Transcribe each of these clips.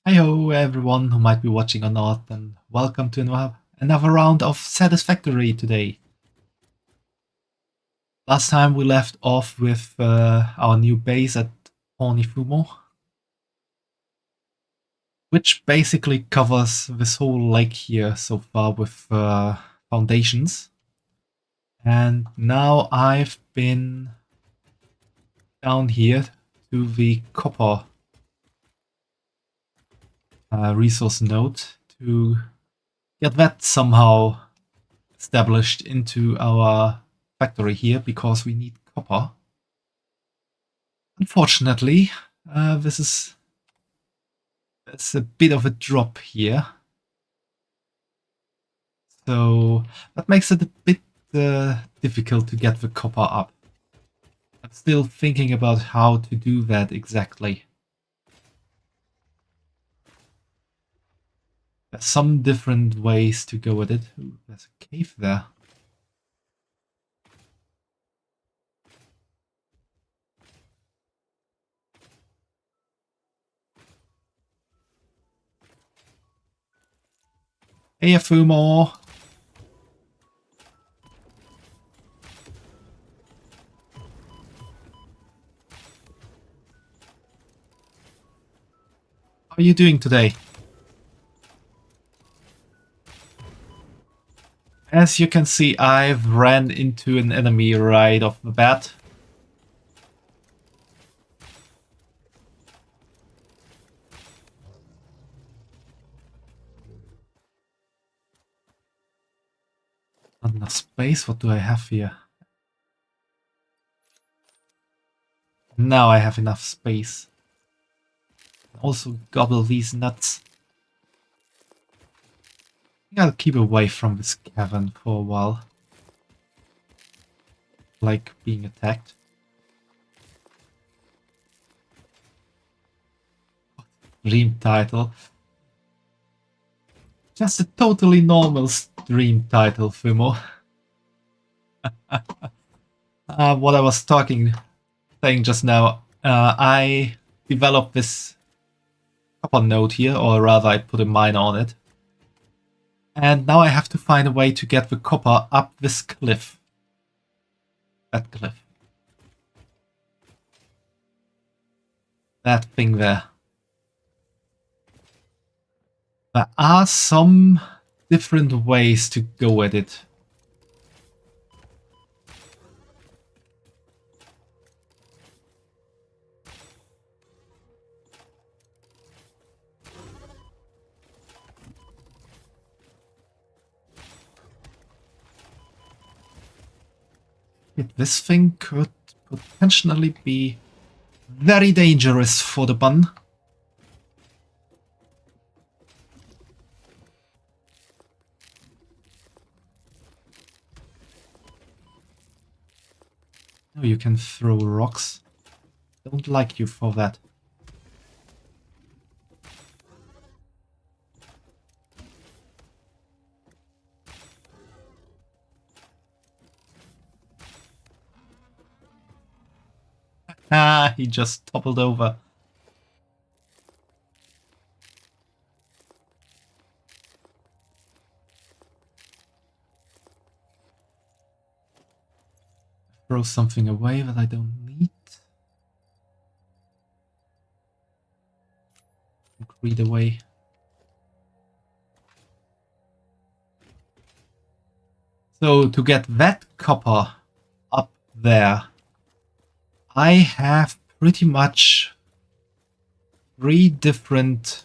Hi-ho everyone who might be watching or not, and welcome to another round of Satisfactory today. Last time we left off with our new base at Fumo, which basically covers this whole lake here so far with foundations. And now I've been down here to the copper resource node to get that somehow established into our factory here because we need copper. Unfortunately, there's a bit of a drop here. So that makes it a bit difficult to get the copper up. I'm still thinking about how to do that exactly. There's some different ways to go with it. Ooh, there's a cave there. Hey, Fumo. How are you doing today? As you can see, I've ran into an enemy right off the bat. Not enough space. What do I have here? Now I have enough space. Also gobble these nuts. I think I'll keep away from this cavern for a while. Like being attacked. Stream title. Just a totally normal stream title, Fumo. What I was saying just now, I developed this copper node here, or rather I put a mine on it. And now I have to find a way to get the copper up this cliff. That cliff. That thing there. There are some different ways to go at it. This thing could potentially be very dangerous for the bun. Oh, you can throw rocks. Don't like you for that. Ah, he just toppled over. Throw something away that I don't need. Concrete away. So to get that copper up there, I have pretty much 3 different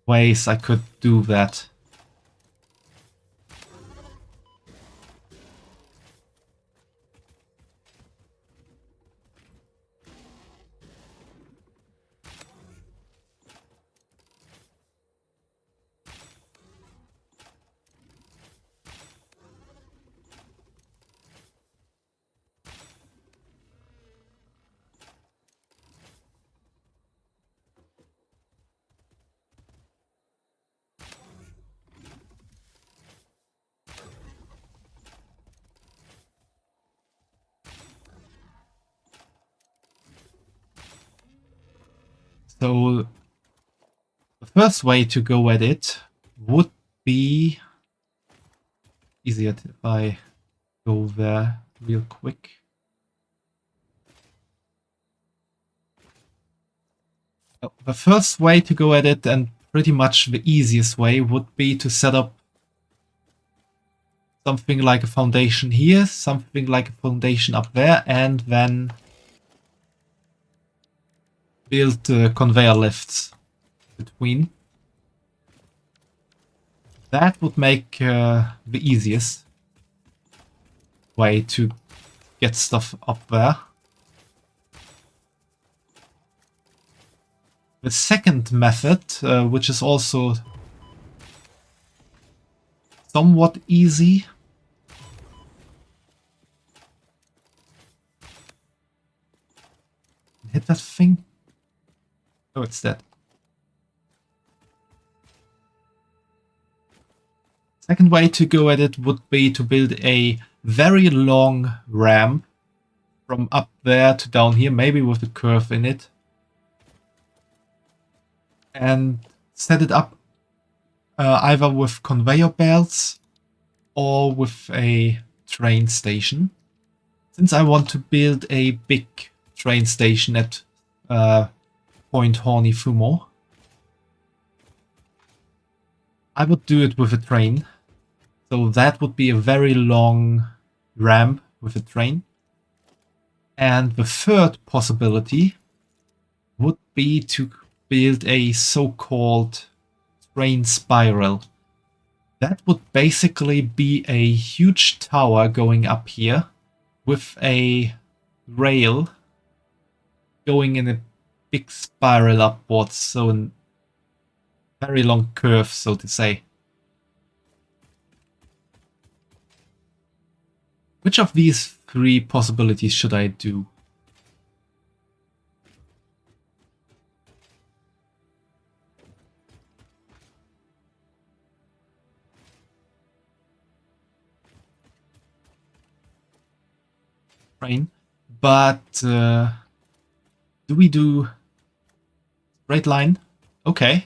ways I could do that. So first way to go at it would be easier if I go there real quick. The first way to go at it, and pretty much the easiest way, would be to set up something like a foundation here, something like a foundation up there, and then build conveyor lifts between. That would make the easiest way to get stuff up there. The second method, which is also somewhat easy, hit that thing. Oh, it's dead. Second way to go at it would be to build a very long ramp from up there to down here, maybe with a curve in it, and set it up either with conveyor belts or with a train station. Since I want to build a big train station at Point Horny Fumo, I would do it with a train. So that would be a very long ramp with a train. And the third possibility would be to build a so-called train spiral. That would basically be a huge tower going up here with a rail going in a big spiral upwards, so a very long curve, so to say. Which of these three possibilities should I do? Train, but do we do straight line? Okay,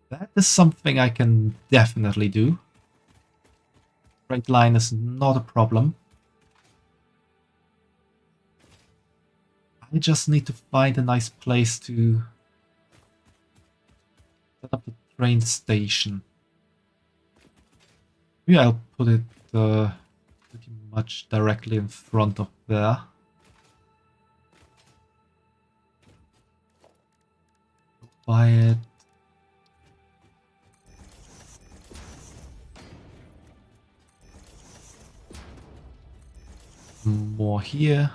that is something I can definitely do. Straight line is not a problem. I just need to find a nice place to set up the train station. Maybe I'll put it pretty much directly in front of there. Buy it. More here.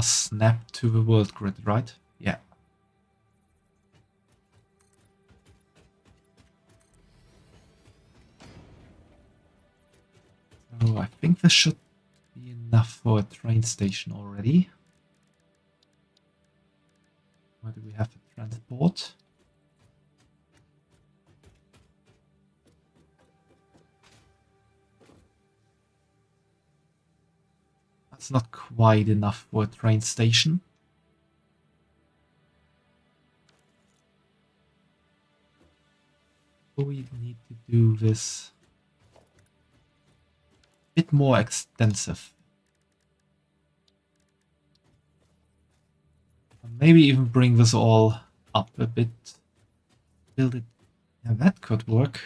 Snap to the world grid, right? Yeah. So I think this should be enough for a train station already. Where do we have the transport? That's not quite enough for a train station. So we need to do this a bit more extensive. Maybe even bring this all up a bit. Build it. Yeah, that could work.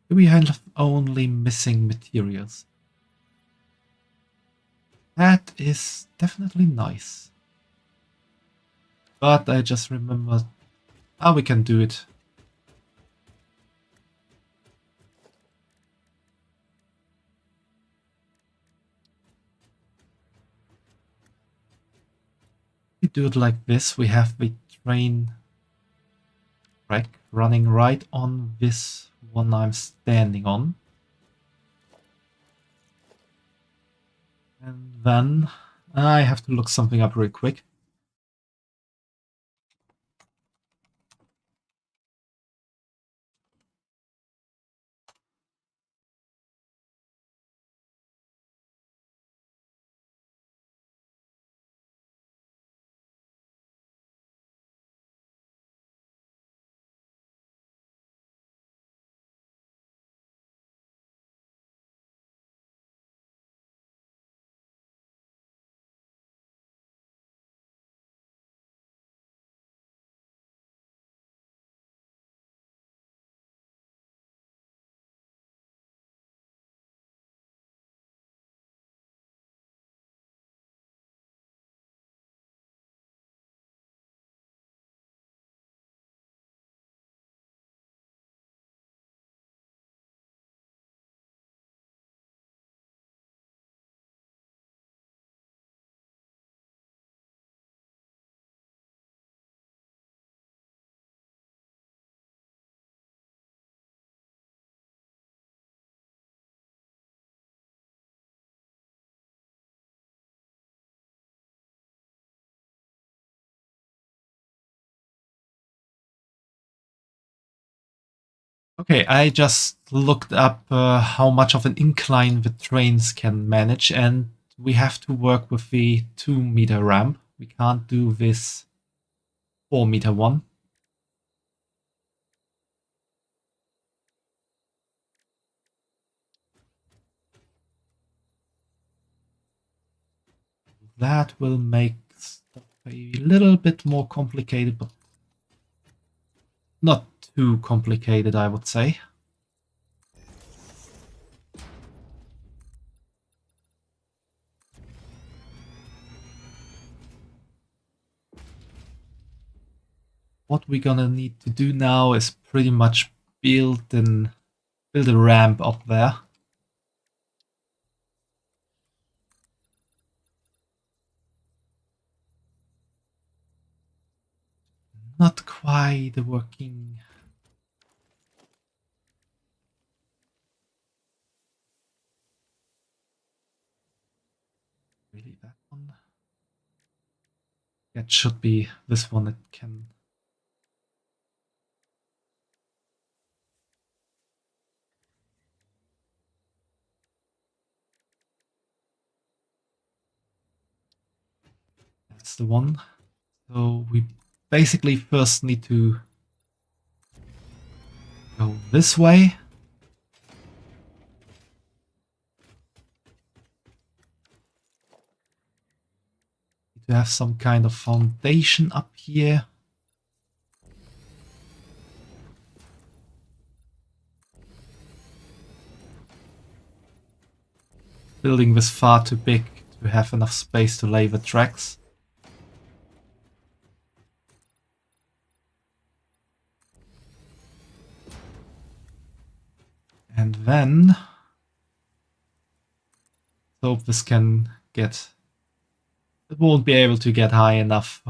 Do we have only missing materials? That is definitely nice. But I just remembered how we can do it. We do it like this. We have the train track running right on this one I'm standing on. And then I have to look something up real quick. Okay, I just looked up how much of an incline the trains can manage, and we have to work with the 2-meter ramp. We can't do this 4-meter one. That will make stuff a little bit more complicated, but not too complicated, I would say. What we're gonna need to do now is pretty much build a ramp up there. Not quite working. Really, that one? It should be this one. It can. That's the one. So we basically first need to go this way. Need to have some kind of foundation up here. Building this far too big to have enough space to lay the tracks. And then hope this can get. It won't be able to get high enough.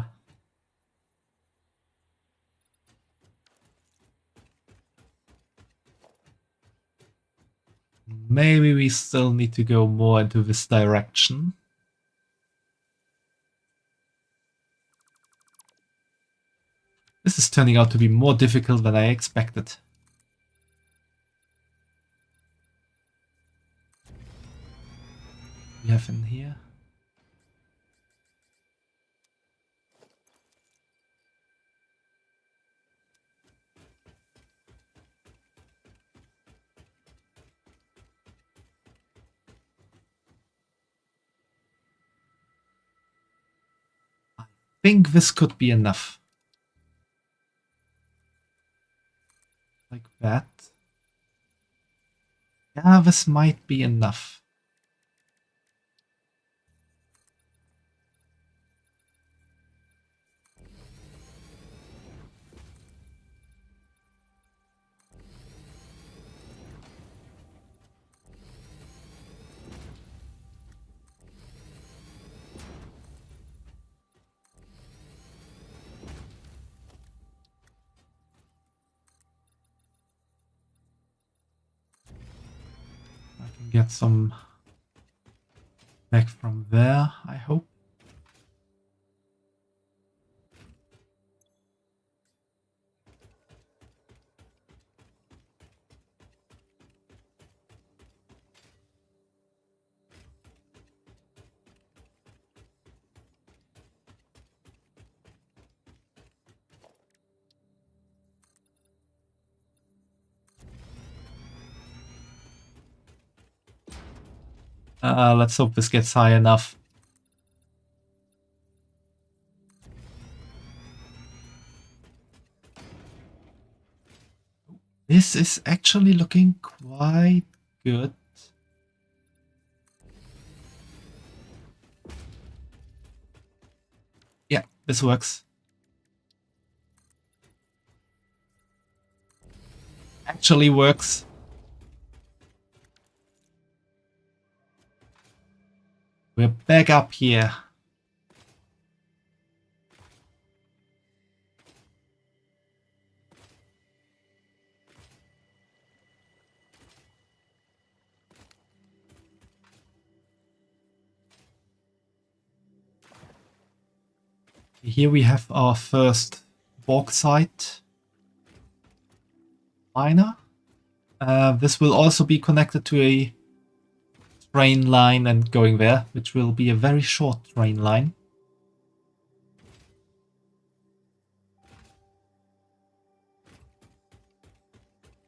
Maybe we still need to go more into this direction. This is turning out to be more difficult than I expected. We have in here. I think this could be enough. Like that. Yeah, this might be enough. I can get some back from there, I hope. Let's hope this gets high enough. This is actually looking quite good. Yeah, this works. Actually works. We're back up here. Here we have our first bauxite miner. This will also be connected to a train line and going there, which will be a very short train line.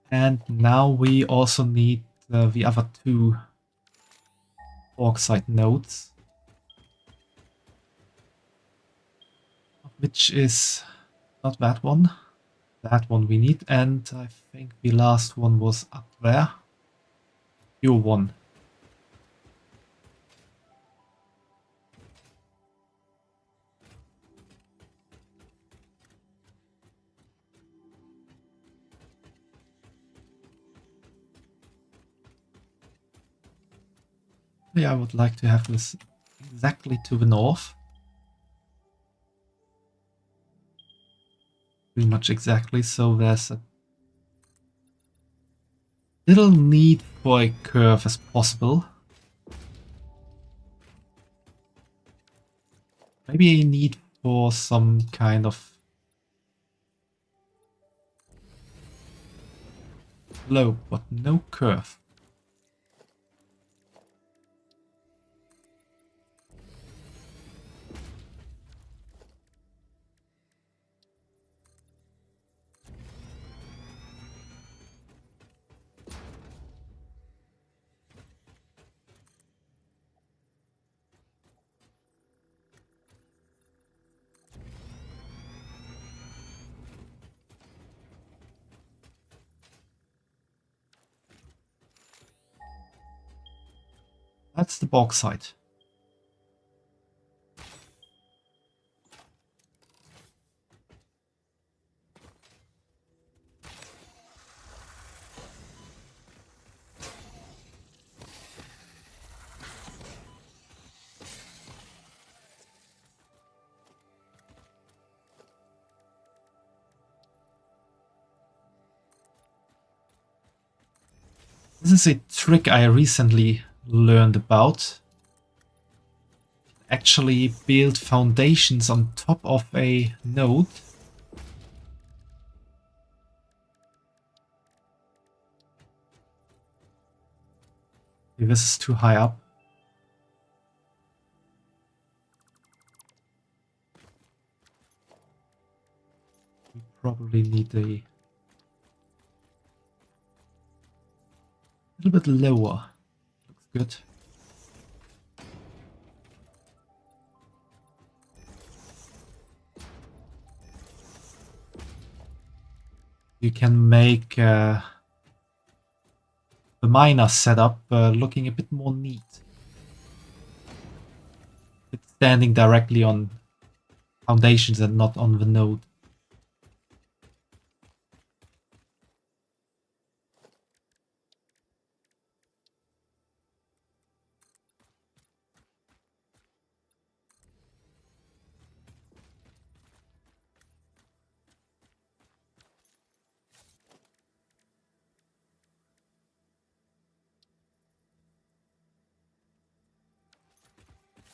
And now we also need the other two bauxite nodes, which is not that one. That one we need, and I think the last one was up there. Your one. Yeah, I would like to have this exactly to the north. Pretty much exactly, so there's a little need for a curve as possible. Maybe a need for some kind of slope, but no curve. That's the bauxite. This is a trick I recently learned about. Actually build foundations on top of a node. Okay, this is too high up. We probably need a little bit lower. Looks good. You can make the miner setup looking a bit more neat. It's standing directly on foundations and not on the node.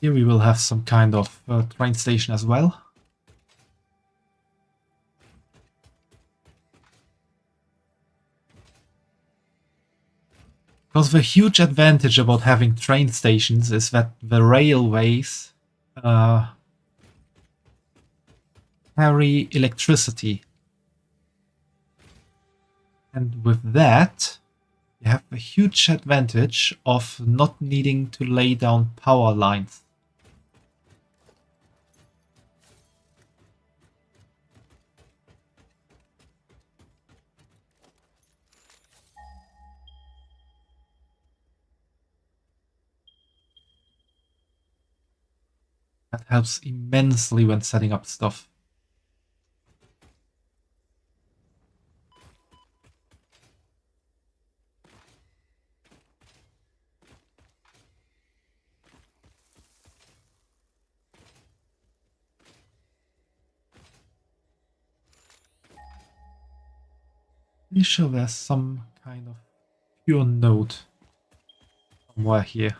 Here we will have some kind of train station as well. Because the huge advantage about having train stations is that the railways carry electricity. And with that, you have a huge advantage of not needing to lay down power lines. That helps immensely when setting up stuff. Pretty sure there's some kind of pure node somewhere here.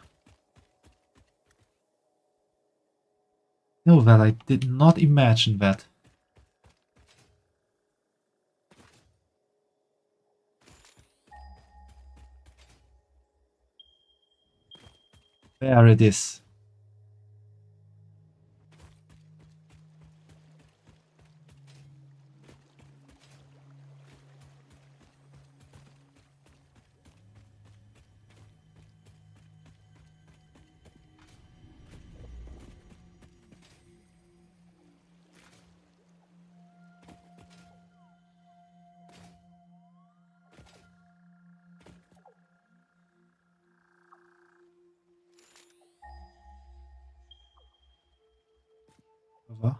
No, that I did not imagine that. There it is. Over.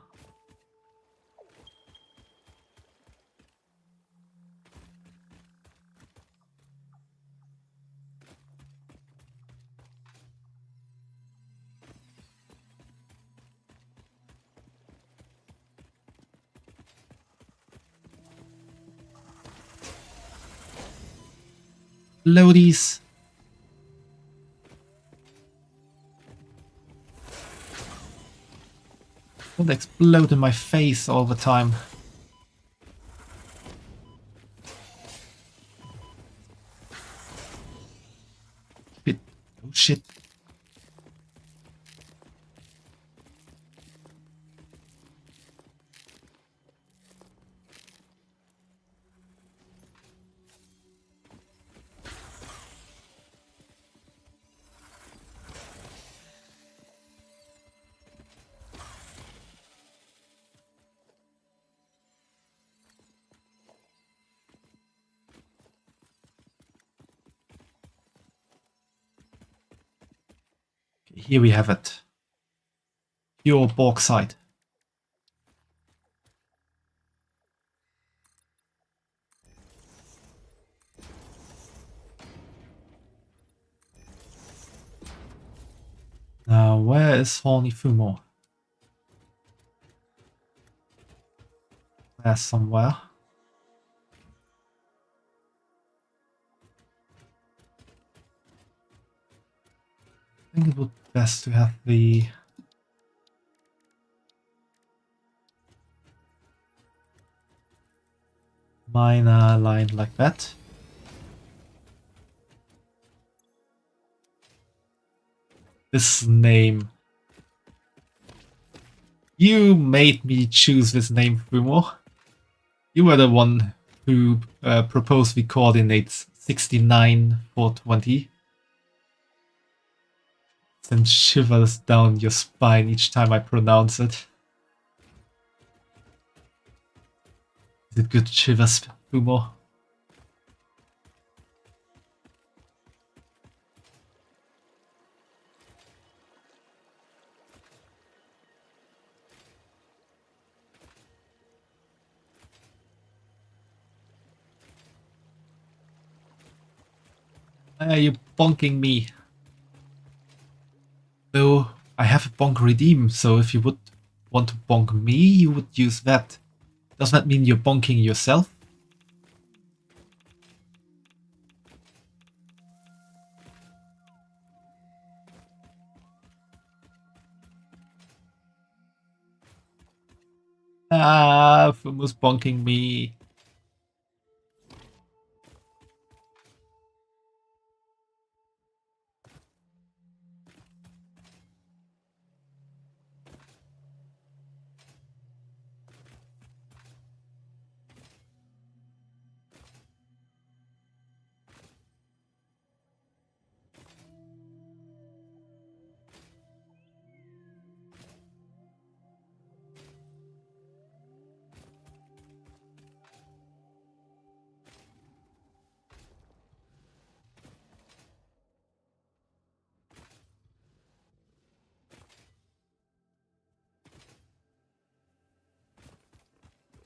Loadies. Don't explode in my face all the time. Shit. Oh shit. Here we have it. Pure bauxite. Now, where is Horny Fumo? There somewhere. I think it would be best to have the miner line like that. This name. You made me choose this name, Fumo. You were the one who proposed the coordinates 69 420. Send shivers down your spine each time I pronounce it. Is it good shivers, Fumo? Why are you bonking me? Though I have a bonk redeem, so if you would want to bonk me, you would use that. Does that mean you're bonking yourself? Fumo's bonking me.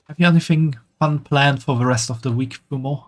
Have you anything fun planned for the rest of the week, Fumo?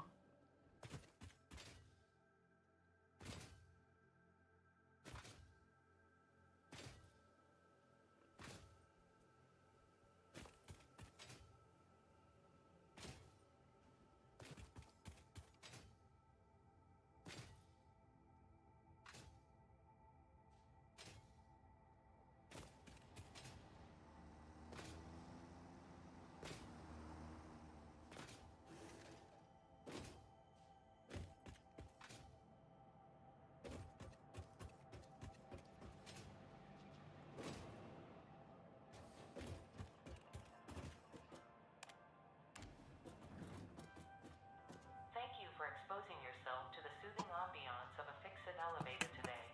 Thank you for exposing yourself to the soothing ambiance of a fixed elevator today.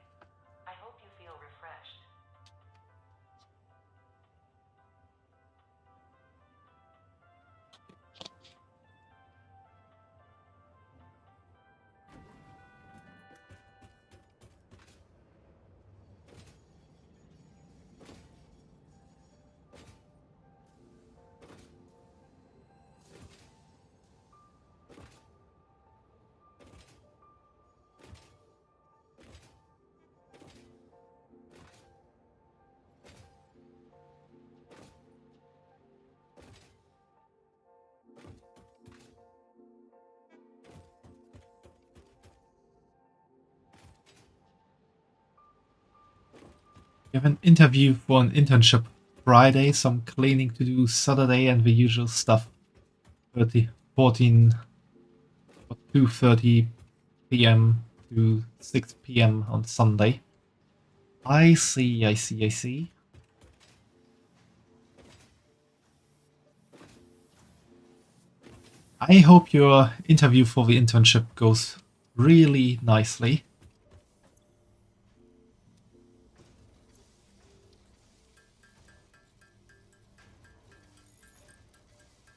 I hope you feel refreshed. You have an interview for an internship Friday, some cleaning to do Saturday, and the usual stuff. 14 or 2:30 p.m. to 6 p.m. on Sunday. I see, I see, I see. I hope your interview for the internship goes really nicely.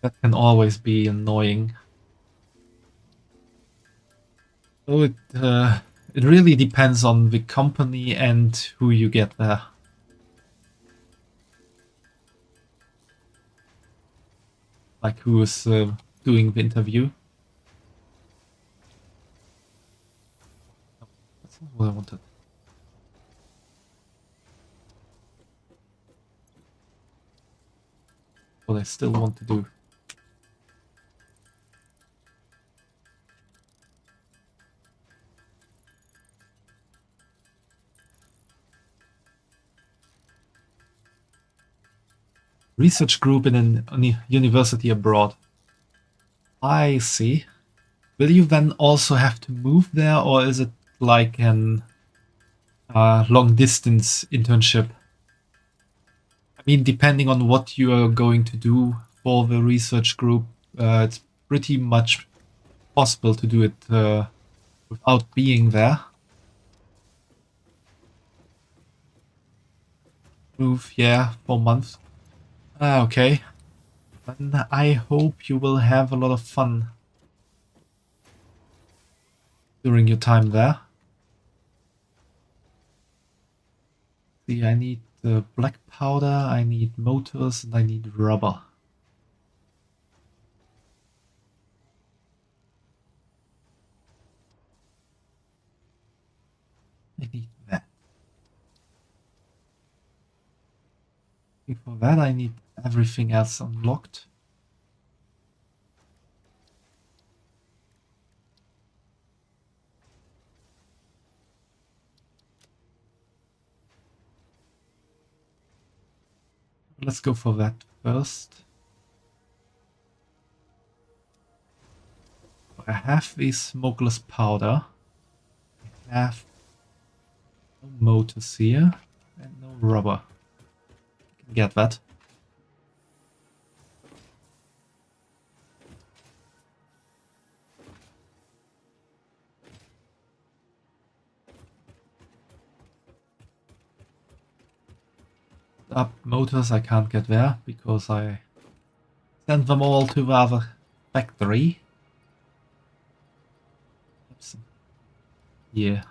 That can always be annoying. So it really depends on the company and who you get there. Like who is doing the interview. That's not what I wanted. What I still want to do. Research group in a university abroad. I see. Will you then also have to move there, or is it like an long distance internship? I mean, depending on what you are going to do for the research group, it's pretty much possible to do it without being there. Move, yeah, for months. Okay. Then I hope you will have a lot of fun during your time there. See, I need the black powder, I need motors, and I need rubber. I need that. For that, I need everything else unlocked. Let's go for that first. I have the smokeless powder. I have no motors here and no rubber. I can get that. Up motors I can't get there because I sent them all to the other factory. Oops. Yeah.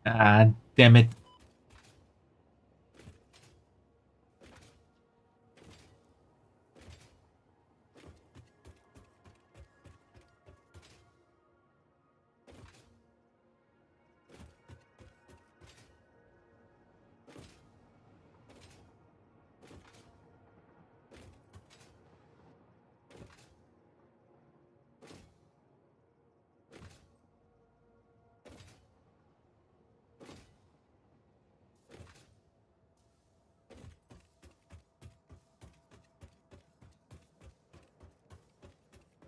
Ah, damn it.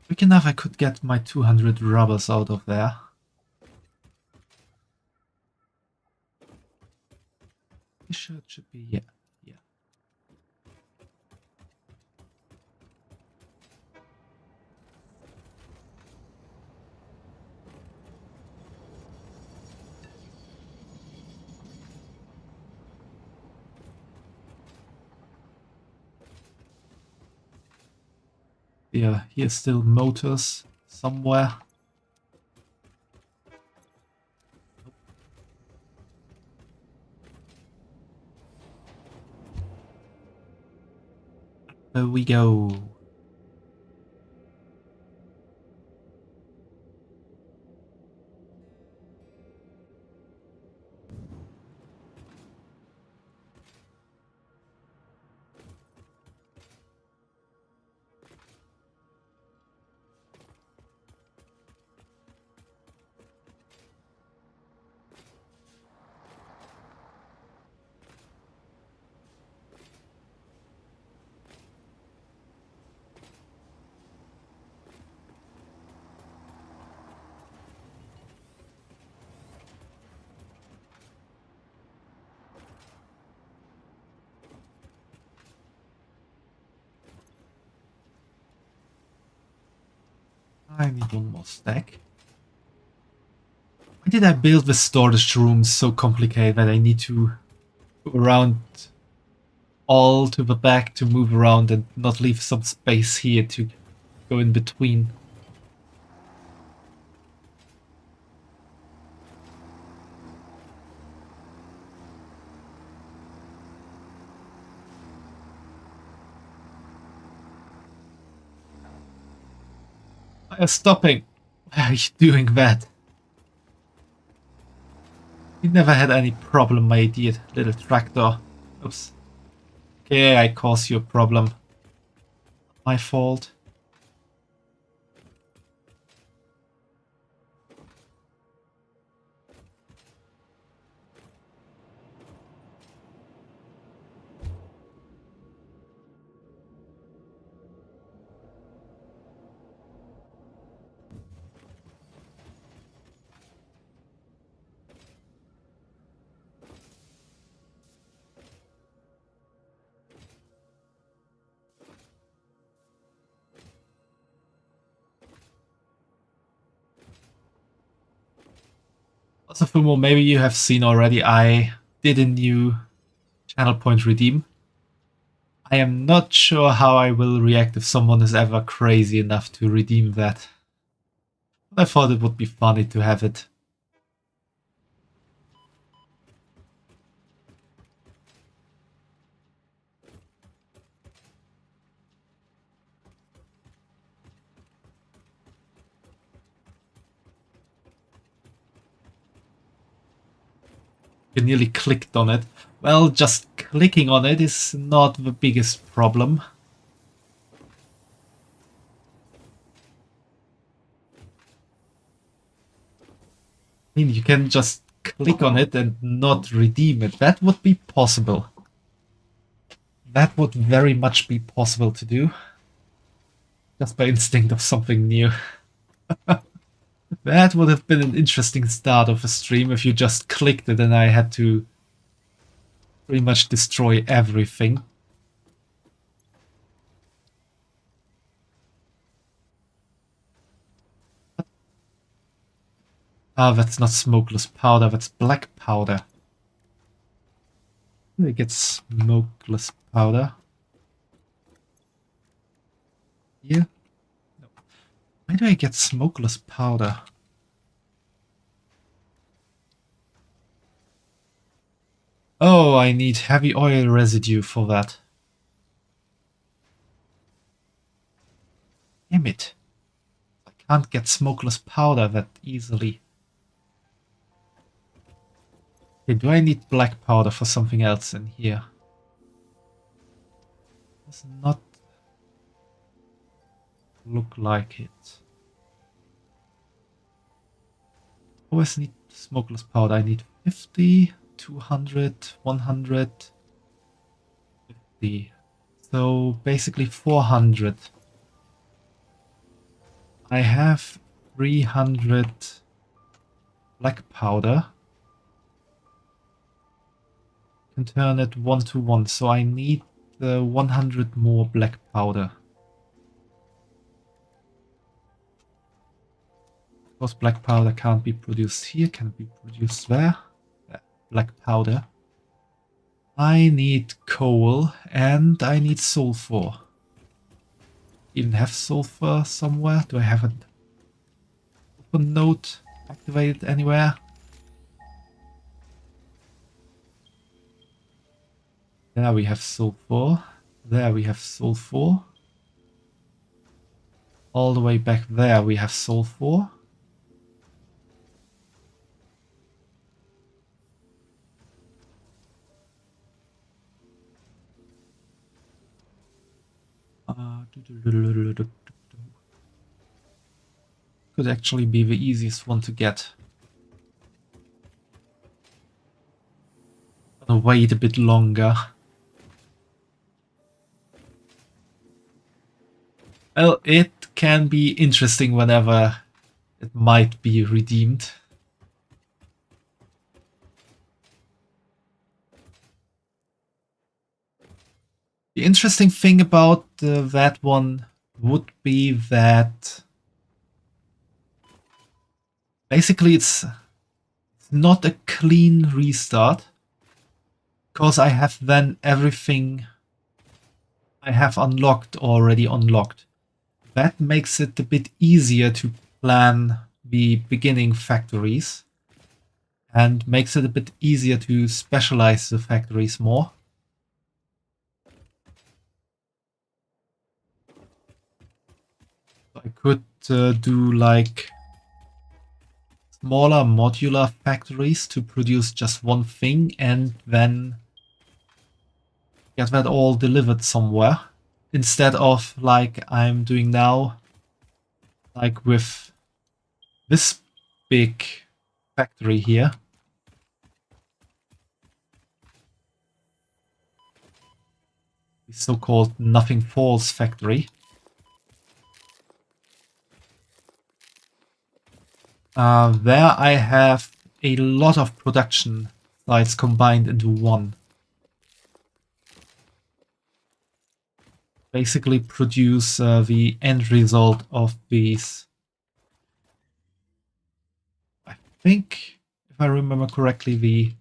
Quick enough I could get my 200 rubbers out of there. Pretty sure it should be, yeah. Yeah, here's still motors somewhere. There we go. I need one more stack. Why did I build the storage room so complicated that I need to go around all to the back to move around and not leave some space here to go in between? Why are you stopping? Why are you doing that? You never had any problem, my idiot little tractor. Oops. Okay, I caused you a problem. My fault. Also, Fumo, maybe you have seen already, I did a new channel point redeem. I am not sure how I will react if someone is ever crazy enough to redeem that. But I thought it would be funny to have it. You nearly clicked on it. Well, just clicking on it is not the biggest problem. I mean, you can just click on it and not redeem it. That would be possible. That would very much be possible to do. Just by instinct of something new. That would have been an interesting start of a stream if you just clicked it and I had to pretty much destroy everything. Ah, that's not smokeless powder, that's black powder. Where do I get smokeless powder? Here? No. Where do I get smokeless powder? Oh, I need heavy oil residue for that. Damn it. I can't get smokeless powder that easily. Okay, do I need black powder for something else in here? Does not look like it. Always need smokeless powder. I need 50, 200, 150. So basically 400. I have 300 black powder. Can turn it 1 to 1, so I need 100 more black powder. Of course, black powder can't be produced here, can be produced there. Black powder. I need coal and I need sulfur. Even have sulfur somewhere? Do I have a sulfur node activated anywhere? There we have sulfur. There we have sulfur. All the way back there we have sulfur. Could actually be the easiest one to get. Gonna wait a bit longer. Well, it can be interesting whenever it might be redeemed. The interesting thing about that one would be that basically it's not a clean restart, because I have then everything I have unlocked already unlocked. That makes it a bit easier to plan the beginning factories and makes it a bit easier to specialize the factories more. I could do like smaller modular factories to produce just one thing and then get that all delivered somewhere, instead of like I'm doing now, like with this big factory here. The so-called Nothing Falls factory. There I have a lot of production sites combined into one. Basically produce the end result of these. I think, if I remember correctly, the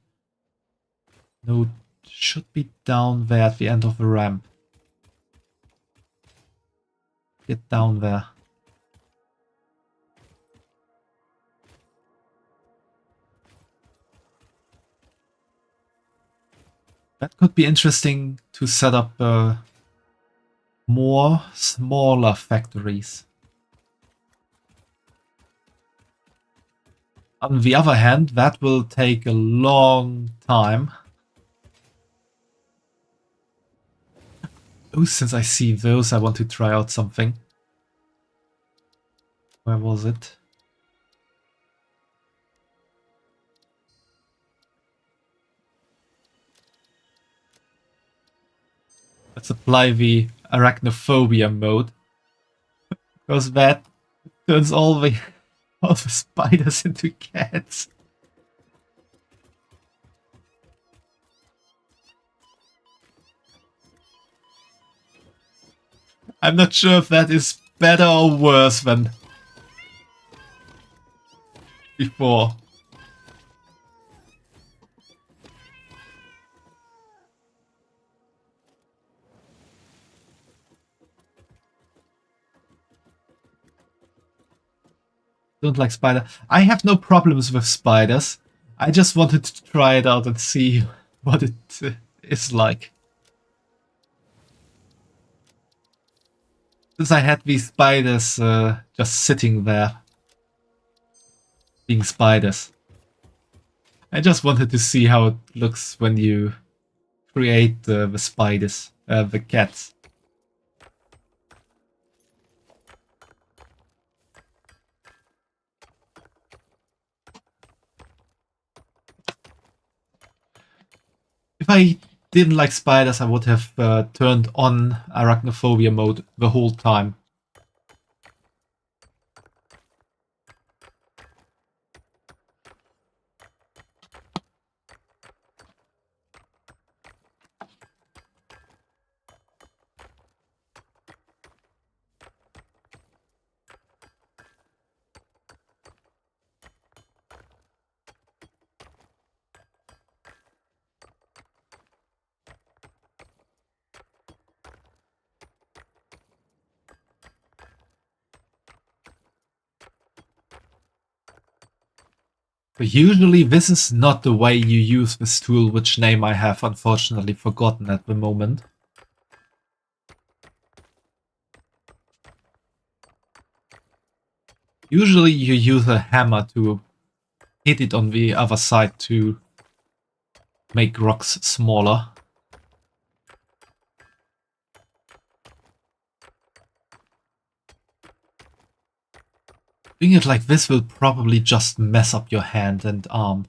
node should be down there at the end of the ramp. Get down there. That could be interesting to set up more smaller factories. On the other hand, that will take a long time. Oh, since I see those, I want to try out something. Where was it? Let's apply the arachnophobia mode. Because that turns all the spiders into cats. I'm not sure if that is better or worse than before. Don't like spider. I have no problems with spiders. I just wanted to try it out and see what it is like. Since I had these spiders just sitting there, being spiders. I just wanted to see how it looks when you create the spiders, the cats. If I didn't like spiders, I would have turned on arachnophobia mode the whole time. But usually this is not the way you use this tool, which name I have unfortunately forgotten at the moment. Usually you use a hammer to hit it on the other side to make rocks smaller. Doing it like this will probably just mess up your hand and arm.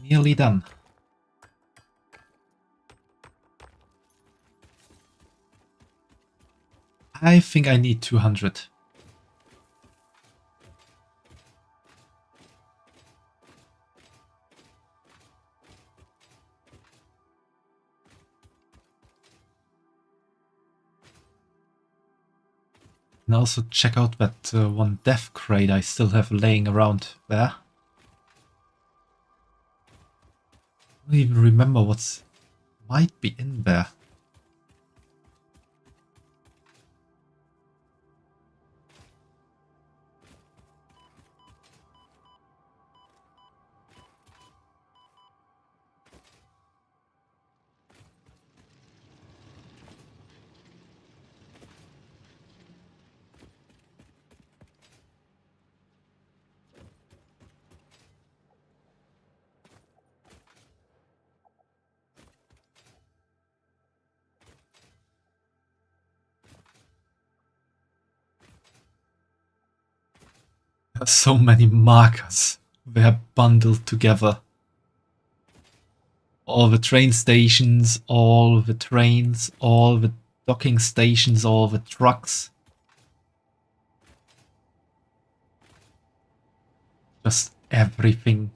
Nearly done. I think I need 200. And also check out that one death crate I still have laying around there. I don't even remember what's might be in there. So many markers. They're bundled together. All the train stations, all the trains, all the docking stations, all the trucks. Just everything.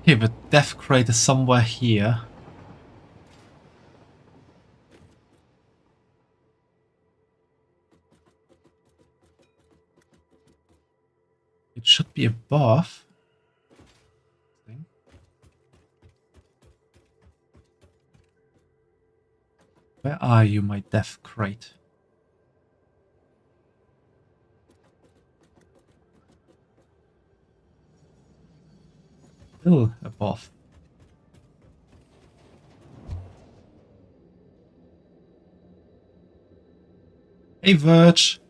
Okay, the death crate is somewhere here. It should be above. Where are you, my death crate? Still above. Hey Verge,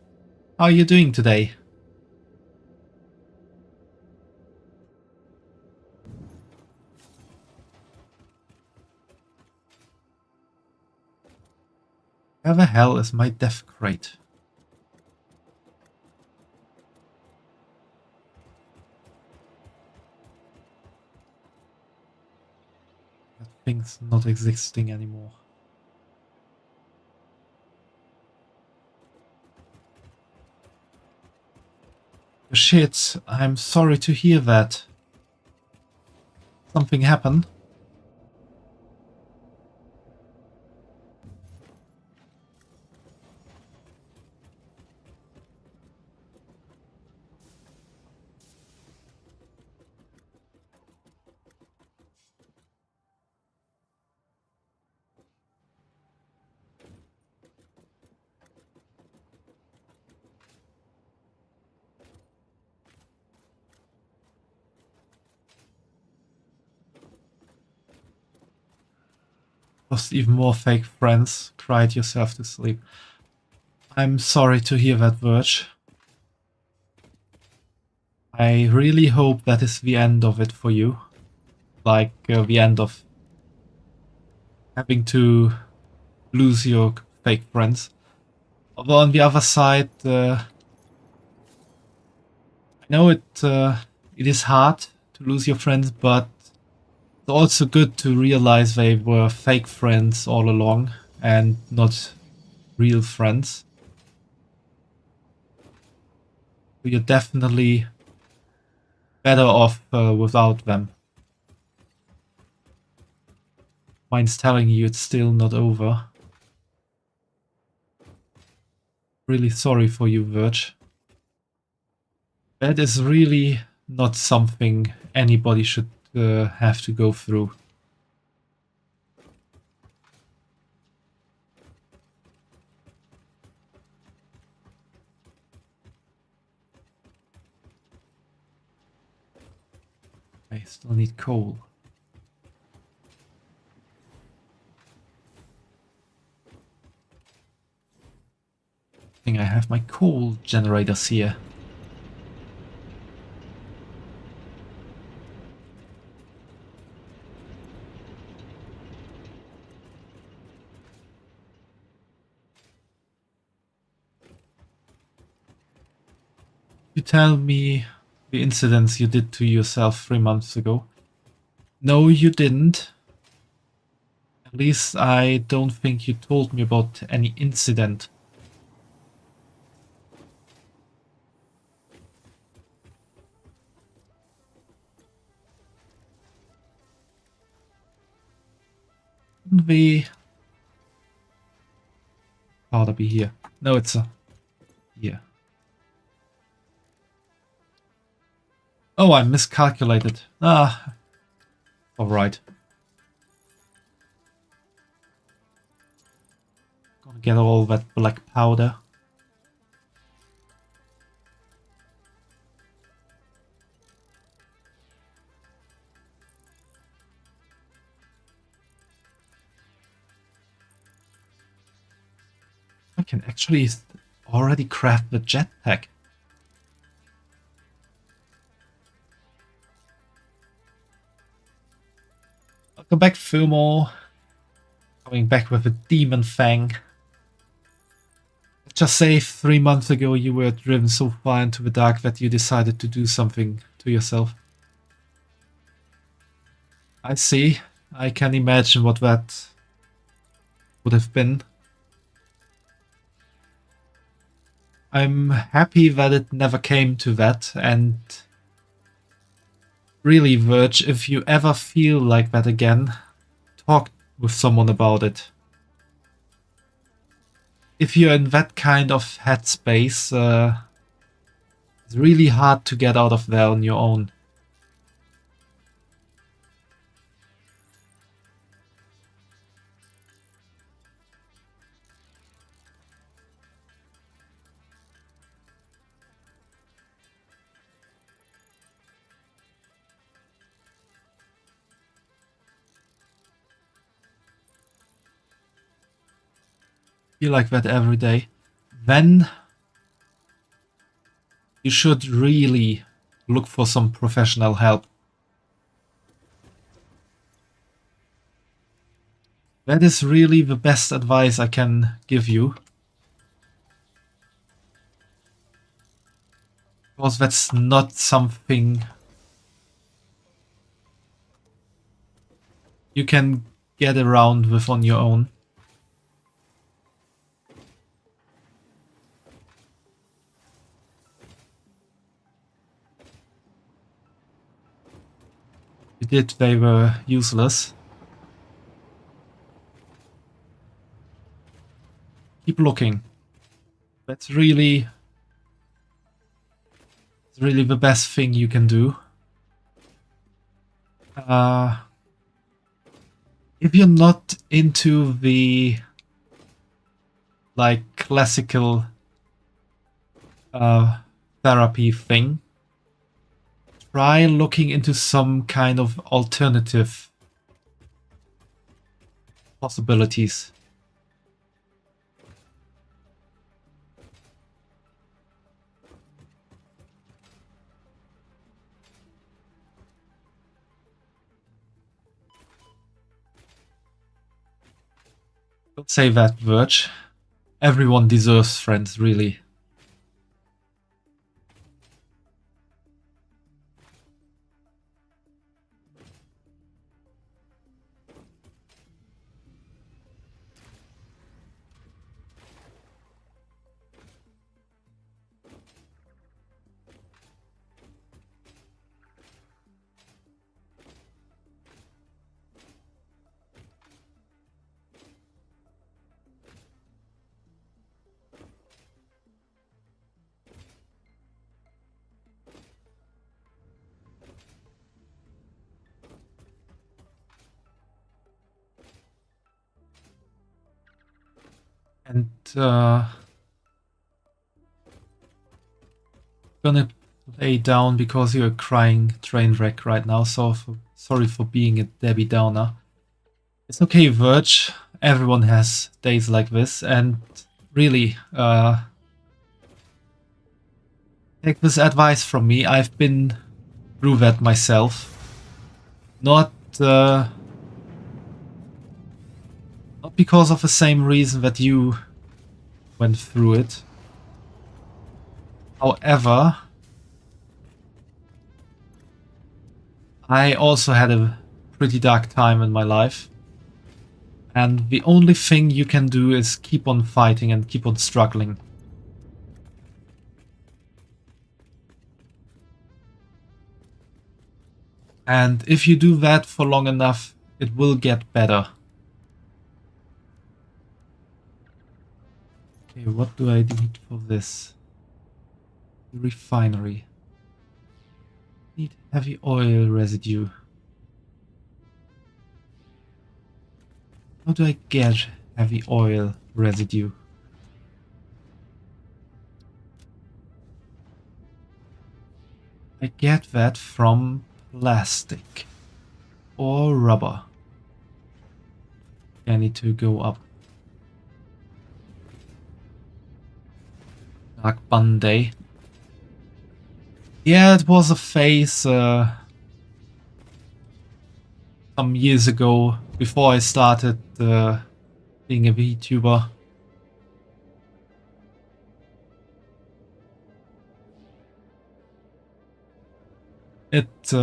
how are you doing today? Where the hell is my death crate? That thing's not existing anymore. Shit, I'm sorry to hear that. Something happened. Lost even more fake friends, cried yourself to sleep. I'm sorry to hear that, Verge. I really hope that is the end of it for you. Like the end of having to lose your fake friends. Although on the other side, I know it is hard to lose your friends, but it's also good to realize they were fake friends all along and not real friends. You're definitely better off without them. Mine's telling you it's still not over. Really sorry for you, Verge. That is really not something anybody should have to go through. I still need coal. I think I have my coal generators here. You tell me the incidents you did to yourself 3 months ago. No, you didn't. At least I don't think you told me about any incident. The powder be here. No, it's here. Oh, I miscalculated. Ah, alright. Gonna get all that black powder. can actually already craft the jetpack. Welcome back, Fumo. Coming back with a demon fang. Just say 3 months ago you were driven so far into the dark that you decided to do something to yourself. I see. I can imagine what that would have been. I'm happy that it never came to that, and really, Verge, if you ever feel like that again, talk with someone about it. If you're in that kind of headspace, it's really hard to get out of there on your own. Feel like that every day, then you should really look for some professional help. That is really the best advice I can give you. Because that's not something you can get around with on your own. You did, they were useless. Keep looking. That's really the best thing you can do. If you're not into the like classical therapy thing, try looking into some kind of alternative possibilities. Don't say that, Verge. Everyone deserves friends, really. And gonna lay down because you're a crying train wreck right now, so sorry for being a Debbie Downer. It's okay, Verge. Everyone has days like this, and really, take this advice from me. I've been through that myself. Not because of the same reason that you went through it. However, I also had a pretty dark time in my life. And the only thing you can do is keep on fighting and keep on struggling. And if you do that for long enough, it will get better. Okay, what do I need for this? Refinery. Need heavy oil residue. How do I get heavy oil residue? I get that from plastic or rubber. I need to go up. Dark Bun Day. Yeah, it was a phase some years ago, before I started being a VTuber. It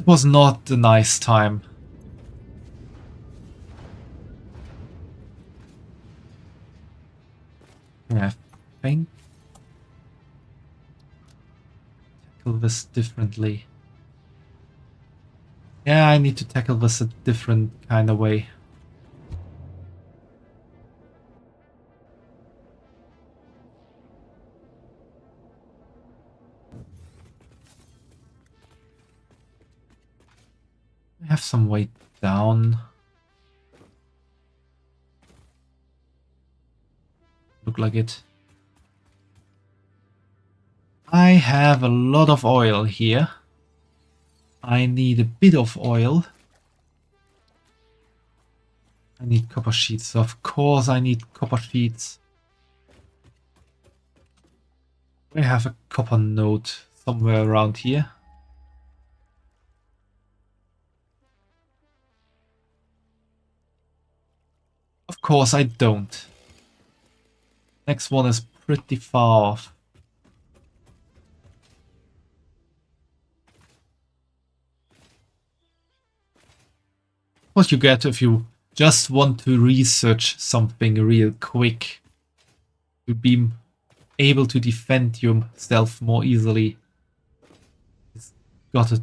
was not a nice time. Yeah, I think tackle this differently. Yeah, I need to tackle this a different kind of way. I have some weight down. Look like it. I have a lot of oil here. I need a bit of oil. I need copper sheets. Of course I need copper sheets. I have a copper node somewhere around here. Of course I don't. Next one is pretty far off. What you get if you just want to research something real quick. To be able to defend yourself more easily. It's got a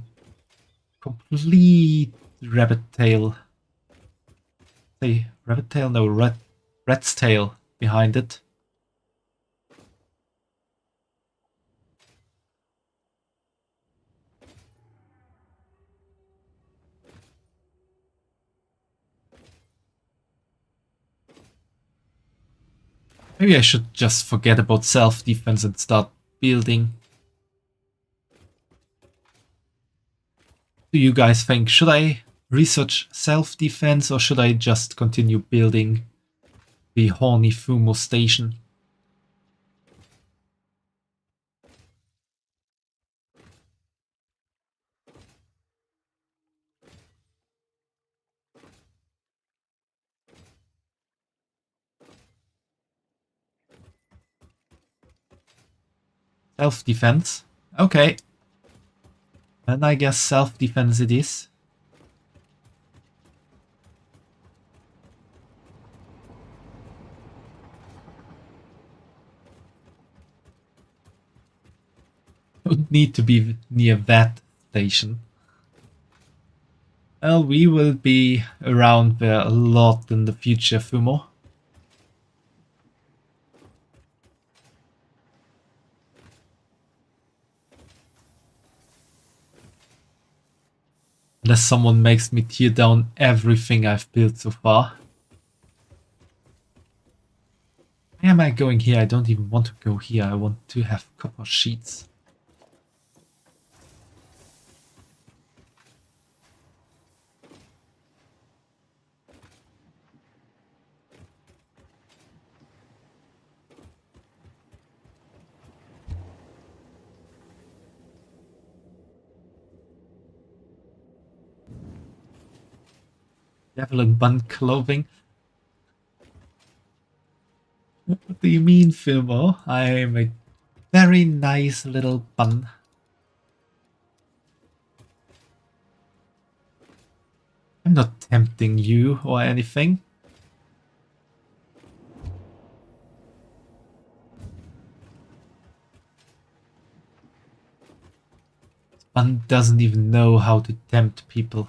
complete rabbit tail. Say rabbit tail? No, rat's tail behind it. Maybe I should just forget about self-defense and start building. Do you guys think, should I research self-defense or should I just continue building the horny Fumo station? Self-defense? Okay. Then I guess self-defense it is. Don't need to be near that station. Well, we will be around there a lot in the future, Fumo. Unless someone makes me tear down everything I've built so far. Why am I going here? I don't even want to go here. I want to have copper sheets. Devil in bun clothing. What do you mean, Filmo? I'm a very nice little bun. I'm not tempting you or anything. Bun doesn't even know how to tempt people.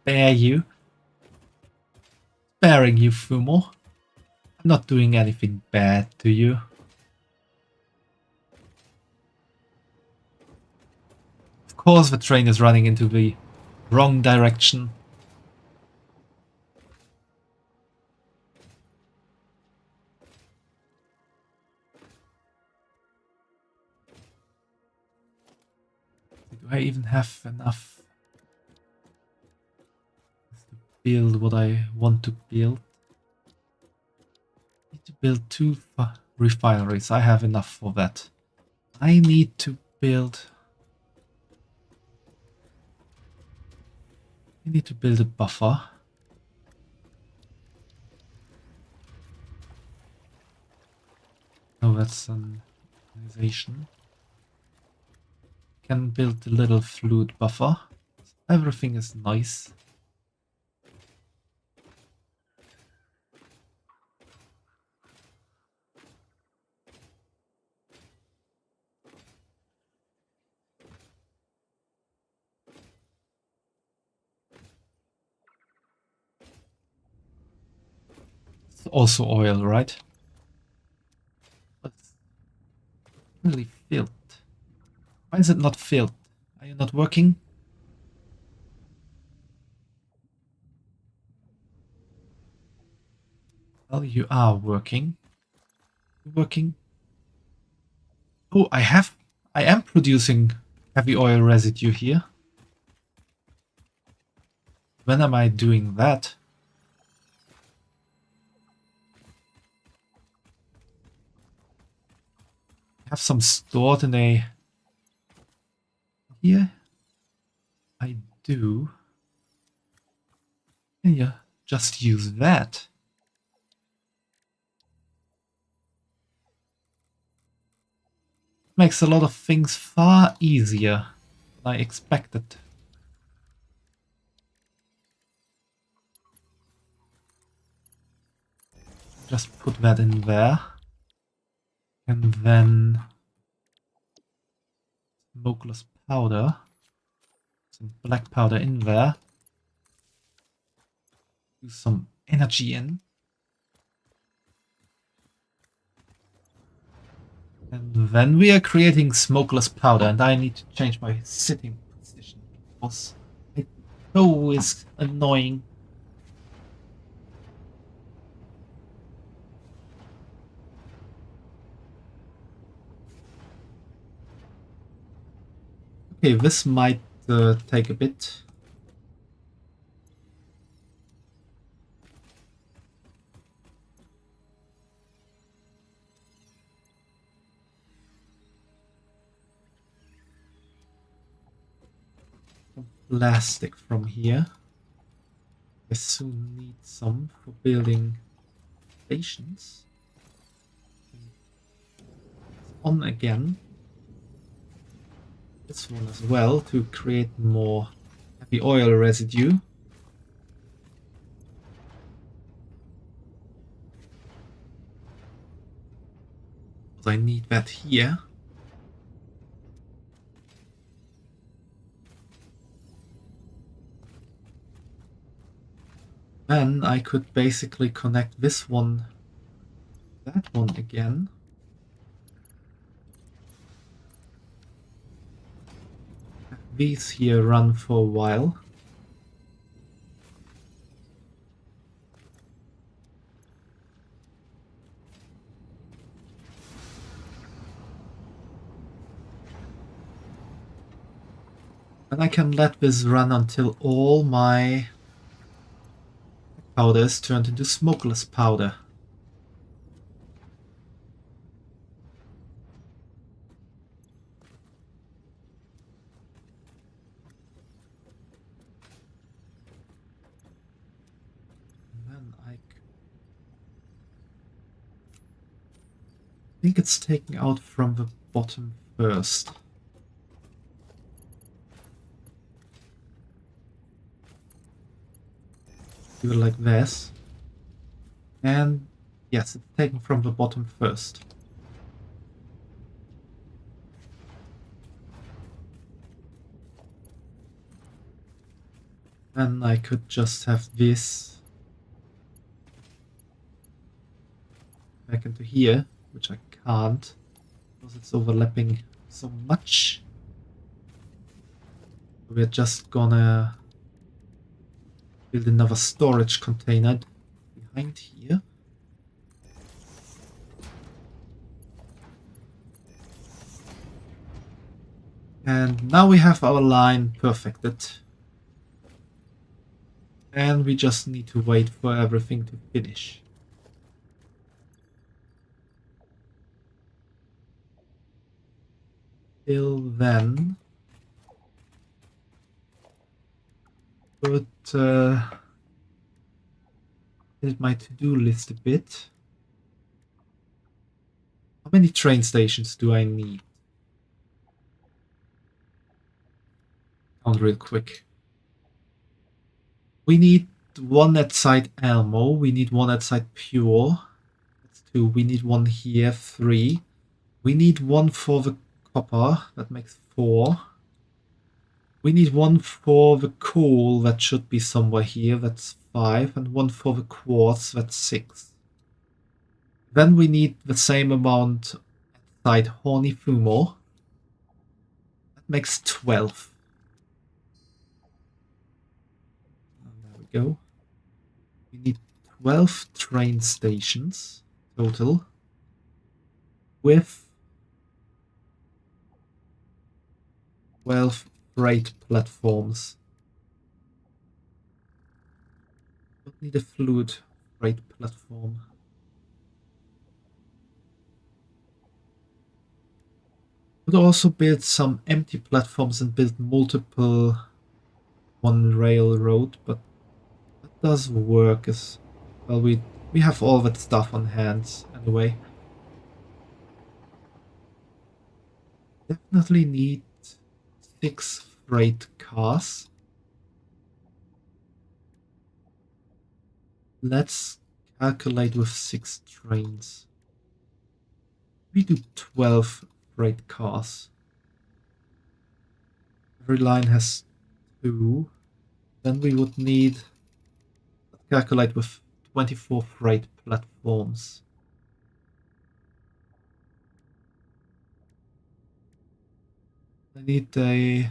Spare you. Sparing you, Fumo. I'm not doing anything bad to you. course the train is running into the wrong direction. Do I even have enough to build what I want to build? I need to build 2 refineries. I have enough for that. I need to build... I need to build a buffer. Oh, that's an organization. Can build a little fluid buffer. Everything is nice. It's also oil, right? But it's really filled. Why is it not filled? Are you not working? Well, you are working. You're working. Oh, I am producing heavy oil residue here. When am I doing that? I have some stored in a... Here? I do. Can you just use that? Makes a lot of things far easier than I expected. Just put that in there. And then smokeless powder. Some black powder in there. Use some energy in. And then we are creating smokeless powder, and I need to change my sitting position because my toe is annoying. Okay, this might take a bit. Plastic from here. I soon need some for building stations. On again. This one as well to create more heavy oil residue. But I need that here. Then I could basically connect this one, that one again. Have these here run for a while. And I can let this run until all my powder is turned into smokeless powder. And then I think it's taken out from the bottom first. Do it like this. And yes, it's taken from the bottom first. Then I could just have this back into here, which I can't because it's overlapping so much. We're just gonna build another storage container behind here. And now we have our line perfected. And we just need to wait for everything to finish. Till then, but edit my to-do list a bit. How many train stations do I need? Count real quick. We need one at site Elmo. We need one at site Pure. That's 2. We need one here. 3. We need one for the copper. That makes 4. We need one for the coal. That should be somewhere here. That's 5. And one for the quartz. That's 6. Then we need the same amount at site Horny Fumo. That makes 12. There we go. We need 12 train stations total with 12 freight platforms. Don't need a fluid freight platform. Could also build some empty platforms and build multiple one railroad, but that does work as well. We have all that stuff on hand anyway. Definitely need 6 freight cars. Let's calculate with 6 trains. We do 12 freight cars. Every line has 2. Then we would need, calculate with 24 freight platforms. I need a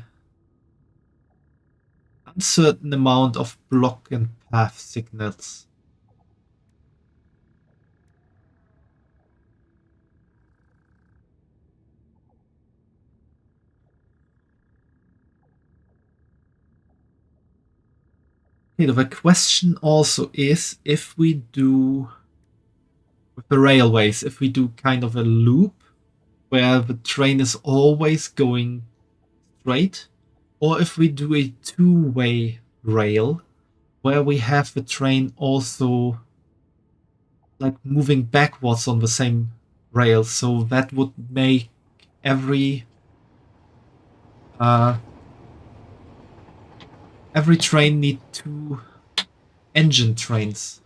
uncertain amount of block and path signals. Okay, the question also is if we do with the railways, if we do kind of a loop where the train is always going straight, or if we do a two-way rail where we have the train also like moving backwards on the same rail, so that would make every train need 2 engine trains.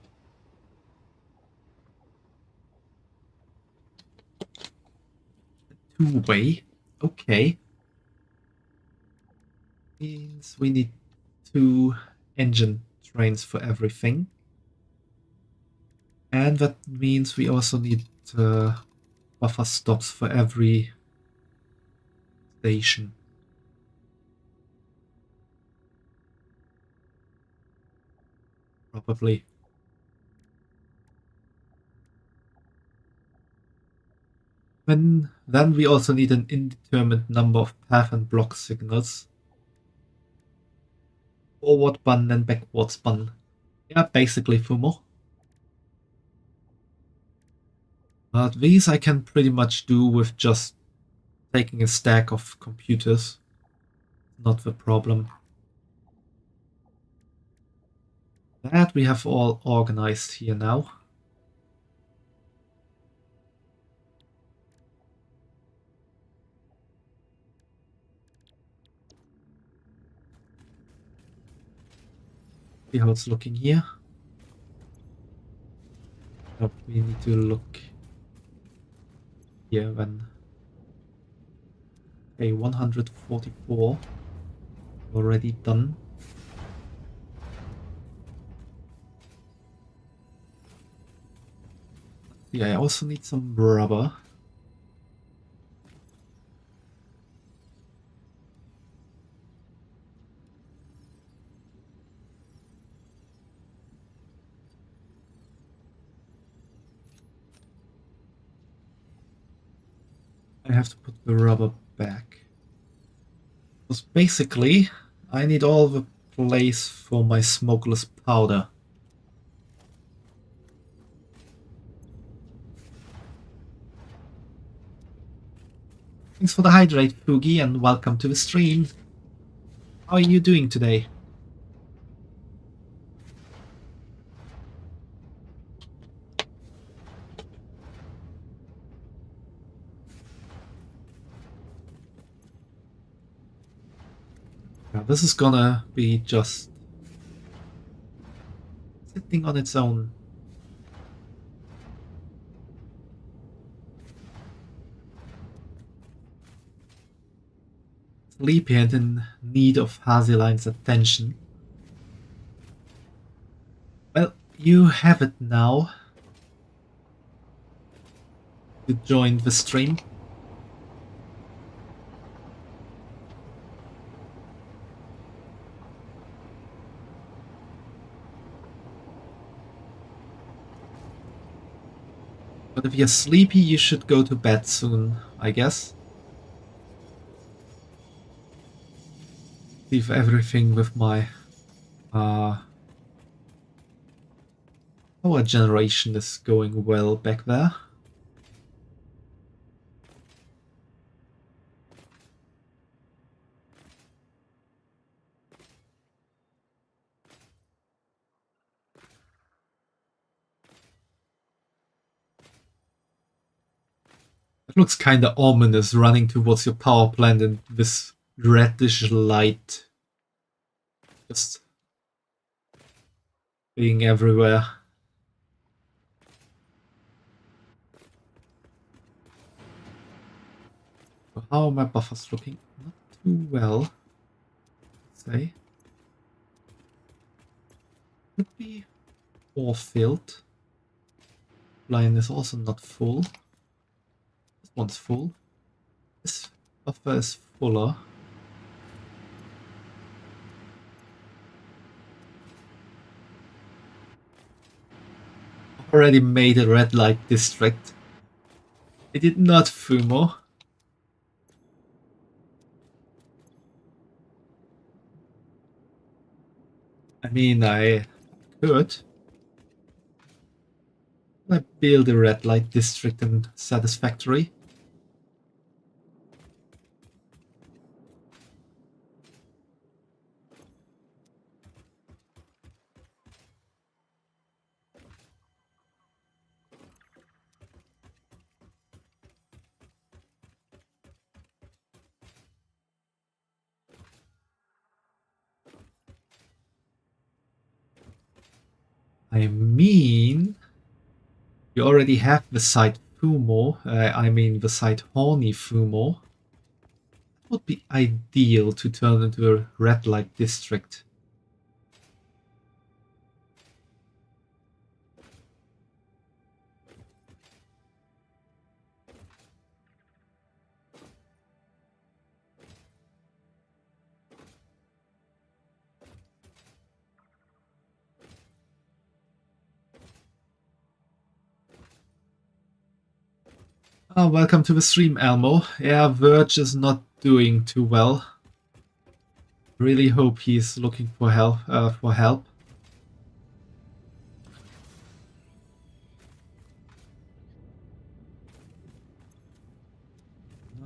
Two-way, okay. Means we need 2 engine trains for everything. And that means we also need buffer stops for every station. Probably. Then we also need an indeterminate number of path and block signals. Forward bun and backwards bun. Yeah, basically Fumo. But these I can pretty much do with just taking a stack of computers. Not the problem. That we have all organized here now. See how it's looking here. But we need to look here when. Okay, 144 already done. Yeah, I also need some rubber. have to put the rubber back. Because basically, I need all the place for my smokeless powder. Thanks for the hydrate, Foogie, and welcome to the stream. How are you doing today? Now this is gonna be just sitting on its own. Sleepy and in need of Hazeline's attention. Well, you have it now. You joined the stream. But if you're sleepy, you should go to bed soon, I guess. Leave everything with my power generation is going well back there. It looks kinda ominous running towards your power plant and this reddish light just being everywhere. So how are my buffers looking? Not too well, I'd say. Could be more filled. Line is also not full. This one's full. This buffer is fuller. Already made a red light district. I did not, Fumo. I mean, I could. I build a red light district in Satisfactory. I mean, you already have the site Fumo, the site Horny Fumo. It would be ideal to turn into a red light district. Oh, welcome to the stream, Elmo. Yeah, Verge is not doing too well. Really hope he's looking for help. Oh,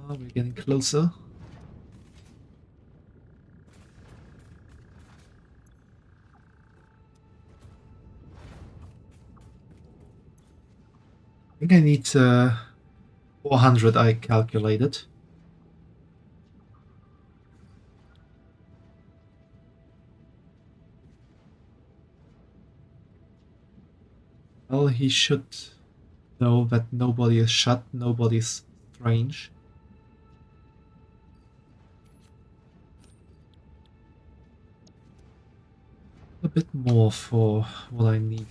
we're getting closer. I think I need 400, I calculated. Well, he should know that nobody is shut, nobody's strange. A bit more for what I need.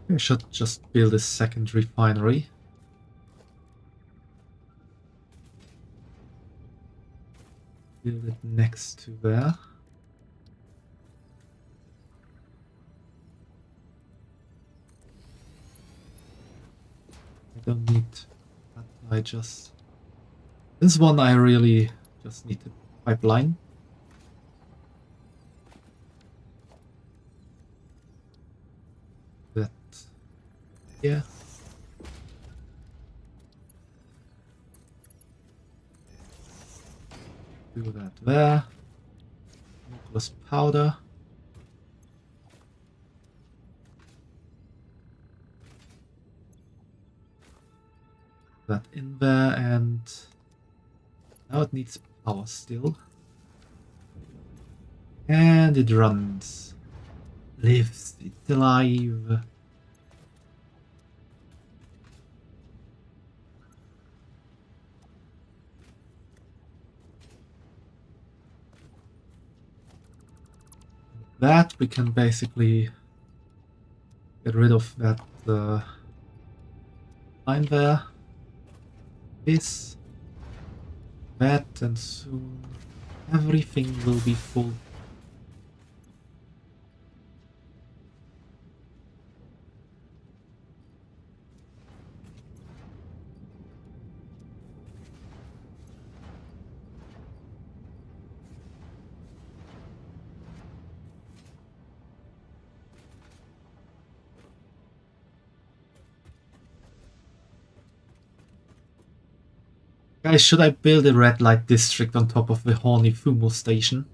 I should just build a second refinery. Build it next to there. don't need that. I just... This one I really just need the pipeline. That... Yeah. Do that there. Nucleus powder. That in there, and now it needs power still. And it runs. Lives. It's alive. That we can basically get rid of that line there. This, that, and soon everything will be full. Guys, should I build a red light district on top of the horny Fumo station?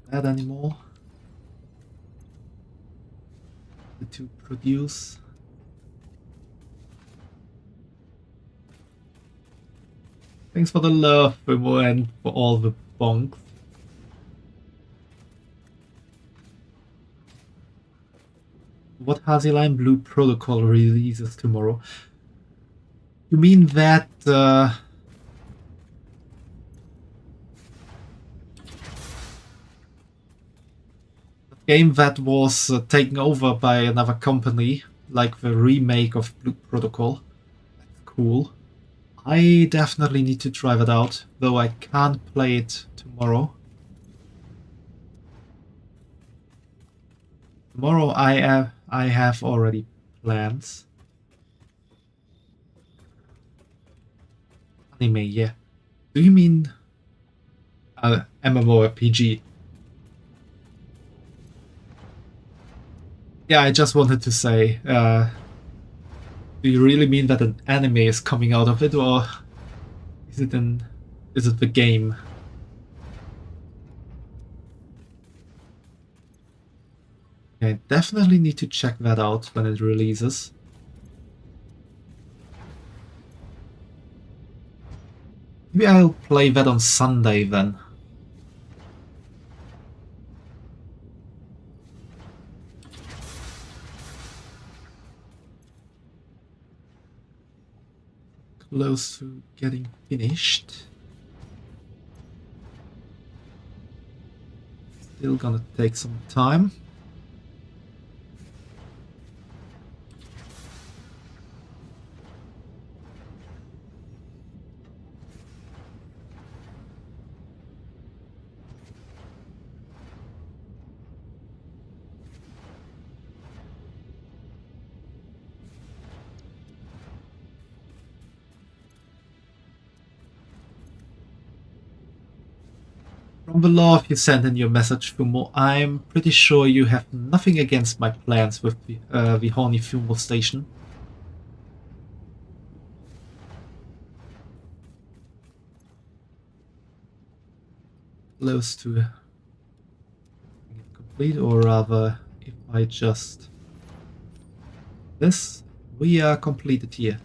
That anymore? To produce. Thanks for the love, Fumo, and for all the bonks. What Haziline Blue Protocol releases tomorrow? You mean that game that was taken over by another company, like the remake of Blue Protocol? That's cool. I definitely need to try that out, though I can't play it tomorrow. Tomorrow I have already plans. Anime, yeah. Do you mean MMORPG? Yeah, I just wanted to say, do you really mean that an anime is coming out of it, or is it the game? I definitely need to check that out when it releases. Maybe I'll play that on Sunday then. Close to getting finished. Still gonna take some time. From the love you sent in your message, Fumo, I'm pretty sure you have nothing against my plans with the horny Fumo station. Close to complete, or rather, if I just... This, we are completed here.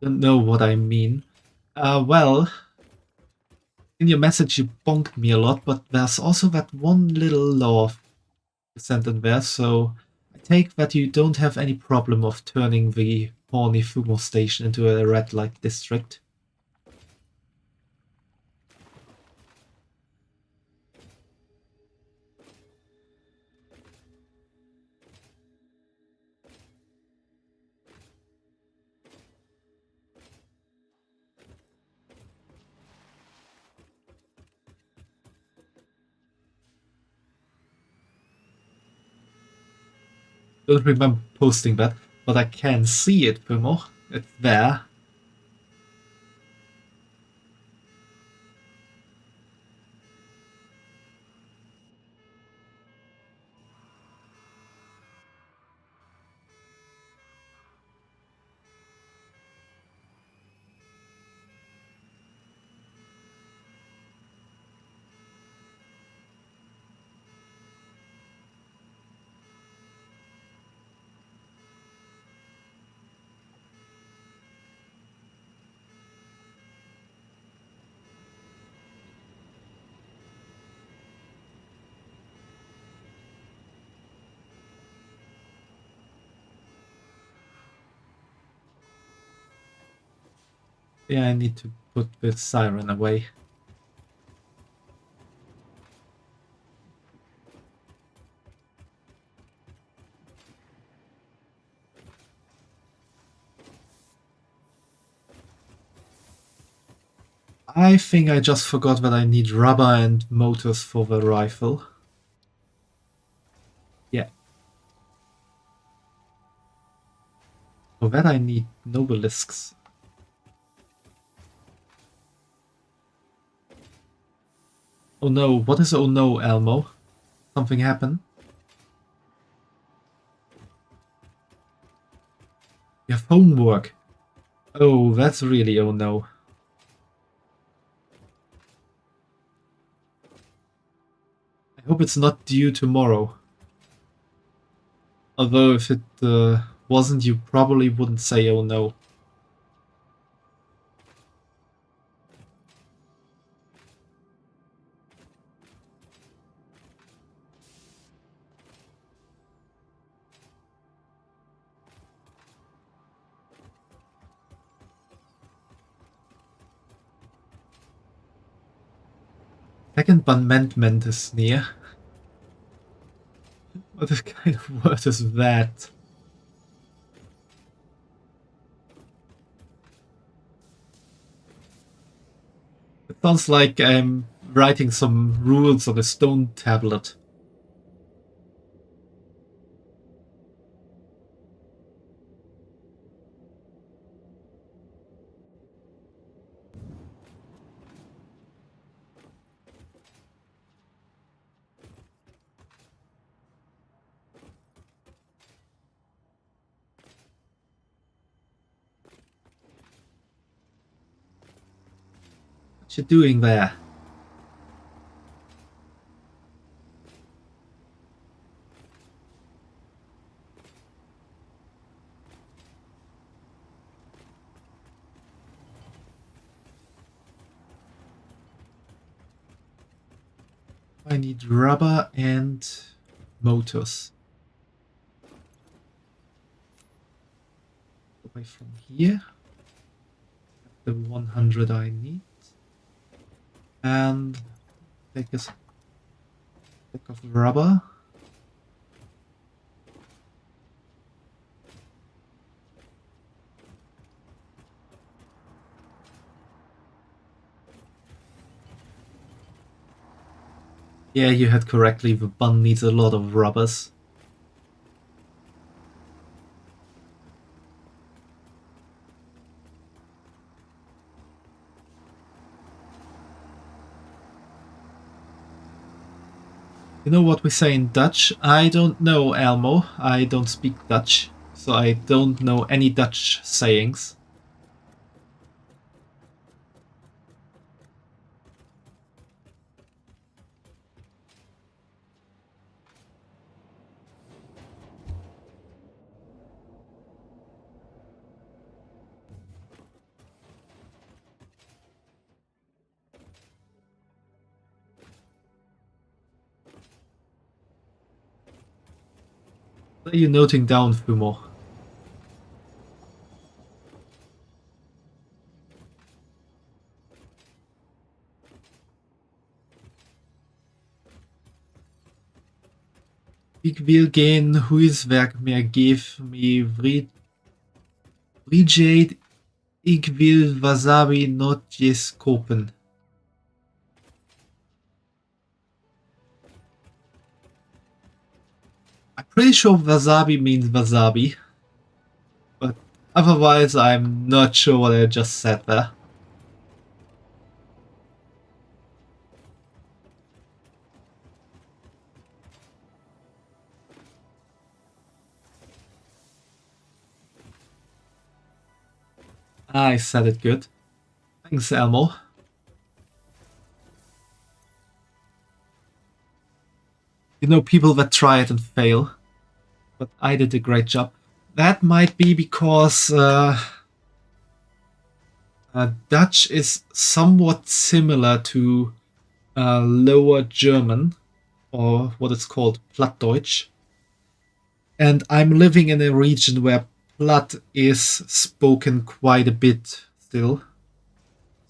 Don't know what I mean. Well, in your message you bonked me a lot, but there's also that one little law you sent in there, so I'd take that you don't have any problem of turning the horny Fumo station into a red light district. Don't remember posting that, but I can see it, Fumo. It's there. Yeah, I need to put the siren away. I think I just forgot that I need rubber and motors for the rifle. Yeah. For that I need nobelisks. Oh no, what is oh no, Elmo? Something happened? You have homework. Oh, that's really oh no. I hope it's not due tomorrow. Although if it wasn't, you probably wouldn't say oh no. Second amendment is near. What kind of word is that? It sounds like I'm writing some rules on a stone tablet. What you doing there? I need rubber and motors. Away from here. The 100 I need. And take a stick of rubber. Yeah, you had correctly, the bun needs a lot of rubbers. You know what we say in Dutch? I don't know, Elmo. I don't speak Dutch, so I don't know any Dutch sayings. What are you noting down, Fumo? Ik wil geen huiswerk meer. Geef me Bridget. Ik wil wasabi nootjes kopen. I'm pretty sure wasabi means wasabi. But otherwise, I'm not sure what I just said there. I said it good. Thanks, Elmo. You know, people that try it and fail. But I did a great job. That might be because Dutch is somewhat similar to Lower German, or what it's called, Plattdeutsch. And I'm living in a region where Platt is spoken quite a bit still.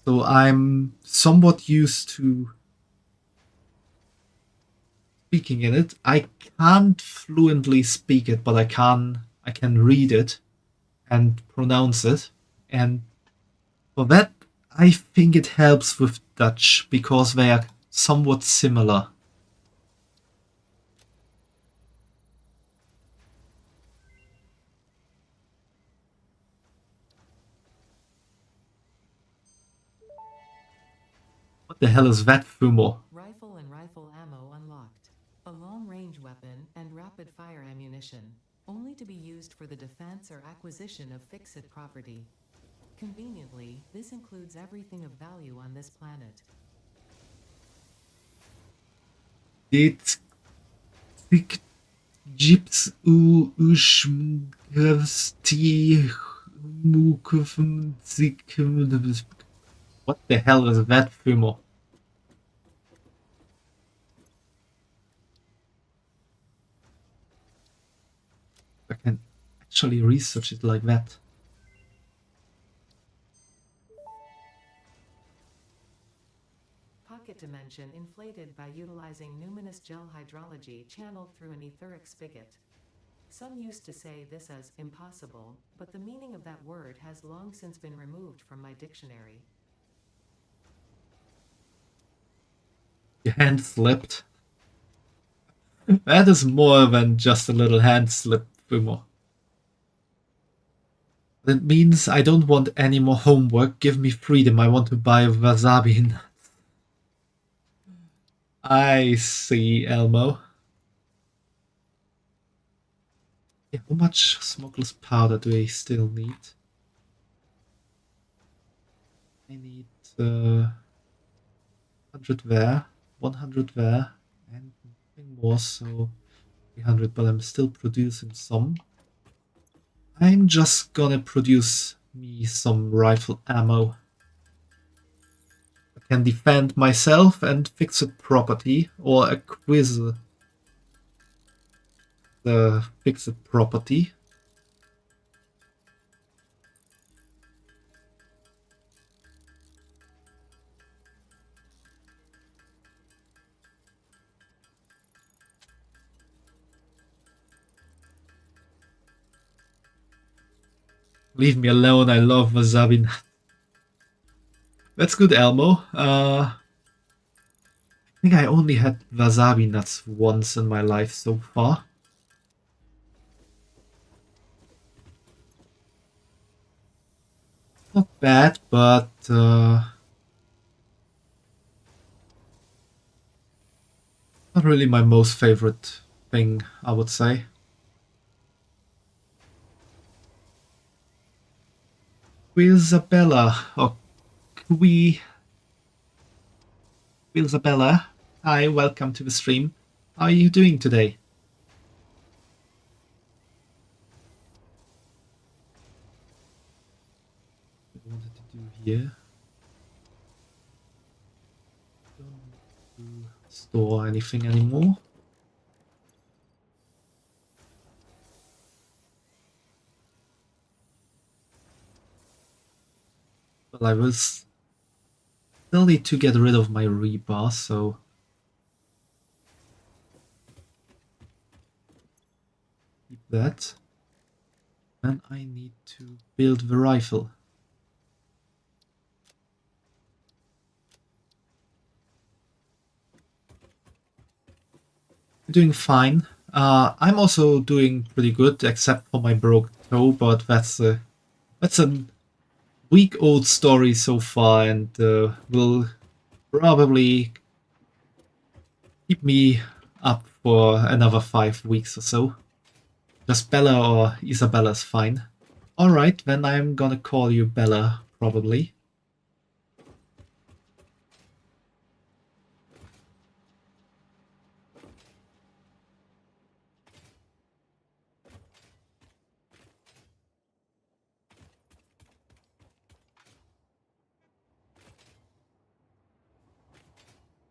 So I'm somewhat used to speaking in it. I can't fluently speak it, but I can read it and pronounce it. And for that, I think it helps with Dutch because they are somewhat similar. What the hell is that, Fumo? Rifle and rifle ammo unlocked. A long-range weapon and rapid-fire ammunition, only to be used for the defense or acquisition of fixed property. Conveniently, this includes everything of value on this planet. Dit gips u uschmgevsti What the hell is that, Fumo? I can actually research it like that. Pocket dimension inflated by utilizing numinous gel hydrology channeled through an etheric spigot. Some used to say this as impossible, but the meaning of that word has long since been removed from my dictionary. Your hand slipped. That is more than just a little hand slip, Fumo. That means I don't want any more homework. Give me freedom. I want to buy wasabi nuts. I see, Elmo. Yeah, how much smokeless powder do I still need? I need 100 there, 100 there, and nothing more, so 300, but I'm still producing some. I'm just gonna produce me some rifle ammo. I can defend myself and fix a property, or acquire the fixed property. Leave me alone, I love wasabi. That's good, Elmo. I think I only had wasabi nuts once in my life so far. Not bad, but not really my most favorite thing, I would say. Isabella, or Isabella. Hi, welcome to the stream. How are you doing today? What I wanted to do here. Don't need to store anything anymore. Well, I will still need to get rid of my rebar, so keep that. And I need to build the rifle. Doing fine. I'm also doing pretty good, except for my broke toe, but that's a week-old story so far, and will probably keep me up for another 5 weeks or so. Just Bella or Isabella's fine. Alright, then I'm gonna call you Bella, probably.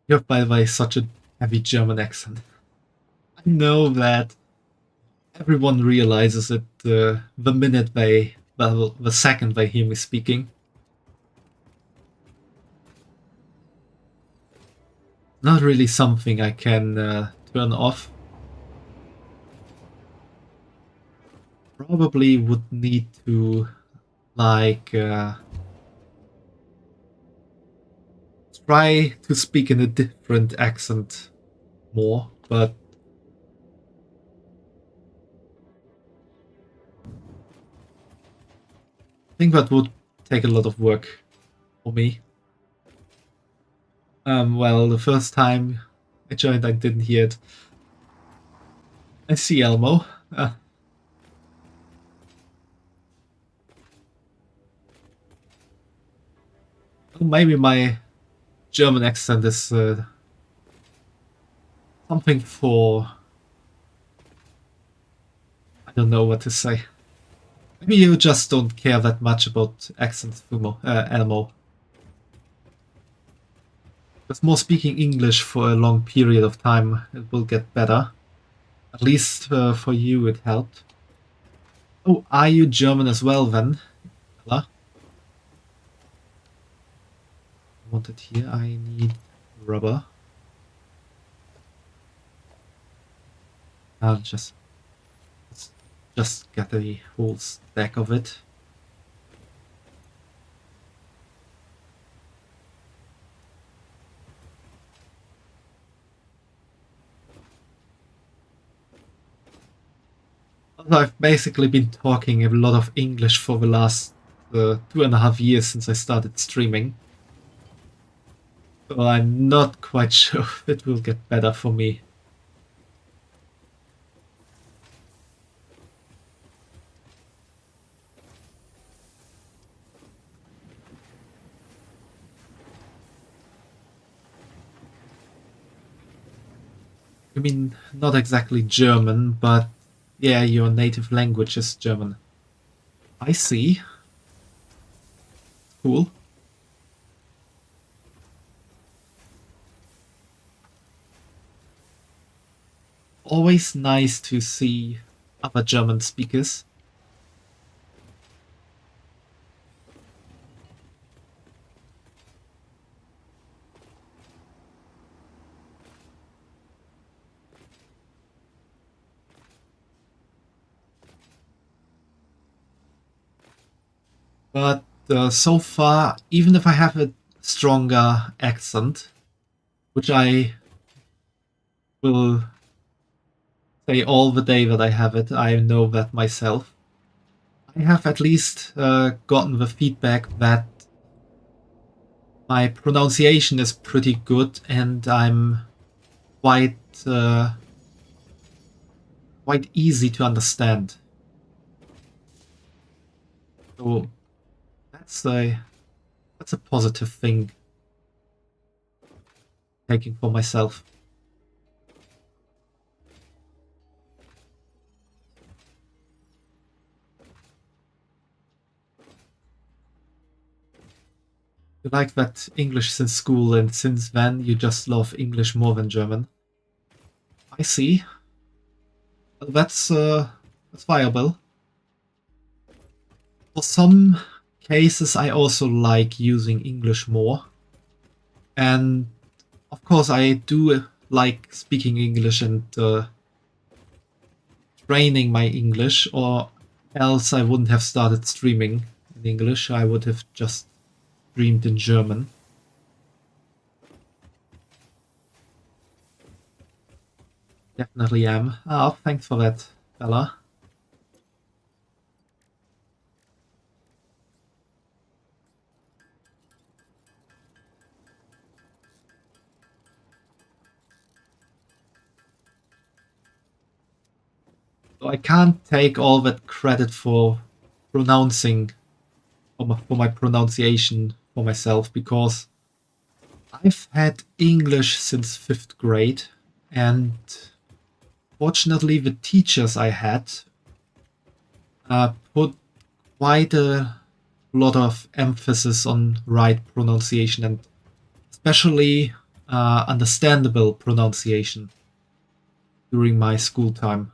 You have, by the way, such a heavy German accent. I know that everyone realizes it the minute they, well, the second they hear me speaking. Not really something I can turn off. Probably would need to, like, try to speak in a different accent more, but I think that would take a lot of work for me. Well, the first time I joined, I didn't hear it. I see Elmo. Maybe my German accent is something for... I don't know what to say. Maybe you just don't care that much about accents, Elmo. With more speaking English for a long period of time, it will get better. At least for you it helped. Oh, are you German as well then? Bella? I want it here. I need rubber. I'll just get a whole stack of it. I've basically been talking a lot of English for the last 2.5 years since I started streaming. So I'm not quite sure if it will get better for me. I mean, not exactly German, but yeah, your native language is German. I see. Cool. Always nice to see other German speakers. But so far, even if I have a stronger accent, which I will say all the day that I have it, I know that myself, I have at least gotten the feedback that my pronunciation is pretty good and I'm quite quite easy to understand. So that's a positive thing taking for myself. You like that English since school, and since then you just love English more than German. I see. Well, that's viable. For some cases I also like using English more. And of course I do like speaking English and training my English, or else I wouldn't have started streaming in English. I would have just streamed in German. Definitely am. Oh, thanks for that, Bella. So I can't take all that credit for pronouncing, for my pronunciation for myself, because I've had English since 5th grade, and fortunately the teachers I had put quite a lot of emphasis on right pronunciation, and especially understandable pronunciation during my school time.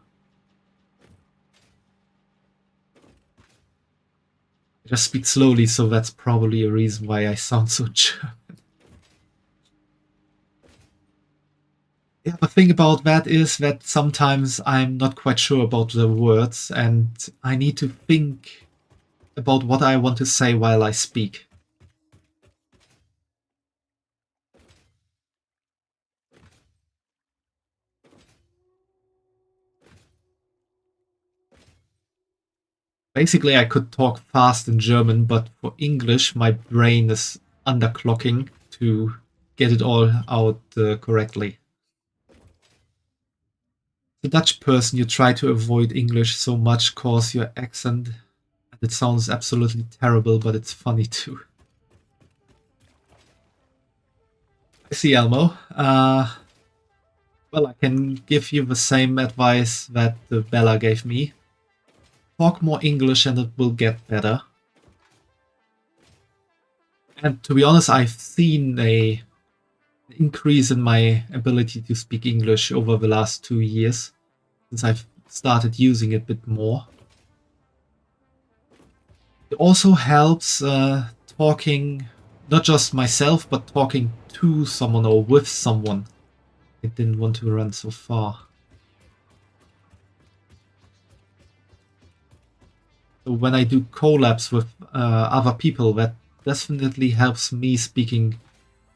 I just speak slowly, so that's probably a reason why I sound so German. Yeah, the thing about that is that sometimes I'm not quite sure about the words, and I need to think about what I want to say while I speak. Basically, I could talk fast in German, but for English, my brain is underclocking to get it all out correctly. The Dutch person you try to avoid English so much cause your accent, and it sounds absolutely terrible, but it's funny too. I see, Elmo. Well, I can give you the same advice that Bella gave me. Talk more English and it will get better. And to be honest, I've seen an increase in my ability to speak English over the last 2 years, since I've started using it a bit more. It also helps talking, not just myself, but talking to someone or with someone. I didn't want to run so far. So when I do collabs with other people, that definitely helps me speaking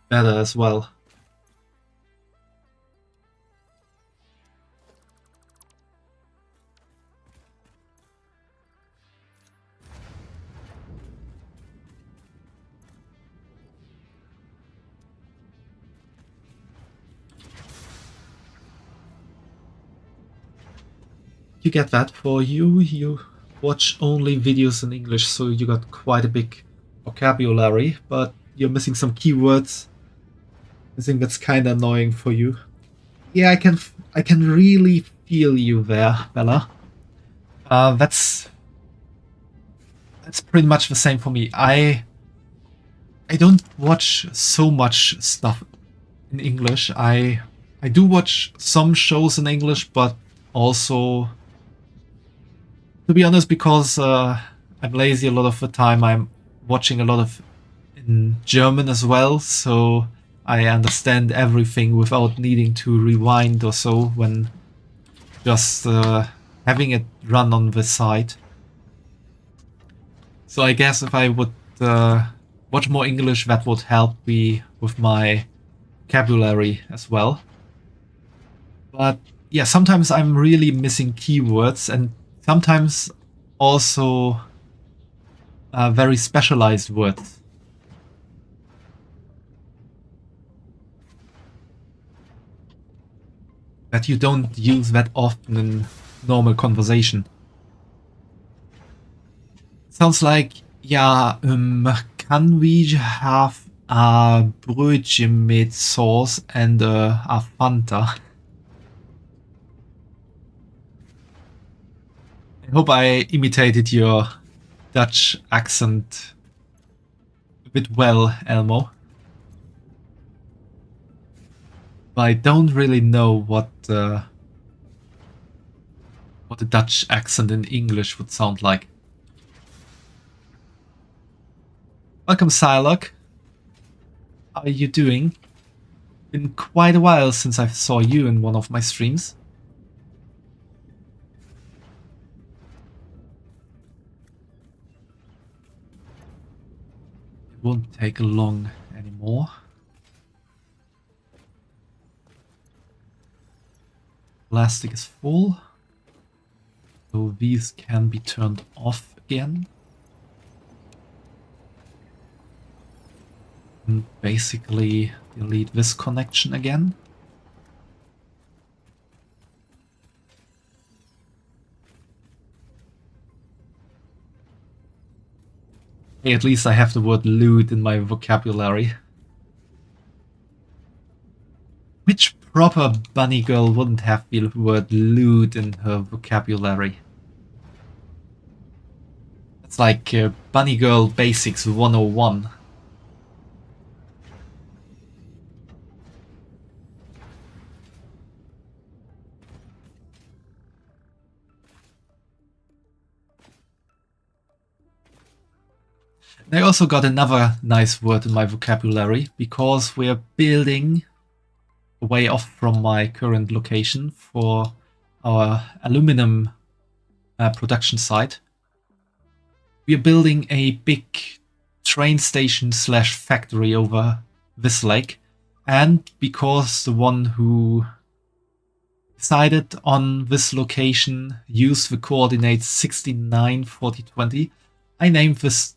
better as well. You get that for you. You watch only videos in English, so you got quite a big vocabulary, but you're missing some keywords. I think that's kind of annoying for you. Yeah, I can really feel you there, Bella. That's pretty much the same for me. I don't watch so much stuff in English. I do watch some shows in English, but also, to be honest, because I'm lazy a lot of the time, I'm watching a lot of in German as well, so I understand everything without needing to rewind or so when just having it run on the side. So I guess if I would watch more English, that would help me with my vocabulary as well. But yeah, sometimes I'm really missing keywords, and sometimes also very specialized words. That you don't use that often in normal conversation. Sounds like, yeah, can we have a Brötchen mit sauce and a Fanta? I hope I imitated your Dutch accent a bit well, Elmo. But I don't really know what the Dutch accent in English would sound like. Welcome, Psylocke. How are you doing? Been quite a while since I saw you in one of my streams. It won't take long anymore. Plastic is full, so these can be turned off again. And basically delete this connection again. Hey, at least I have the word loot in my vocabulary. Which proper bunny girl wouldn't have the word loot in her vocabulary? It's like Bunny Girl Basics 101. I also got another nice word in my vocabulary because we're building way off from my current location for our aluminum production site. We're building a big train station slash factory over this lake, and because the one who decided on this location used the coordinates 69 40 20, I named this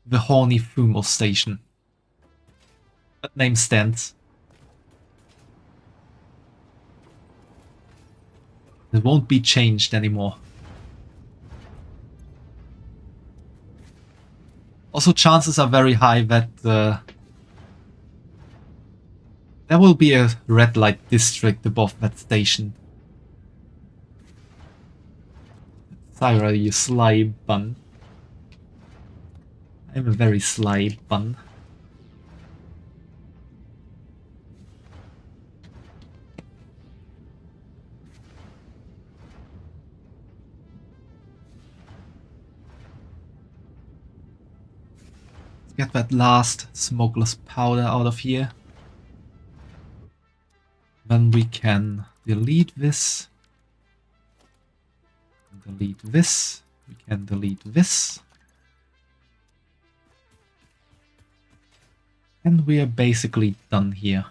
the Horny Fumal Station. That name stands. It won't be changed anymore. Also, chances are very high that there will be a red light district above that station. Thyra, you sly bun. I'm a very sly bun. Let's get that last smokeless powder out of here. Then we can delete this. Delete this. We can delete this. And we are basically done here.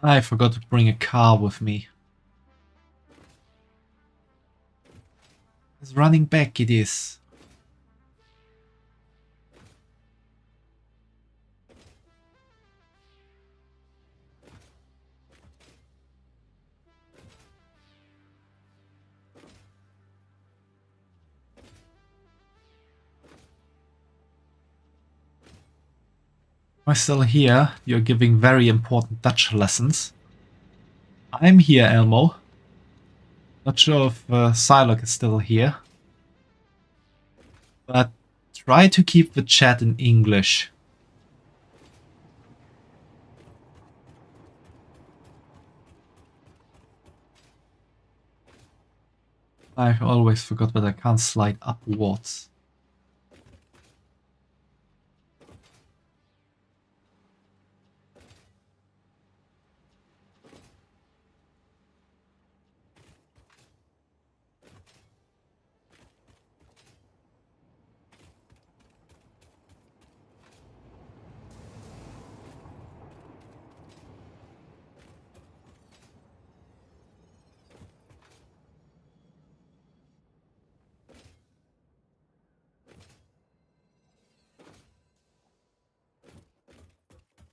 I forgot to bring a car with me. It's running back, it is. Am I still here? You're giving very important Dutch lessons. I'm here, Elmo. Not sure if Psylocke is still here. But try to keep the chat in English. I always forgot that I can't slide upwards.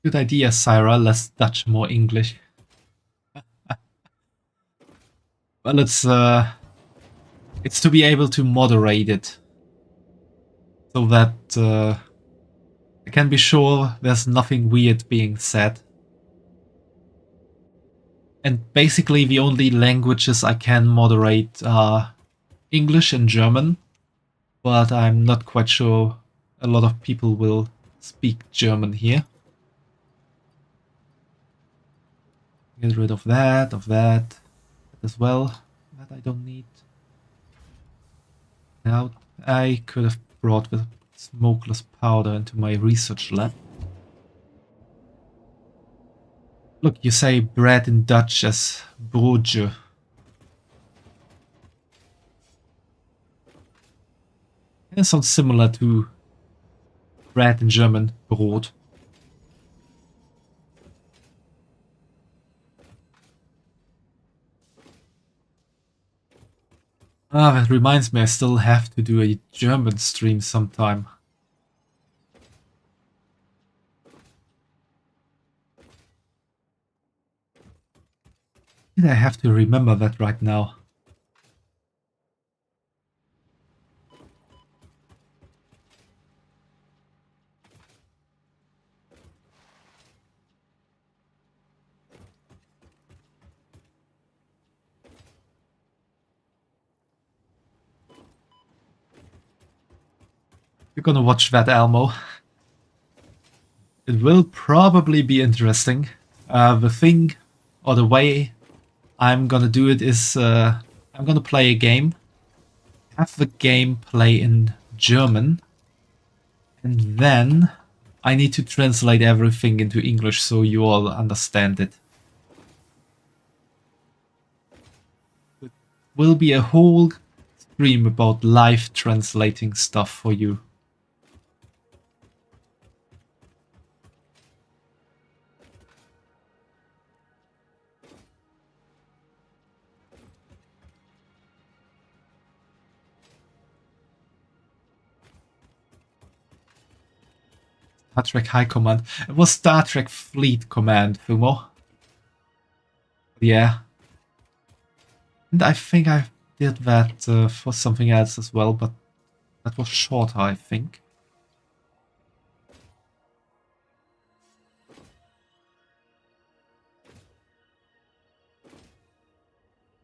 Good idea, Syra. Less Dutch, more English. Well, it's It's to be able to moderate it. So that I can be sure there's nothing weird being said. And basically the only languages I can moderate are English and German. But I'm not quite sure a lot of people will speak German here. Get rid of that as well. That I don't need. Now I could have brought the smokeless powder into my research lab. Look, you say bread in Dutch as broodje. It sounds similar to bread in German, Brot. Ah, that reminds me, I still have to do a German stream sometime. I have to remember that right now. You're gonna watch that, Elmo. It will probably be interesting. The thing, or the way I'm gonna do it is I'm gonna play a game, have the game play in German, and then I need to translate everything into English so you all understand it. It will be a whole stream about live translating stuff for you. Star Trek High Command. It was Star Trek Fleet Command, Fumo. Yeah. And I think I did that for something else as well, but that was shorter, I think.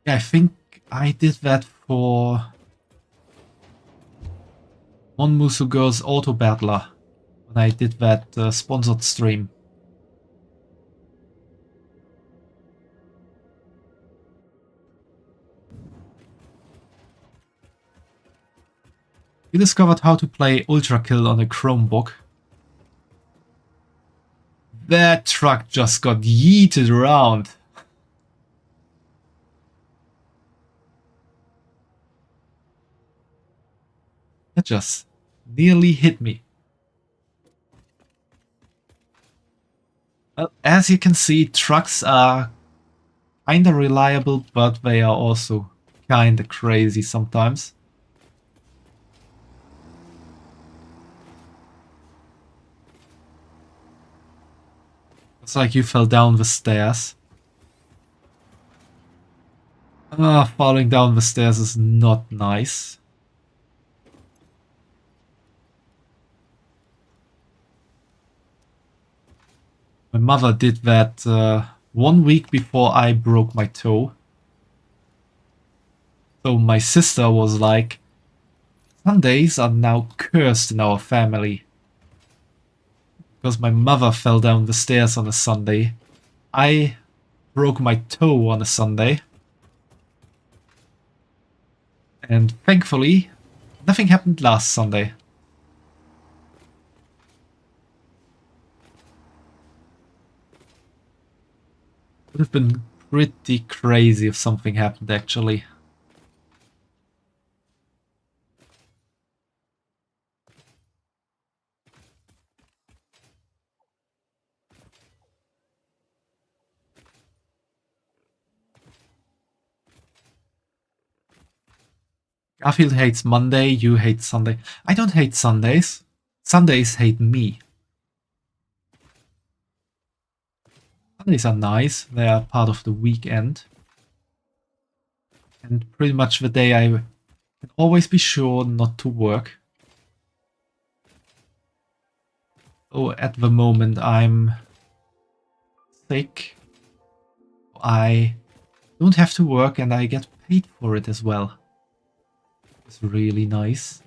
Yeah, I think I did that for Monmusu Girls Auto Battler when I did that sponsored stream. You discovered how to play Ultra Kill on a Chromebook. That truck just got yeeted around. That just nearly hit me. Well, as you can see, trucks are kinda reliable, but they are also kinda crazy sometimes. It's like you fell down the stairs. Ah, falling down the stairs is not nice. My mother did that 1 week before I broke my toe. So my sister was like, Sundays are now cursed in our family. Because my mother fell down the stairs on a Sunday. I broke my toe on a Sunday. And thankfully, nothing happened last Sunday. Would have been pretty crazy if something happened, actually. Garfield hates Monday, you hate Sunday. I don't hate Sundays. Sundays hate me. Sundays are nice, they are part of the weekend. And pretty much the day I And always be sure not to work. Oh, at the moment I'm sick. I don't have to work and I get paid for it as well. It's really nice.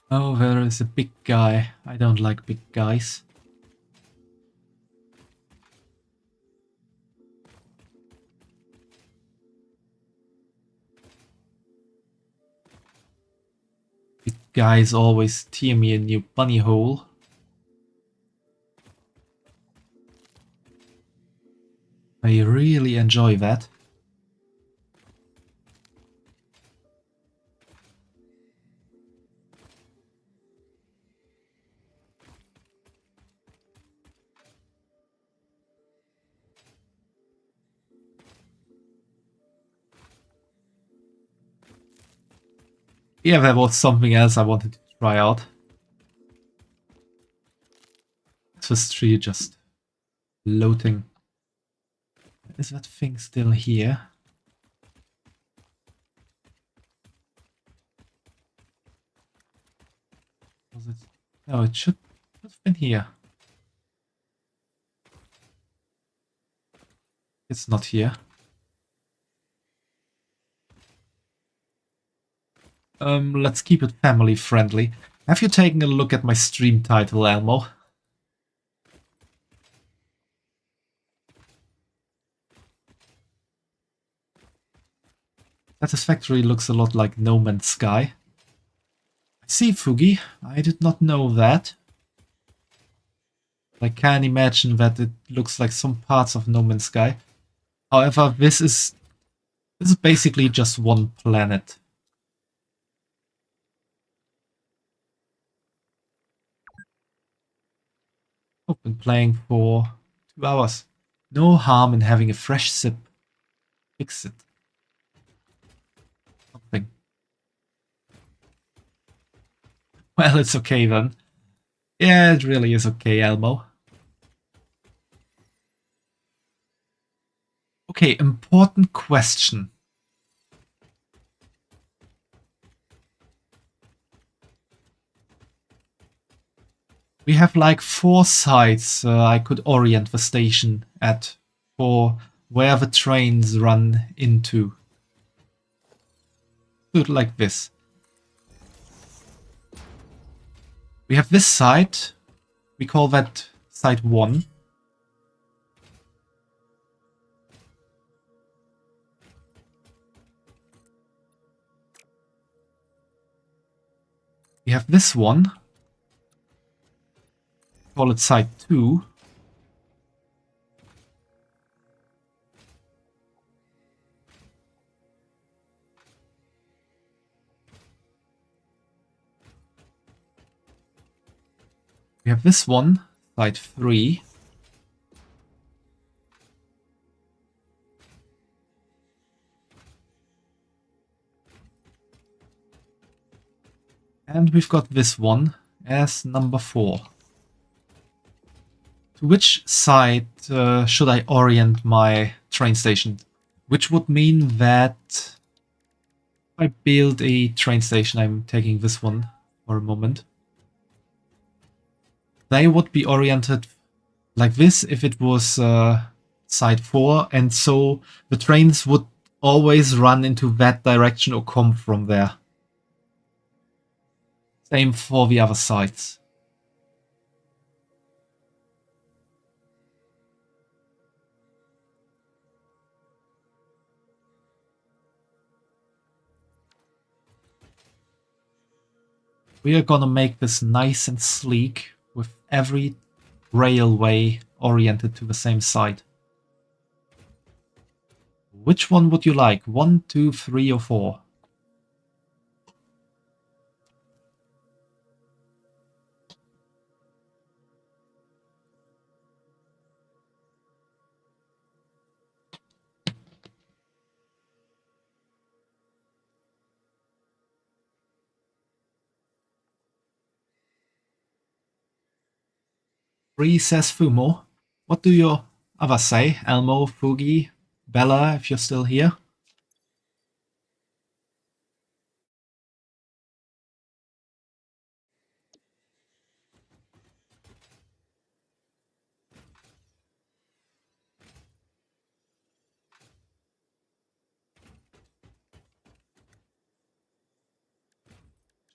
Oh, there is a big guy. I don't like big guys. Big guys always tear me a new bunny hole. I really enjoy that. Yeah, there was something else I wanted to try out. This tree just floating. Is that thing still here? Was it? No, it should have been here. It's not here. Let's keep it family friendly. Have you taken a look at my stream title, Elmo? Satisfactory looks a lot like No Man's Sky. I see, Fugi. I did not know that. I can imagine that it looks like some parts of No Man's Sky. However, this is basically just one planet. I've been playing for 2 hours. No harm in having a fresh sip. Fix it. Something. Well, it's okay then. Yeah, it really is okay, Elmo. Okay, important question. We have like 4 sites I could orient the station at for where the trains run into. Do it like this. We have this site. We call that site 1. We have this one. Call it site 2. We have this one, site 3. And we've got this one as number 4. To which side should I orient my train station? Which would mean that if I build a train station, I'm taking this one for a moment. They would be oriented like this if it was side 4, and so the trains would always run into that direction or come from there. Same for the other sides. We are gonna make this nice and sleek with every railway oriented to the same side. Which one would you like? 1, 2, 3, or 4? Three says Fumo. What do your others say? Elmo, Fugi, Bella, if you're still here?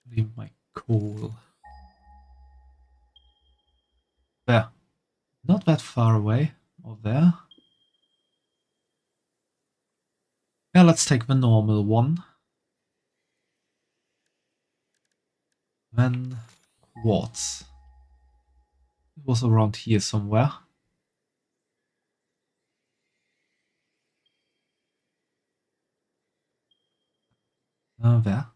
Leave my coal. There. Not that far away. Or there. Yeah, let's take the normal one. Then quartz. It was around here somewhere. There.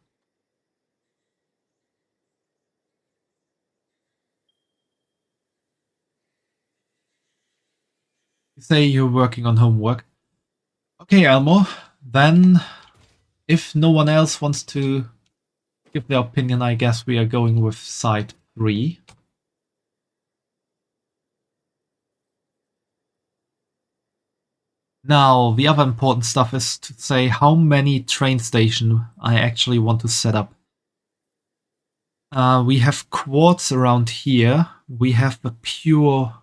You say you're working on homework. Okay, Elmo. Then, if no one else wants to give their opinion, I guess we are going with side 3. Now, the other important stuff is to say how many train stations I actually want to set up. We have quartz around here. We have the pure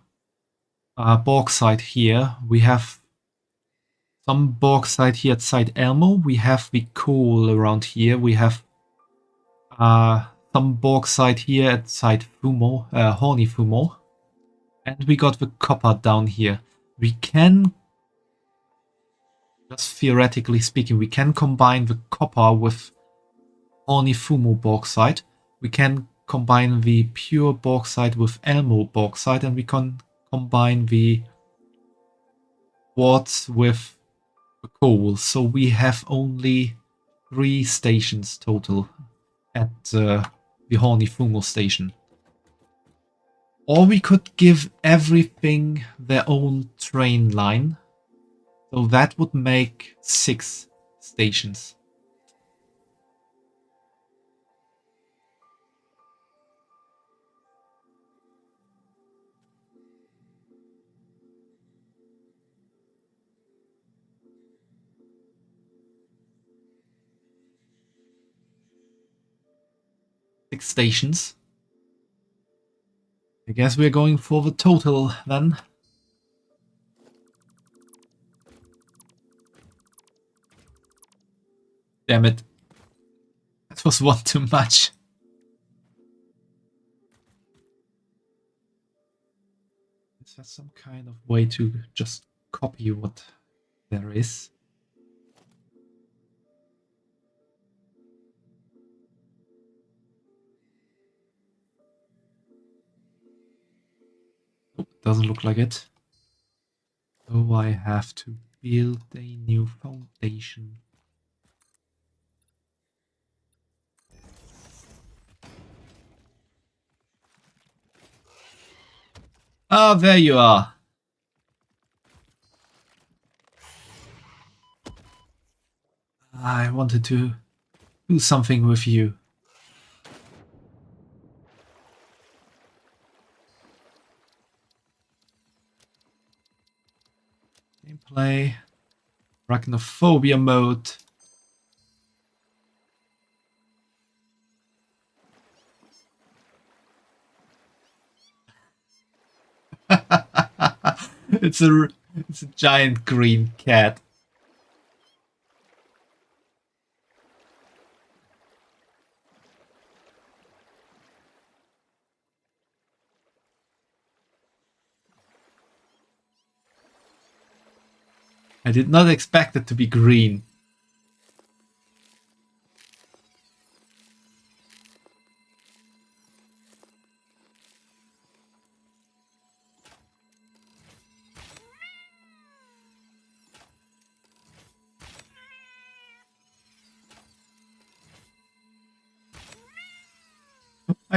bauxite here. We have some bauxite here at site Elmo. We have the coal around here. We have some bauxite here at site Fumo, Horny Fumo. And we got the copper down here. We can, just theoretically speaking, we can combine the copper with Horny Fumo bauxite. We can combine the pure bauxite with Elmo bauxite, and we can combine the quartz with the coal. So we have only 3 stations total at the Horny Fumo station. Or we could give everything their own train line. So that would make 6 stations. Stations. I guess we're going for the total then. Damn it. That was one too much. Is there some kind of way to just copy what there is? Nope, doesn't look like it. So I have to build a new foundation. Ah, there you are. I wanted to do something with you. Gameplay. Arachnophobia mode. It's a giant green cat. I did not expect it to be green.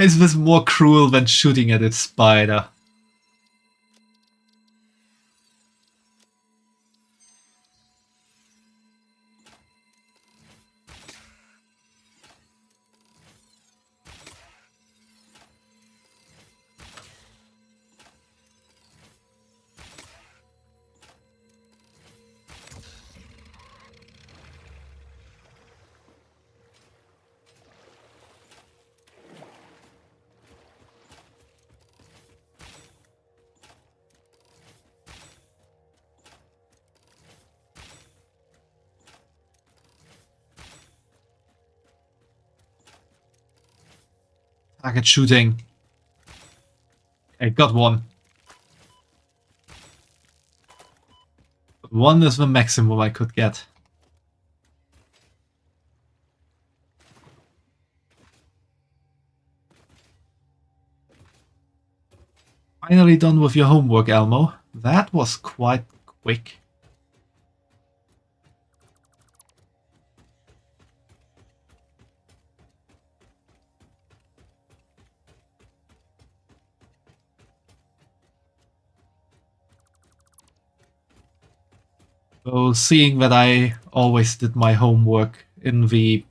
Is this more cruel than shooting at its spider? Target shooting. I got one. But one is the maximum I could get. Finally done with your homework, Elmo. That was quite quick. So, seeing that I always did my homework in the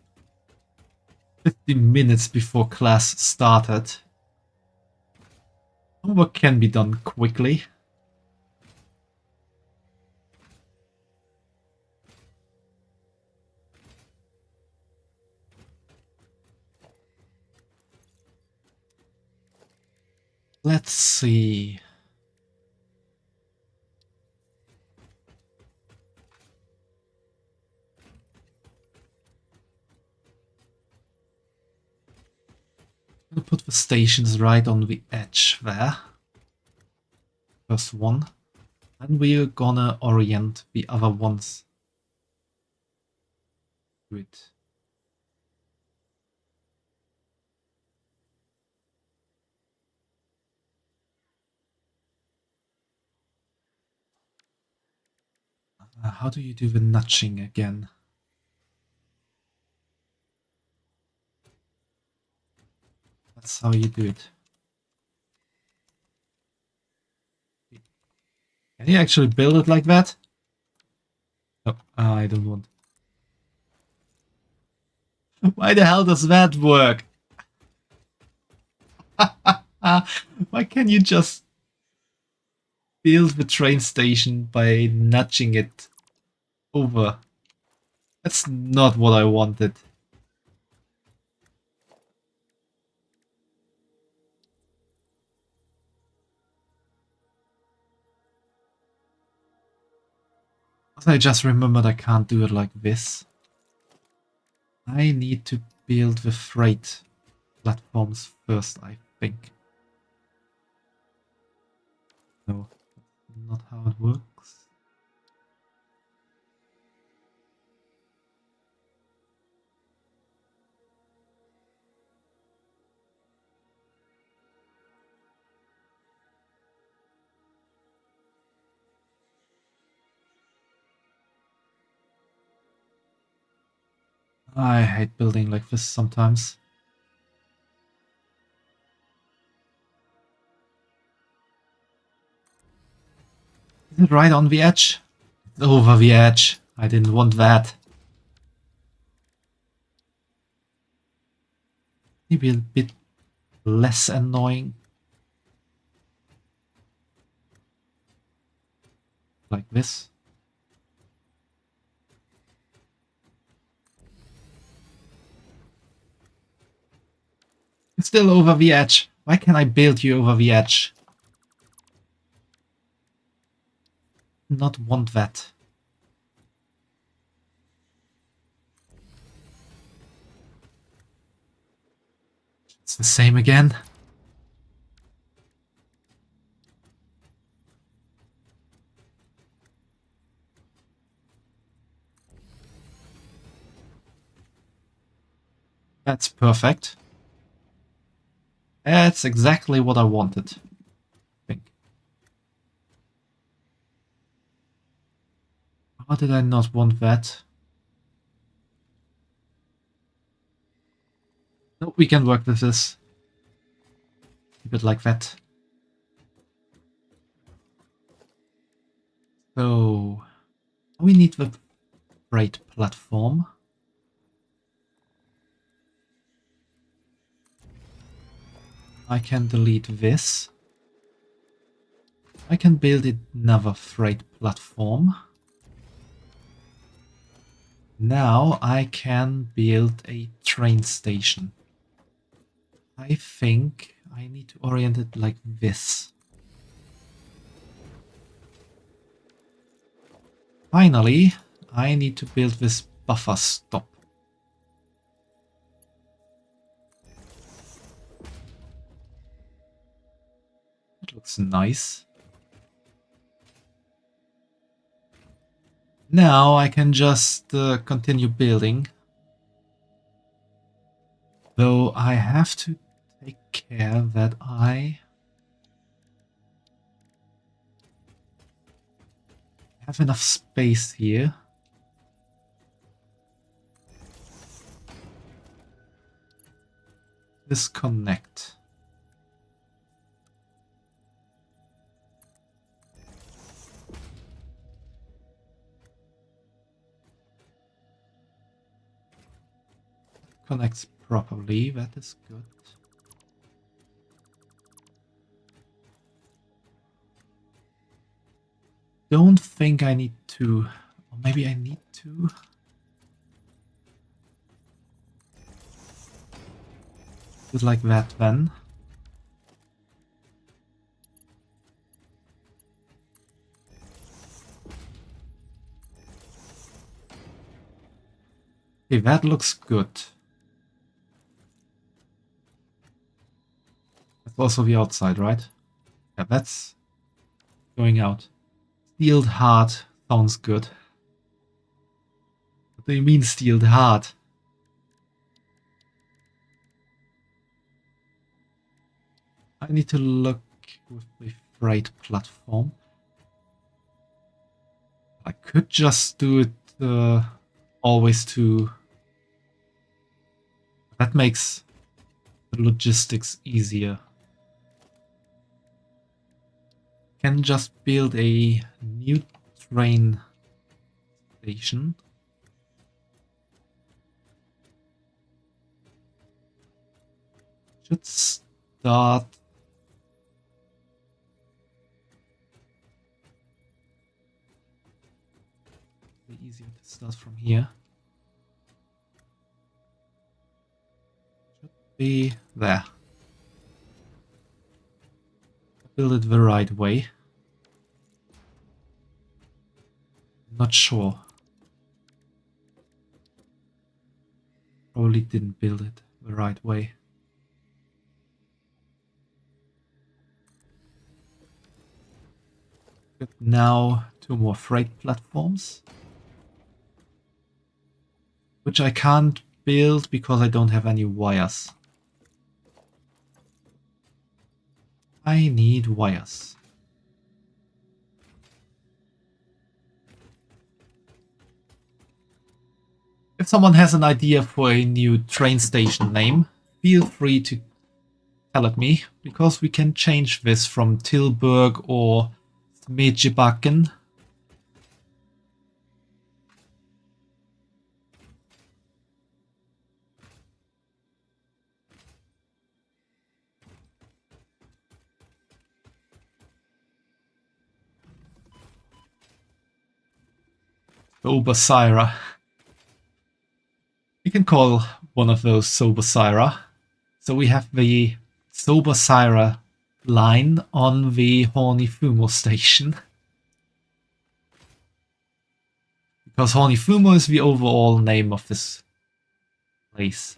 15 minutes before class started, homework can be done quickly. Let's see. I'm gonna put the stations right on the edge there. First one. And we're gonna orient the other ones to it. How do you do the nudging again? That's how you do it. Can you actually build it like that? No, I don't want. Why the hell does that work? Why can't you just build the train station by nudging it over? That's not what I wanted. I just remembered I can't do it like this. I need to build the freight platforms first, I think. No, that's not how it works. I hate building like this sometimes. Is it right on the edge? It's over the edge. I didn't want that. Maybe a bit less annoying. Like this. It's still over the edge. Why can't I build you over the edge? Not want that. It's the same again. That's perfect. That's exactly what I wanted, I think. How did I not want that? No, we can work with this. keep it like that. So we need the freight platform. I can delete this. I can build another freight platform. Now I can build a train station. I think I need to orient it like this. Finally, I need to build this buffer stop. It looks nice. Now I can just continue building. Though I have to take care that I have enough space here. Disconnect. Connects properly, that is good. Don't think I need to, or maybe I need to. Do it like that then. Okay, that looks good. That's also the outside, right? Yeah, that's going out. Steeled heart sounds good. What do you mean steeled heart? I need to look with the freight platform. I could just do it always to... That makes the logistics easier. Can just build a new train station. Should start easier to start from here. Should be there. Build it the right way. Not sure. Probably didn't build it the right way. But now 2 more freight platforms. Which I can't build because I don't have any wires. I need wires. If someone has an idea for a new train station name, feel free to tell it me, because we can change this from Tilburg or Smedjebacken. Sobersira. We can call one of those Sobersira. So we have the Sobersira line on the Horny Fumo station. Because Horny Fumo is the overall name of this place.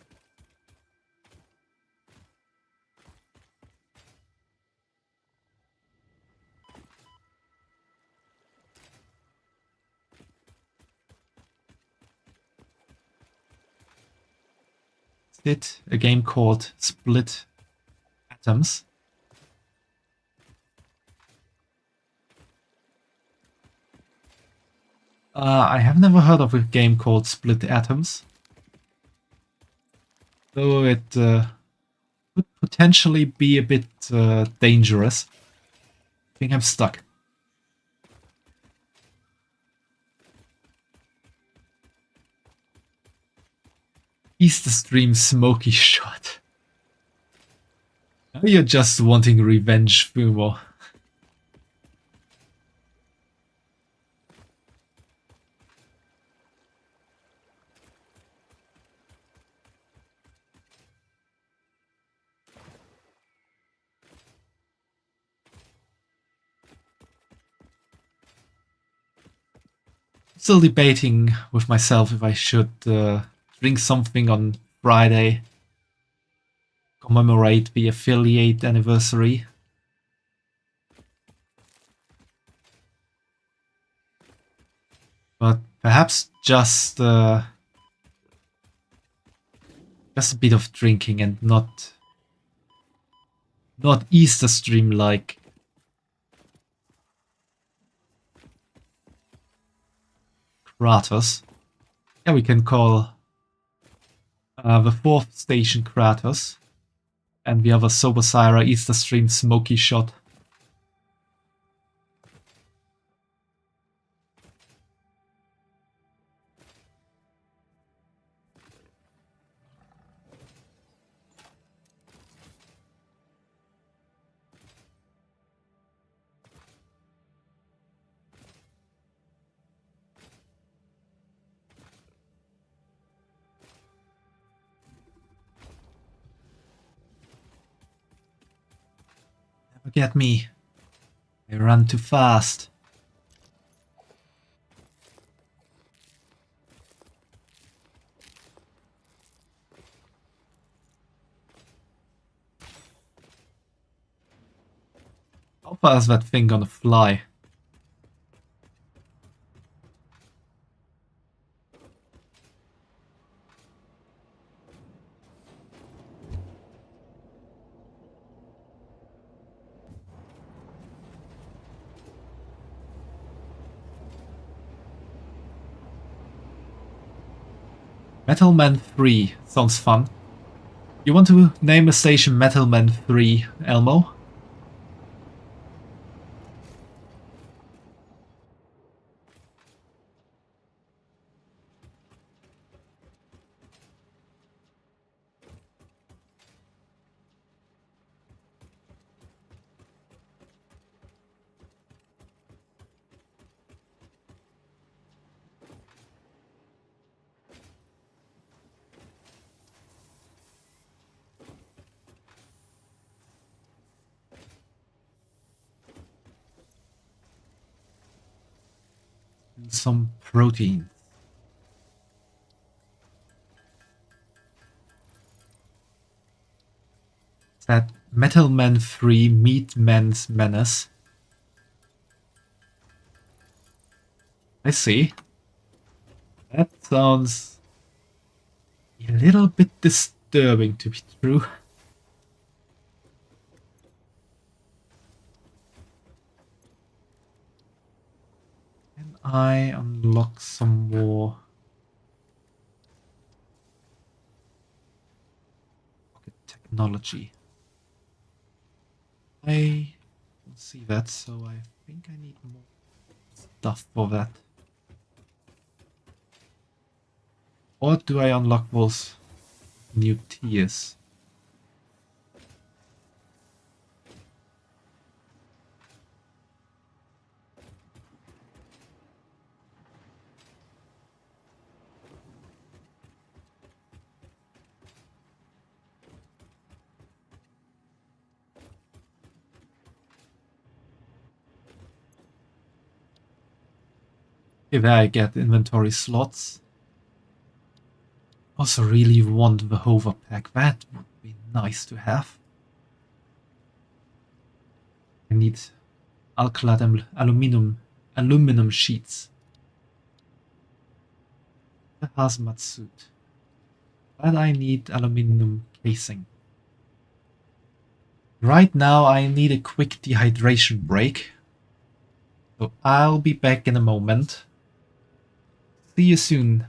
Did a game called Split Atoms. I have never heard of a game called Split Atoms. Though it would potentially be a bit dangerous. I think I'm stuck. Easter stream smoky shot. Now you're just wanting revenge, Fumo. Still debating with myself if I should drink something on Friday, commemorate the affiliate anniversary. But perhaps just a bit of drinking and not Easter stream like. Kratos. Yeah, we can call the 4th station Kratos. And the other Sober Syra Easter stream smoky shot. Never get me. I run too fast. How far is that thing gonna fly? Metal Man 3 sounds fun. You want to name a station Metal Man 3, Elmo? Some protein. Is that Metal Man 3 Meat Man's Menace? I see. That sounds a little bit disturbing to be true. Can I unlock some more rocket technology? I don't see that, so I think I need more stuff for that. Or do I unlock those new tiers? Okay, there I get inventory slots. Also really want the hover pack. That would be nice to have. I need alkylate aluminum sheets. The hazmat suit. But I need aluminum casing. Right now I need a quick dehydration break. So I'll be back in a moment. See you soon.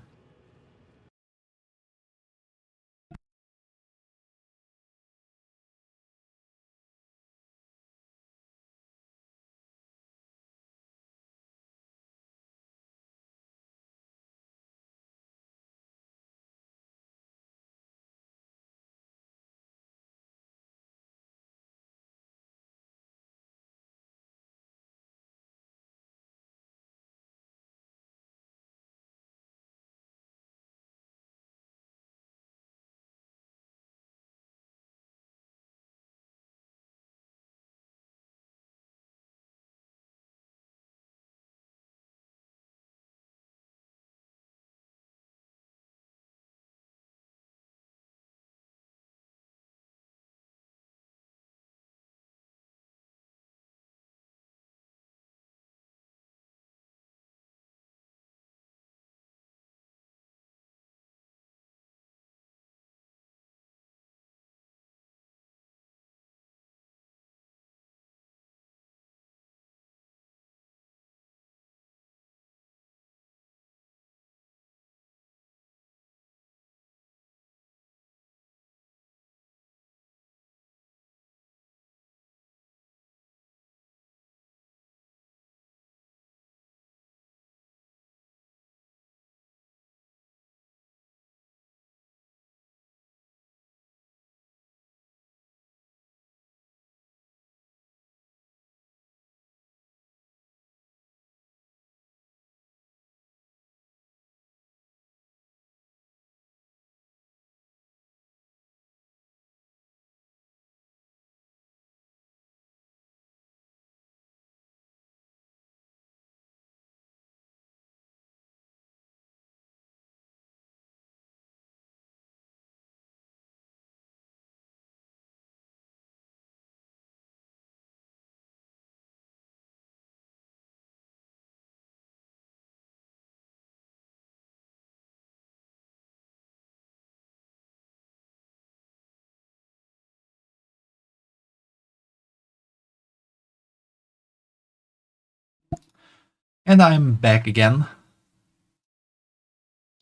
And I'm back again.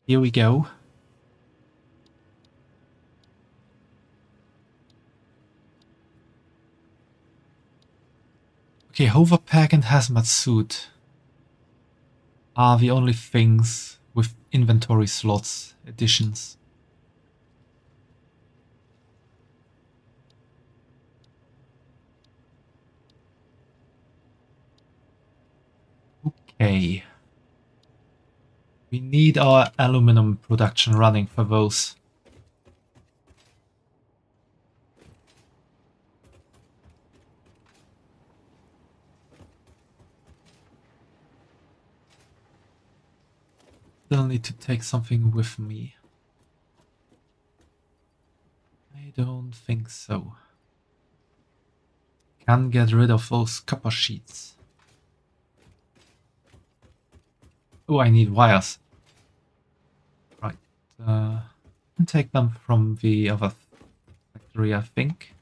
Here we go. Okay, hoverpack and hazmat suit are the only things with inventory slots additions. Okay. We need our aluminum production running for those. Still need to take something with me. I don't think so. Can get rid of those copper sheets. Oh, I need wires. Right. Can take them from the other factory, I think.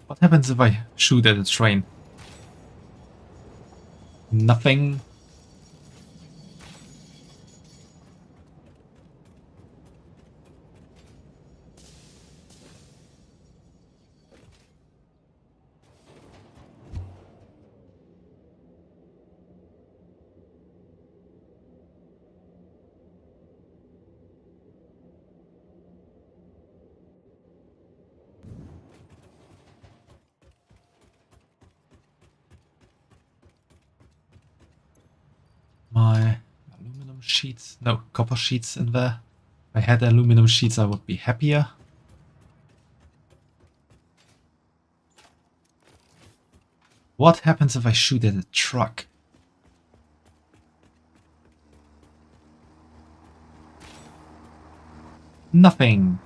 What happens if I shoot at a train? Nothing. My aluminum sheets. No, copper sheets in there. If I had aluminum sheets, I would be happier. What happens if I shoot at a truck? Nothing.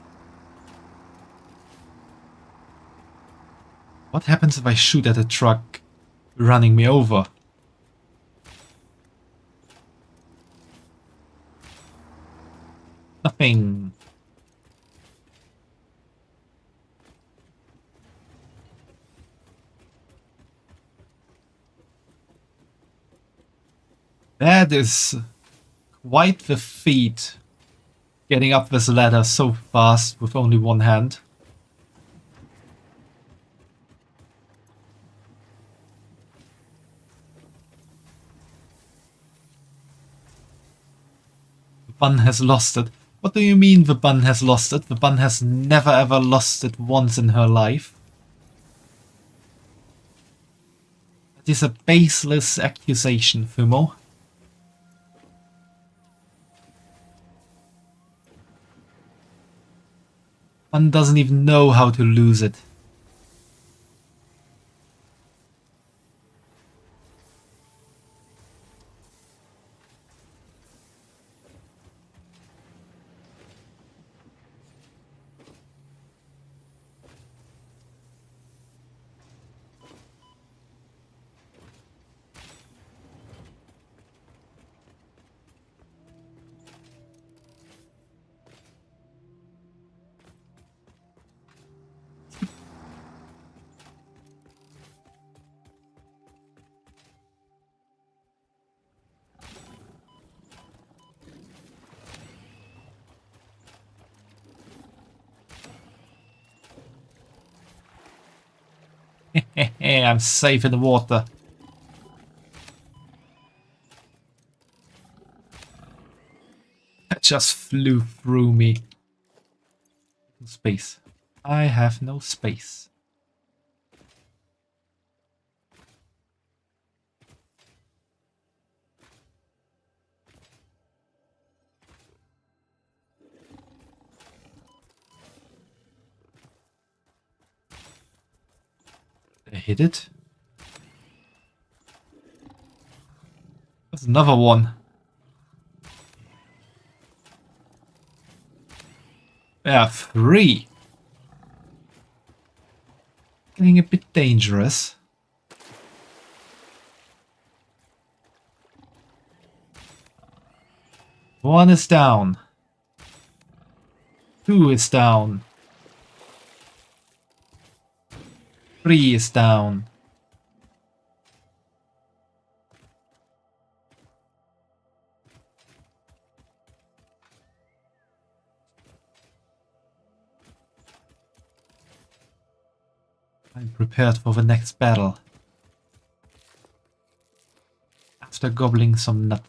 What happens if I shoot at a truck running me over? Nothing. That is quite the feat. Getting up this ladder so fast with only one hand. The bun has lost it. What do you mean the bun has lost it? The bun has never ever lost it once in her life. That is a baseless accusation, Fumo. Bun doesn't even know how to lose it. I'm safe in the water. That just flew through me. Space. I have no space. Did I hit it? There's another one. We have 3. Getting a bit dangerous. One is down. 2 is down. 3 is down. I'm prepared for the next battle. After gobbling some nuts.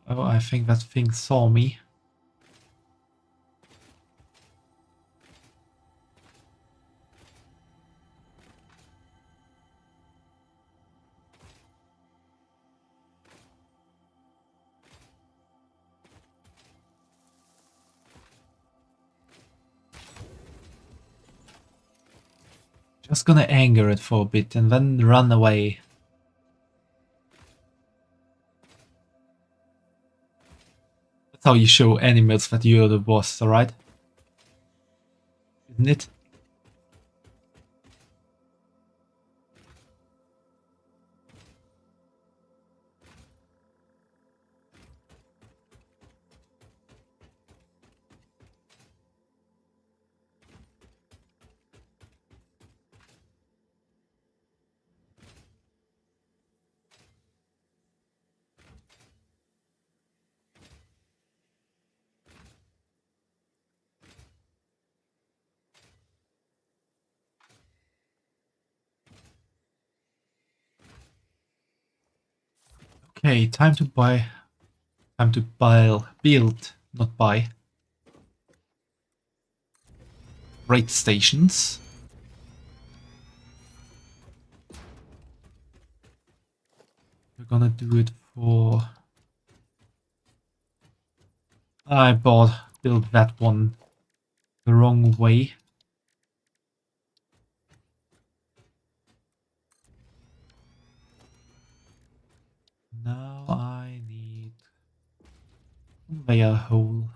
Oh, I think that thing saw me. Just gonna anger it for a bit and then run away. That's how you show animals that you're the boss, alright? Isn't it? Okay, time to build, not buy. Rate stations. We're gonna do it for... I built that one the wrong way. Now I need conveyor hole.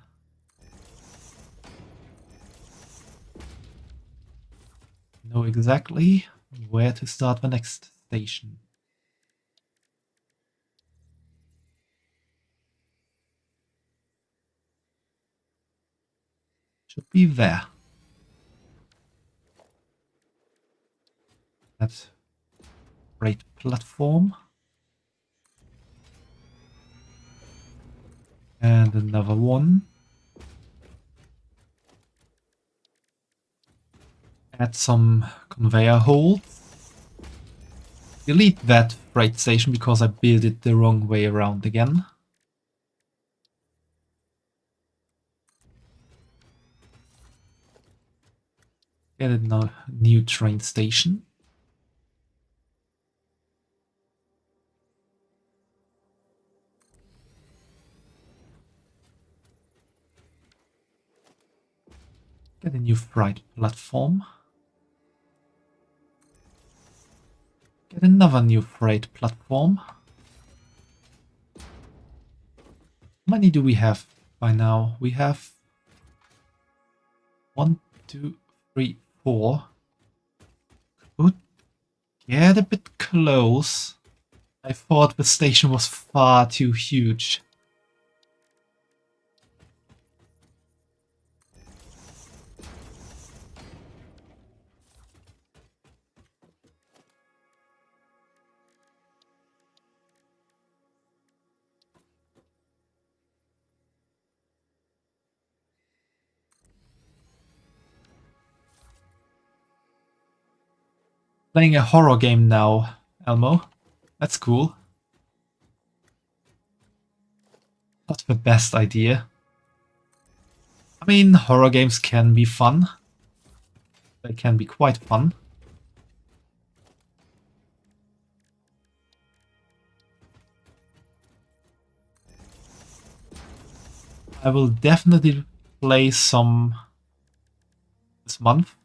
Know exactly where to start the next station. Should be there. That's great platform. And another one. Add some conveyor holes. Delete that freight station because I built it the wrong way around again. Get a new train station. Get a new freight platform. Get another new freight platform. How many do we have by now? We have 1, 2, 3, 4. Could get a bit close. I thought the station was far too huge. Playing a horror game now, Elmo. That's cool. Not the best idea. I mean, horror games can be fun. They can be quite fun. I will definitely play some this month.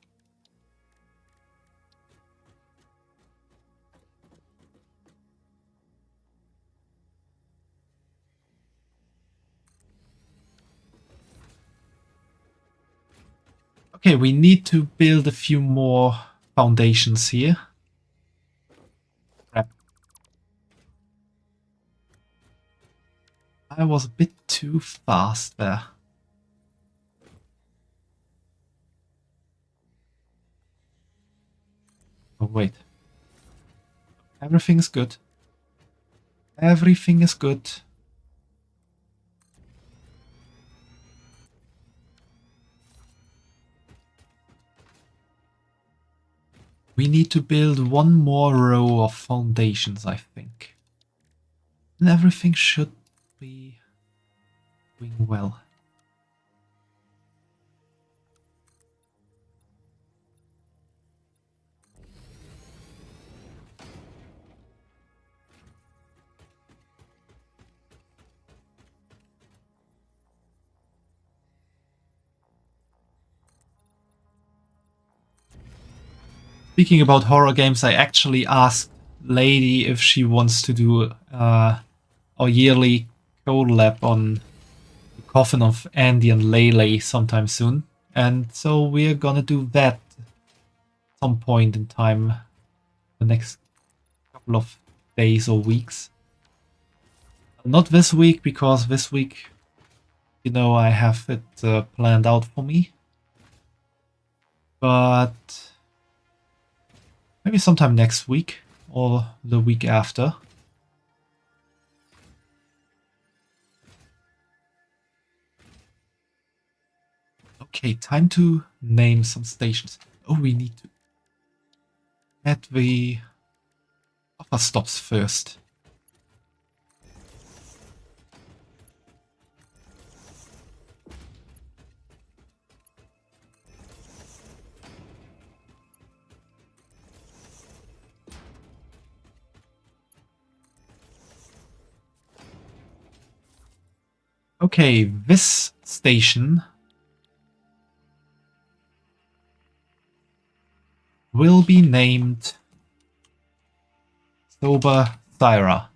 Okay, we need to build a few more foundations here. Crap. I was a bit too fast there. Oh, wait. Everything is good. Everything is good. We need to build one more row of foundations, I think. And everything should be doing well. Speaking about horror games, I actually asked Lady if she wants to do our yearly collab on the Coffin of Andy and Lele sometime soon. And so we're gonna do that at some point in time, the next couple of days or weeks. Not this week, because this week, you know, I have it planned out for me. But maybe sometime next week or the week after. Okay, time to name some stations. Oh, we need to add the buffer stops first. Okay, this station will be named Sober Thyra.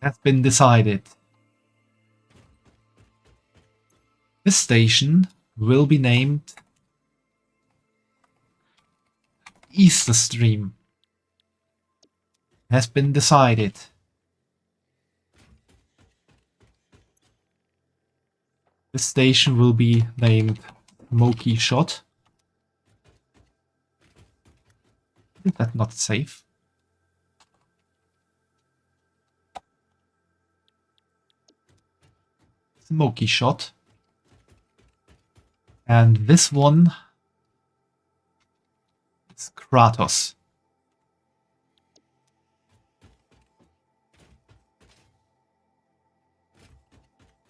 Has been decided. This station will be named Easter Stream. Has been decided. This station will be named Smoky Shot. Is that not safe? Smoky Shot. And this one is Kratos.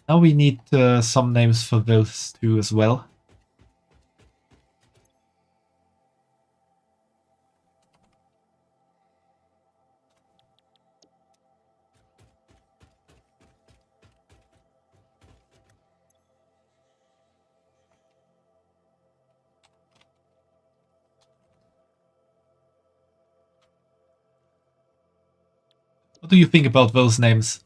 Now we need some names for those two as well. What do you think about those names?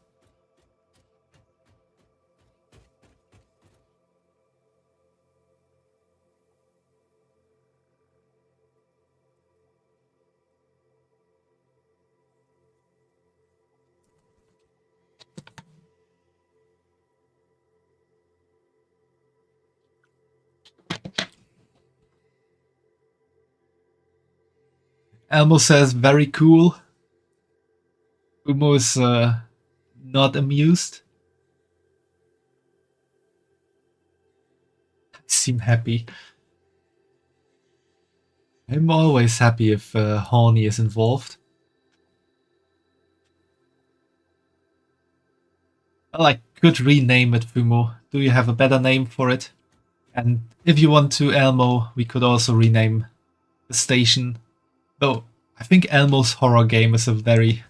Elmo says very cool. Umo is not amused. Seem happy. I'm always happy if Horny is involved. Well, I could rename it Fumo. Do you have a better name for it? And if you want to, Elmo, we could also rename the station. Though, I think Elmo's Horror Game is a very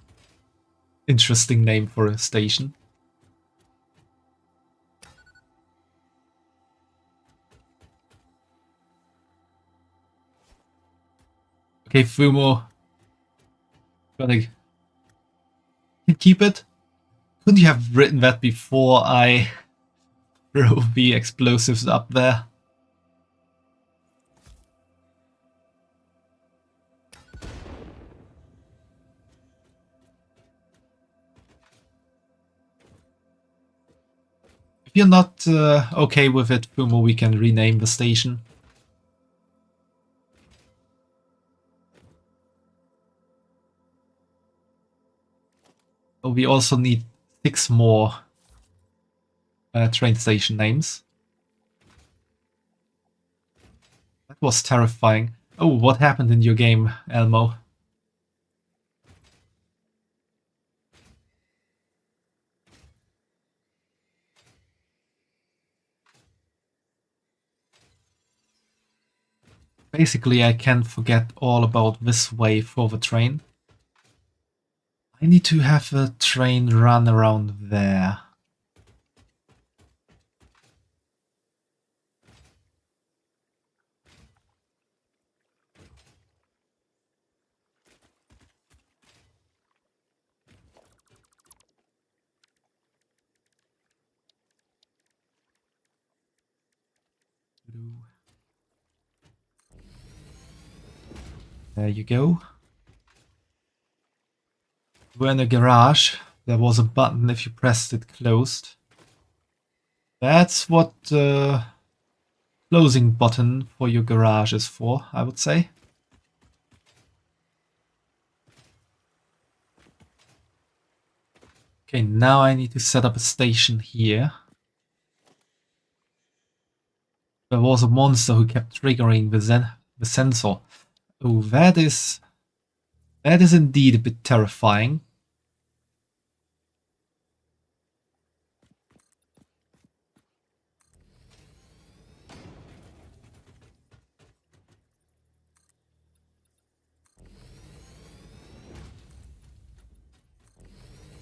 interesting name for a station. Okay, Fumo. Gonna keep it. Couldn't you have written that before I throw the explosives up there? If you're not okay with it, Fumo, we can rename the station. Oh, we also need 6 more train station names. That was terrifying. Oh, what happened in your game, Elmo? Basically, I can't forget all about this way for the train. I need to have a train run around there. There you go. We're in a garage. There was a button if you pressed it closed. That's what the closing button for your garage is for, I would say. Okay, now I need to set up a station here. There was a monster who kept triggering the sensor. Oh, that is indeed a bit terrifying.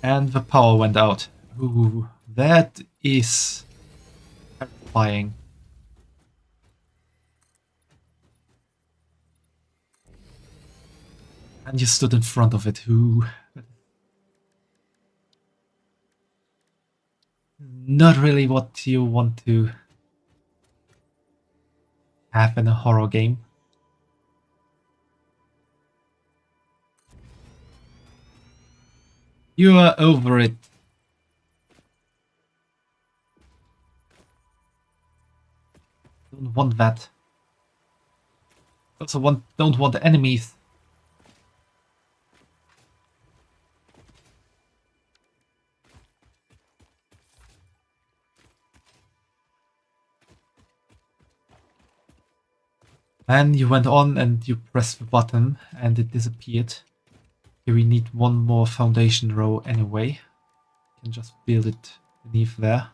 And the power went out. Ooh, that is terrifying. And you stood in front of it. Ooh. Not really what you want to have in a horror game. You are over it. Don't want that. Also don't want enemies. And you went on and you pressed the button and it disappeared. Here we need one more foundation row anyway. You can just build it beneath there.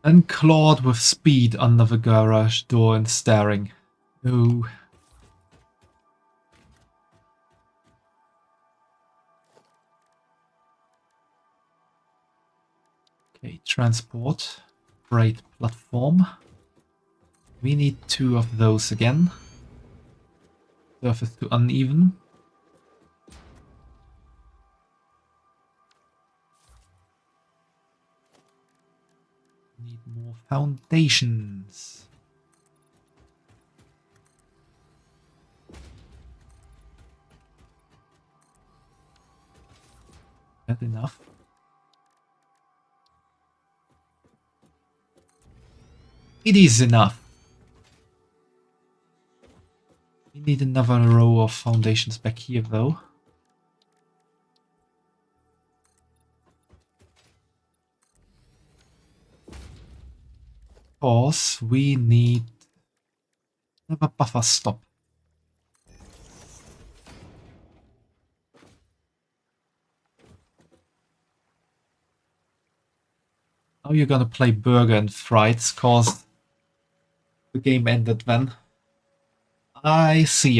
And clawed with speed under the garage door and staring. Ooh. Okay, transport. Freight platform. We need 2 of those again. Surface too uneven. Need more foundations. That enough? It is enough. We need another row of foundations back here though. course, we need a buffer stop. Now you're gonna play Burger and Frights, cause the game ended then. I see.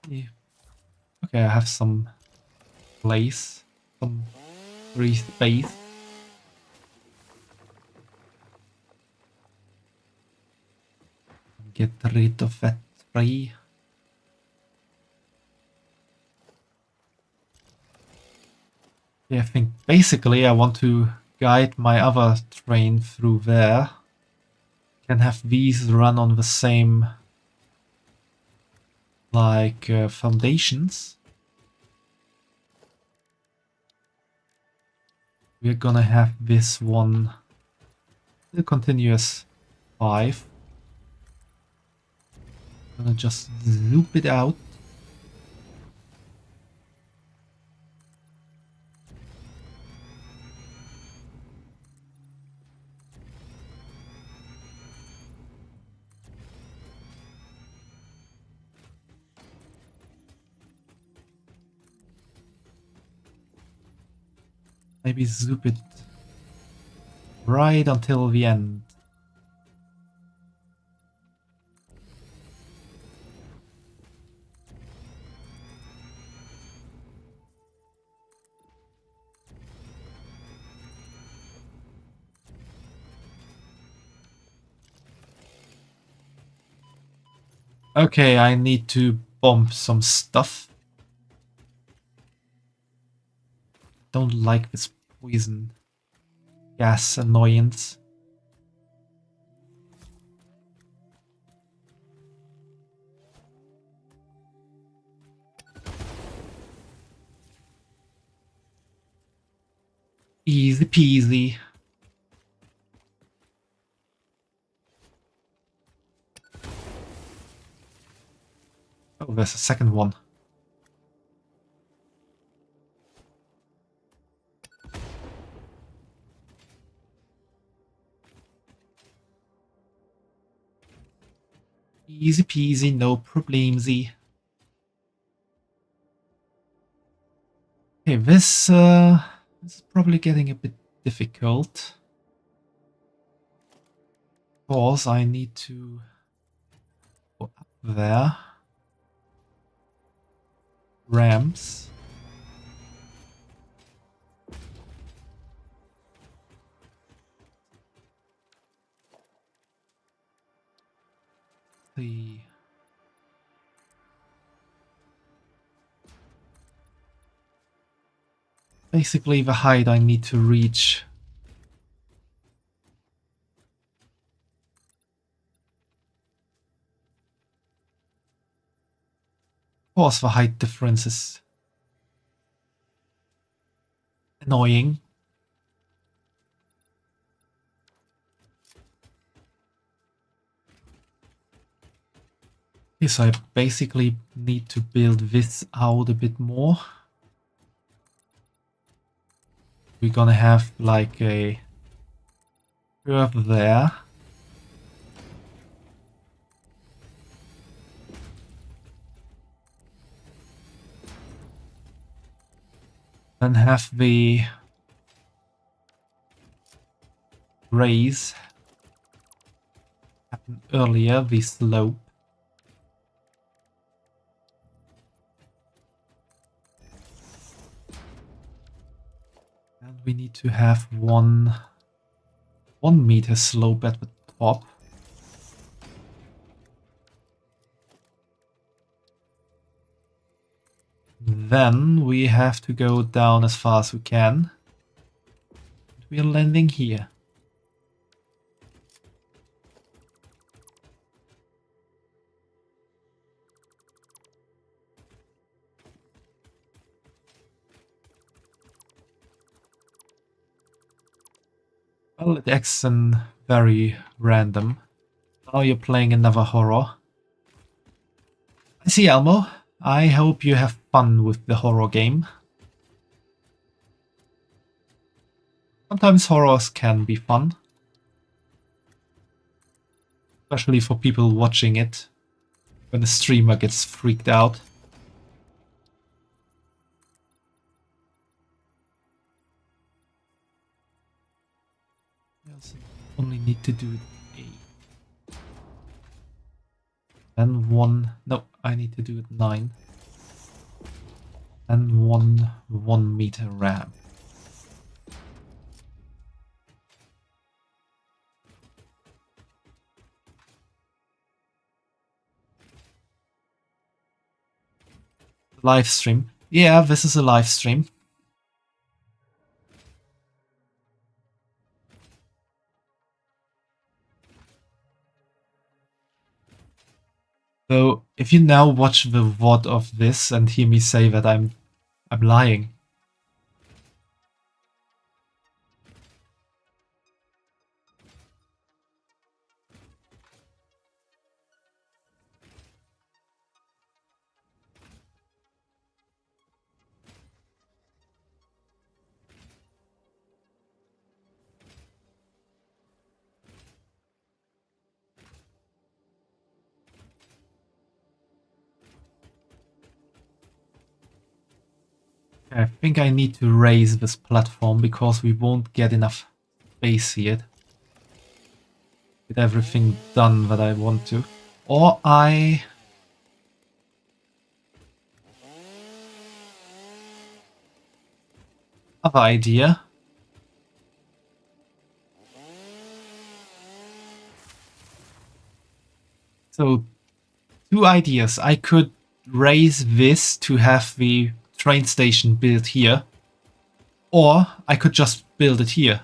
Yeah. Okay, I have some place, some free space. Get rid of that tree. Yeah, I think basically I want to guide my other train through there. Can have these run on the same like foundations. We're gonna have this one the continuous 5. Gonna just zoop it out. Maybe zoop it right until the end. Okay, I need to bomb some stuff. Don't like this poison gas annoyance. Easy peasy. Oh, there's a second one. Easy peasy, no problemsy. Okay, this is probably getting a bit difficult. Of course, I need to go up there. Ramps. The basically the height I need to reach. Of course, the height difference is annoying. Okay, so I basically need to build this out a bit more. We're gonna have like a curve there. Then have the raise happen earlier, the slope. And we need to have 1 meter slope at the top. Then we have to go down as far as we can. We are landing here. Well, it's very random. Now you're playing another horror. I see, Elmo. I hope you have fun with the horror game. Sometimes horrors can be fun. Especially for people watching it when the streamer gets freaked out. I also only need to do 8. Then 1. No, I need to do it 9. And 1 meter ramp. Live stream. Yeah, this is a live stream. So if you now watch the VOD of this and hear me say that I'm lying. I think I need to raise this platform because we won't get enough space here. Get everything done that I want to. Or I... Other idea. So, 2 ideas. I could raise this to have the train station built here. Or I could just build it here.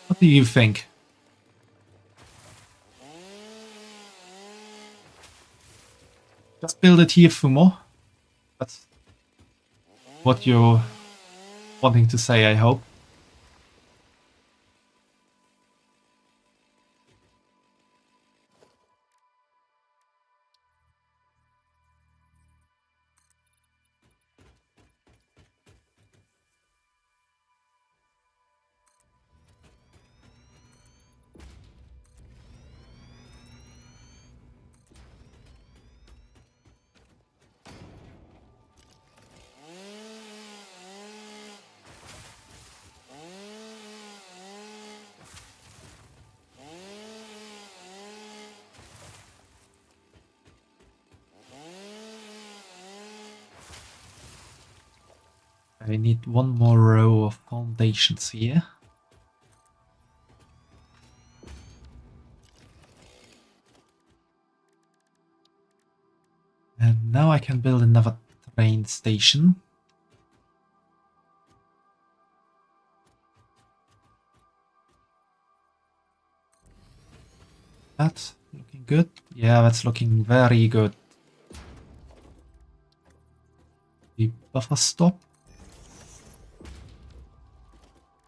What do you think? Just build it here, Fumo. That's what you're wanting to say, I hope. I need 1 more row of foundations here. And now I can build another train station. That's looking good. Yeah, that's looking very good. The buffer stop.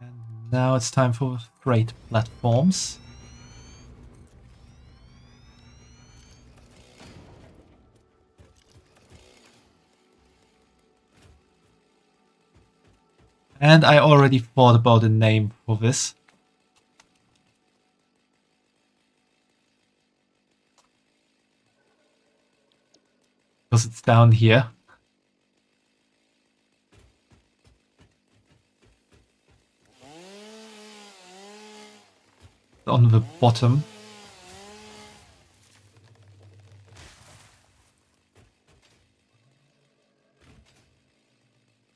And now it's time for freight platforms. And I already thought about a name for this. Because it's down here. On the bottom.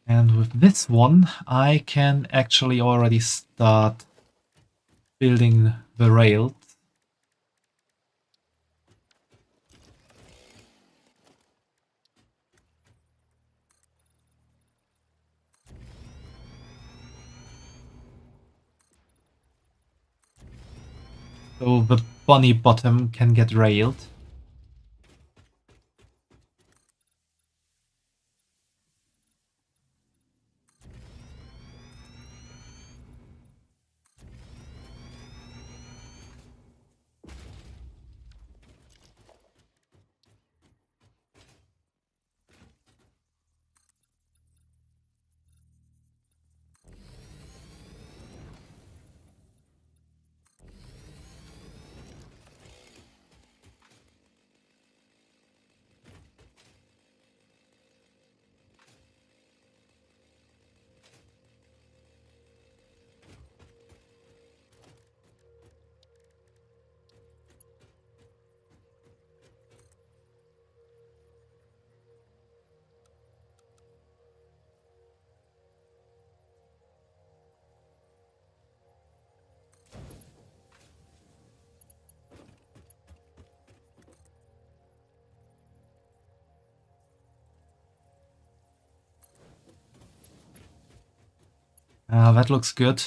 And with this one, I can actually already start building the rails. So the bunny bottom can get railed. That looks good.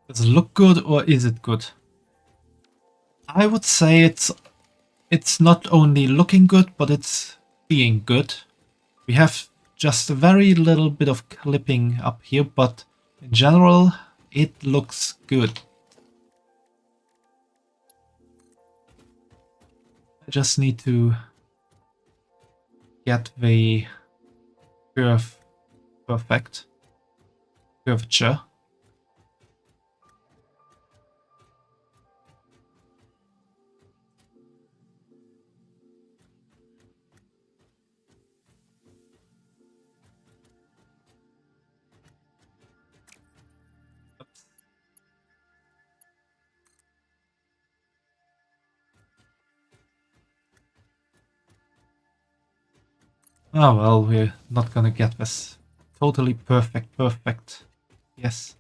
Does it look good or is it good? I would say it's not only looking good, but it's being good. We have just a very little bit of clipping up here, but in general, it looks good. I just need to get the curve perfect. Curvature. Oh well, we're not gonna get this totally perfect. Yes.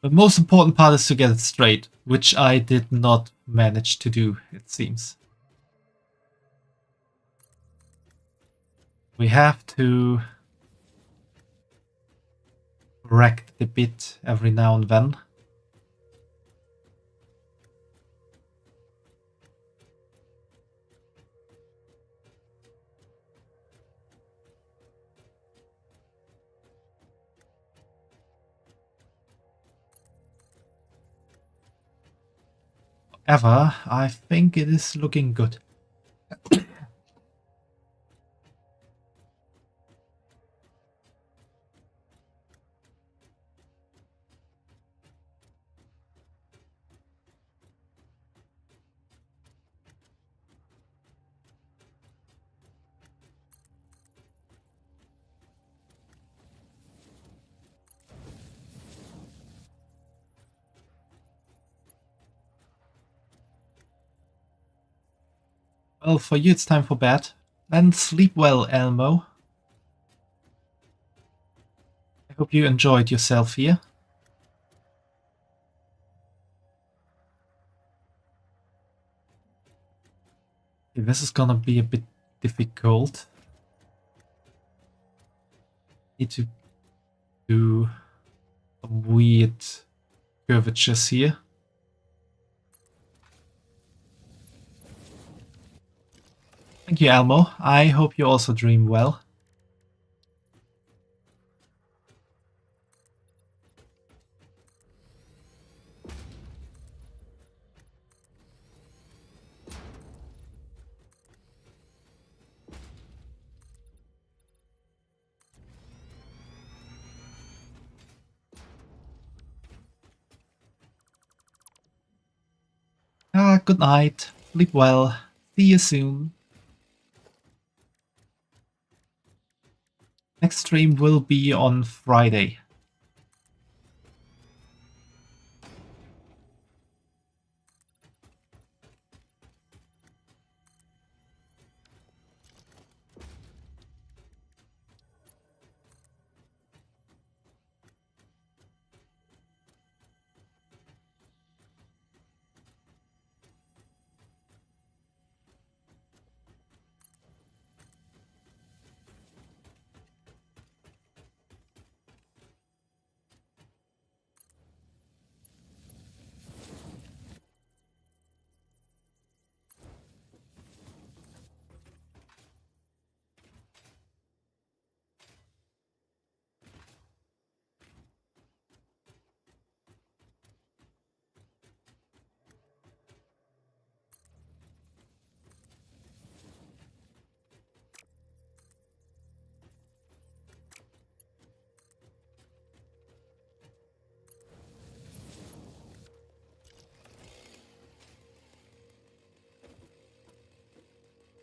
The most important part is to get it straight, which I did not manage to do, it seems. We have to correct the bit every now and then. However, I think it is looking good. Well, for you it's time for bed. Then sleep well, Elmo. I hope you enjoyed yourself here. Okay, this is gonna be a bit difficult. Need to do some weird curvatures here. Thank you, Elmo. I hope you also dream well. Good night. Sleep well. See you soon. Next stream will be on Friday.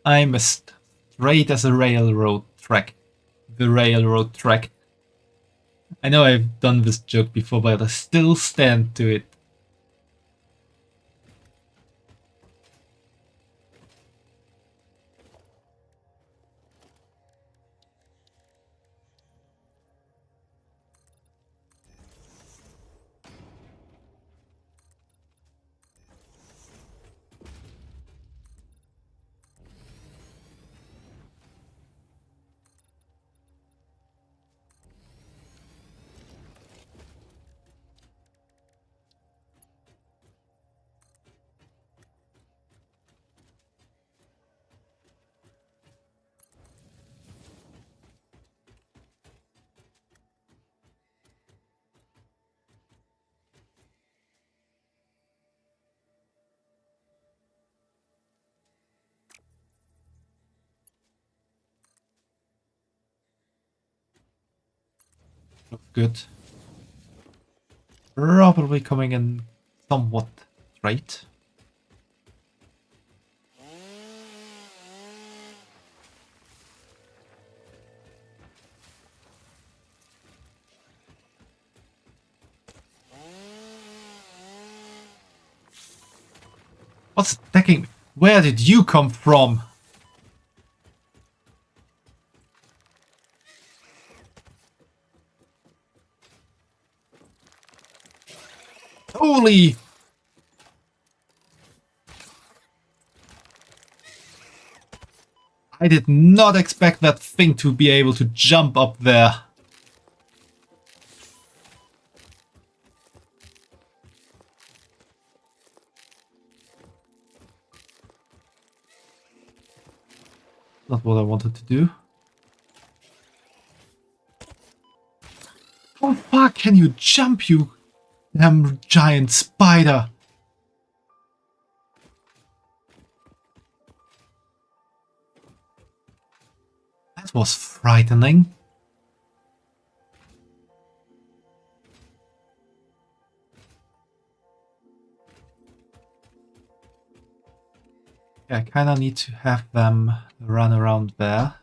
I'm as straight as a railroad track. The railroad track. I know I've done this joke before, but I still stand to it. Looks good. Probably coming in somewhat straight. What's attacking me? Where did you come from? Holy! I did not expect that thing to be able to jump up there. Not what I wanted to do. How far can you jump, you damn giant spider? That was frightening. Yeah, I kinda need to have them run around there.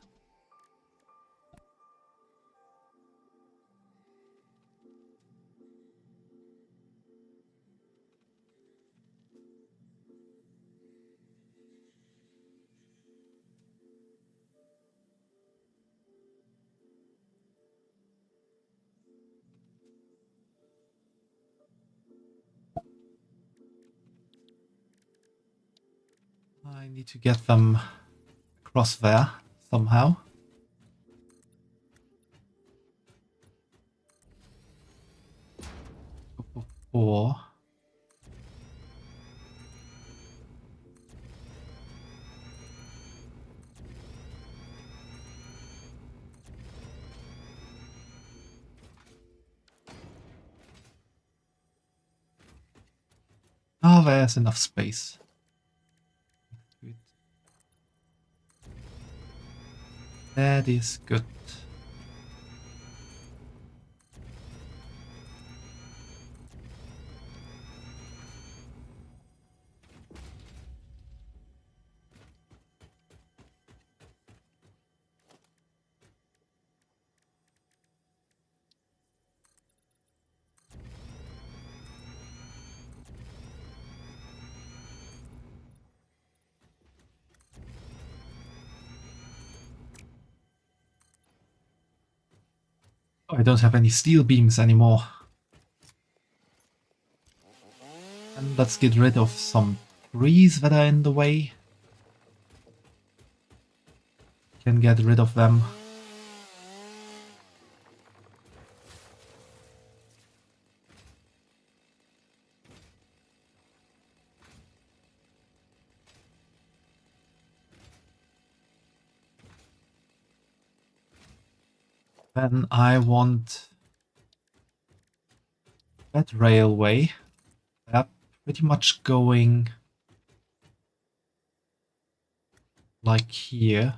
I need to get them across there somehow. Or oh, there's enough space. Good. That is good. Oh, I don't have any steel beams anymore. And let's get rid of some trees that are in the way. Can get rid of them. Then I want that railway. They're pretty much going like here.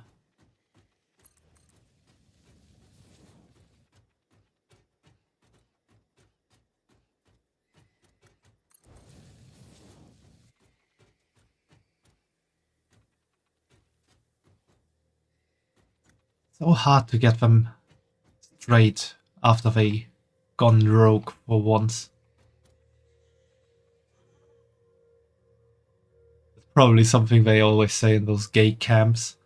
So hard to get them straight after they gone rogue for once. It's probably something they always say in those gay camps.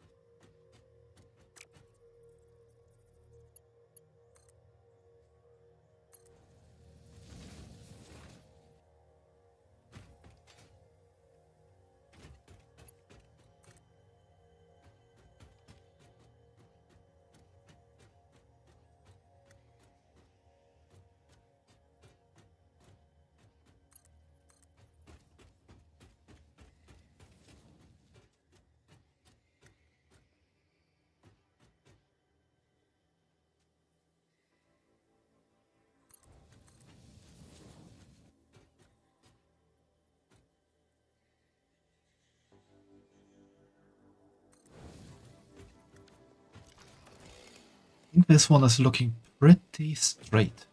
I think this one is looking pretty straight.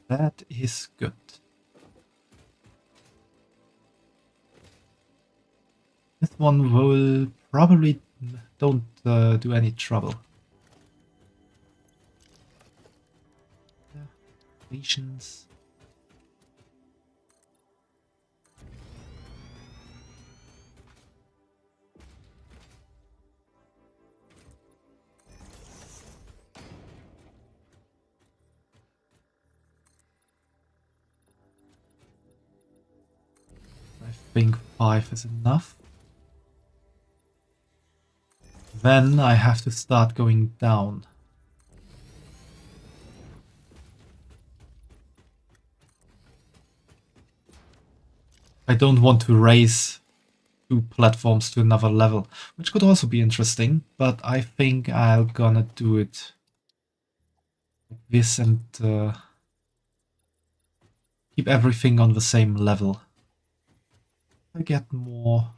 That is good. This one will probably don't do any trouble. Yeah, lesions. I think 5 is enough. Then I have to start going down. I don't want to raise 2 platforms to another level, which could also be interesting, but I think I'm gonna do it like this and keep everything on the same level. I get more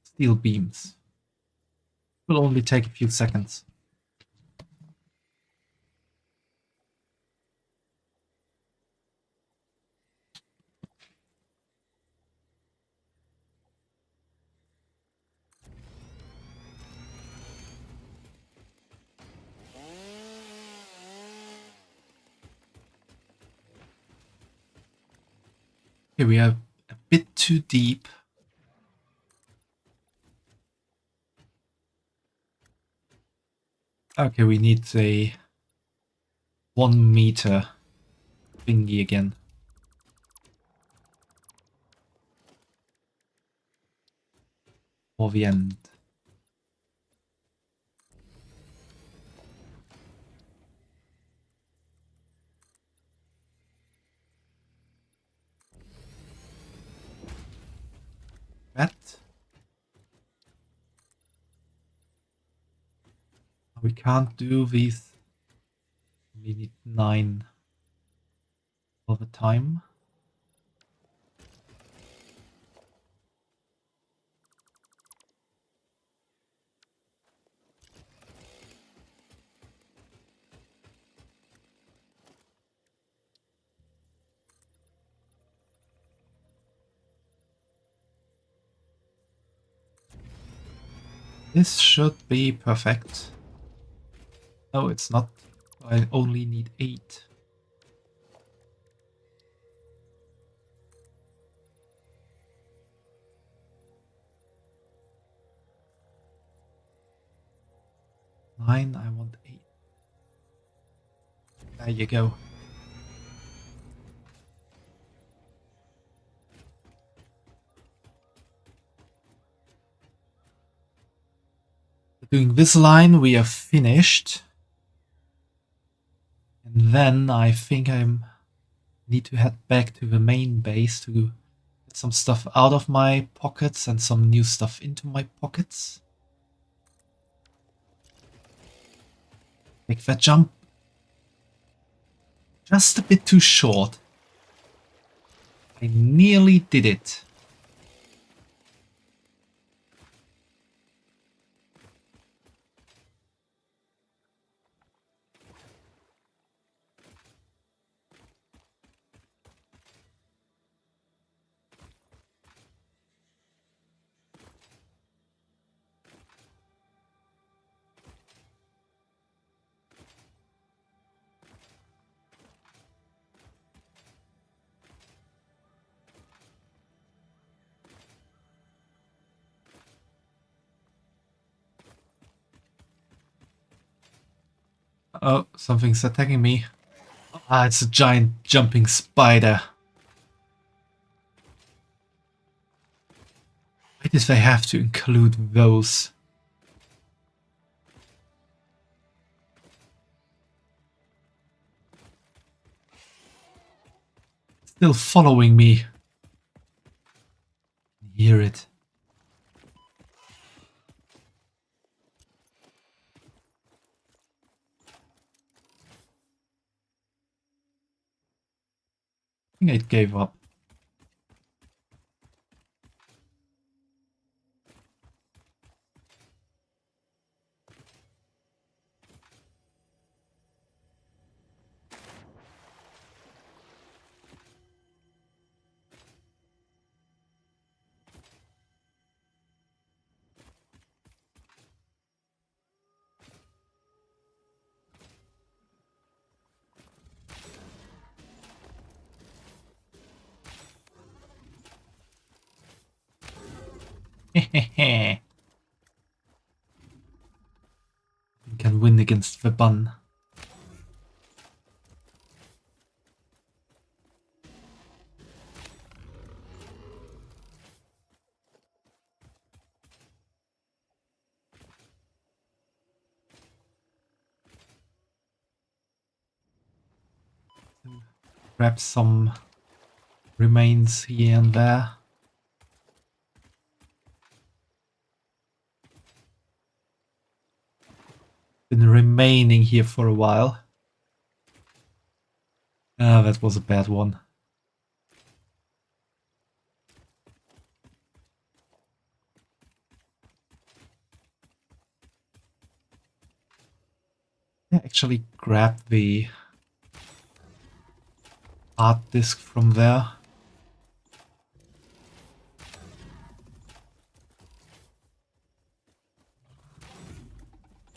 steel beams. Will only take a few seconds. Okay, we are a bit too deep. Okay, we need a 1 meter thingy again. For the end. That. We can't do these. We need 9 all the time. This should be perfect. No, it's not. I only need 8. Nine, I want 8. There you go. Doing this line, we are finished. And then I think I need to head back to the main base to get some stuff out of my pockets and some new stuff into my pockets. Make that jump just a bit too short. I nearly did it. Oh, something's attacking me. Ah, it's a giant jumping spider. Why did they have to include those? Still following me. Hear it. I think it gave up. Hehehe. We can win against the bun. Grab some remains here and there. Been remaining here for a while. Ah, that was a bad one. Yeah, actually grab the hard disk from there.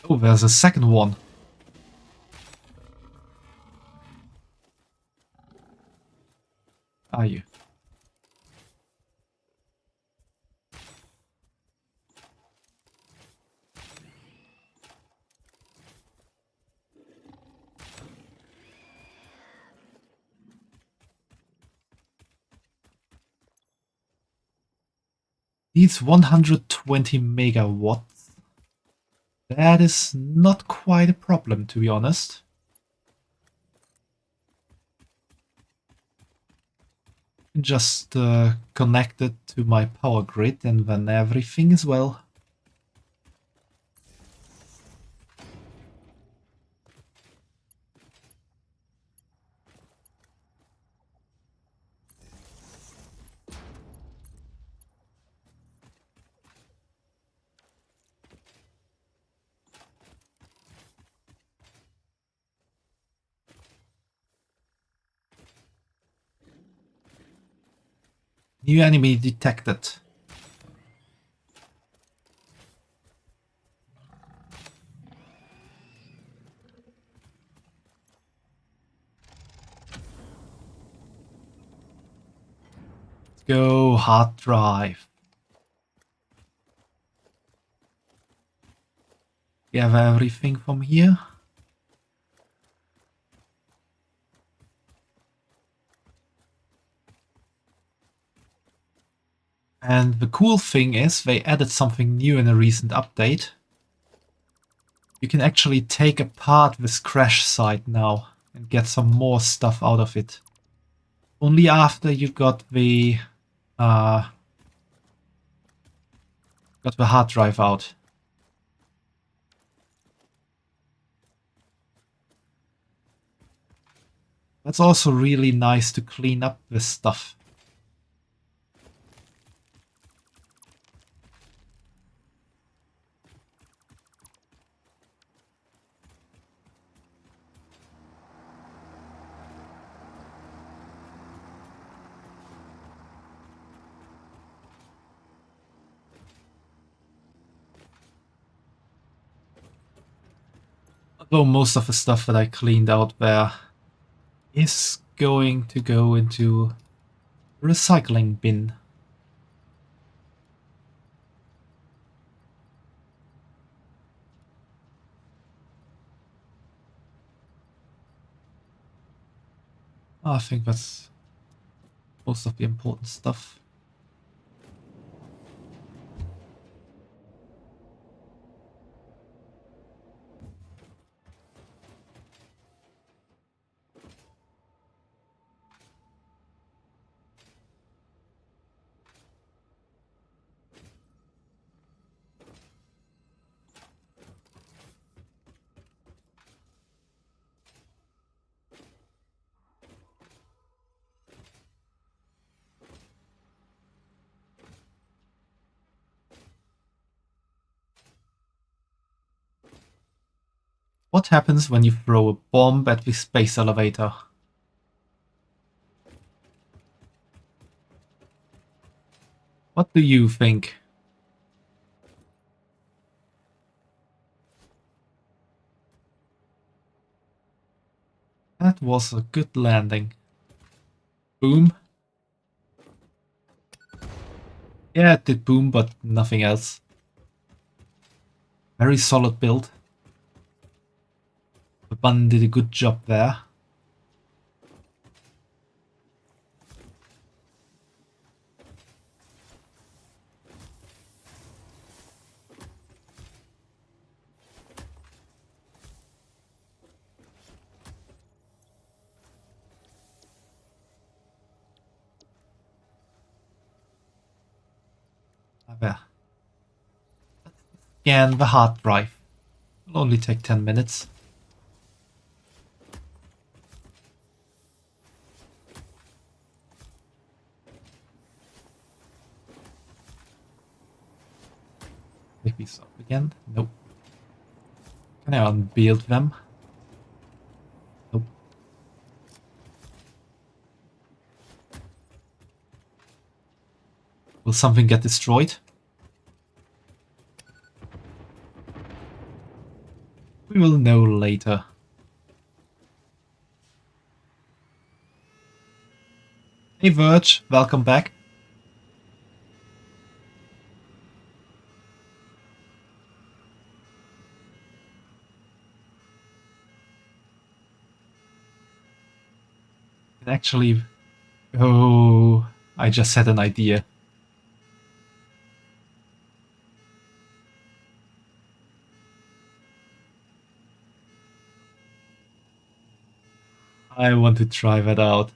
Oh, there's a second one. Are you? Needs 120 megawatts. That is not quite a problem, to be honest. Just connect it to my power grid and then everything is well. New enemy detected. Let's go hard drive. We have everything from here. And the cool thing is they added something new in a recent update. You can actually take apart this crash site now and get some more stuff out of it. Only after you got the hard drive out. That's also really nice to clean up this stuff. Although most of the stuff that I cleaned out there is going to go into recycling bin. I think that's most of the important stuff. What happens when you throw a bomb at the space elevator? What do you think? That was a good landing. Boom. Yeah, it did boom, but nothing else. Very solid build. The bun did a good job there. There. Scan the hard drive. It'll only take 10 minutes. Maybe stop again. Nope. Can I unbuild them? Nope. Will something get destroyed? We will know later. Hey Verge, welcome back. Actually, oh, I just had an idea. I want to try that out.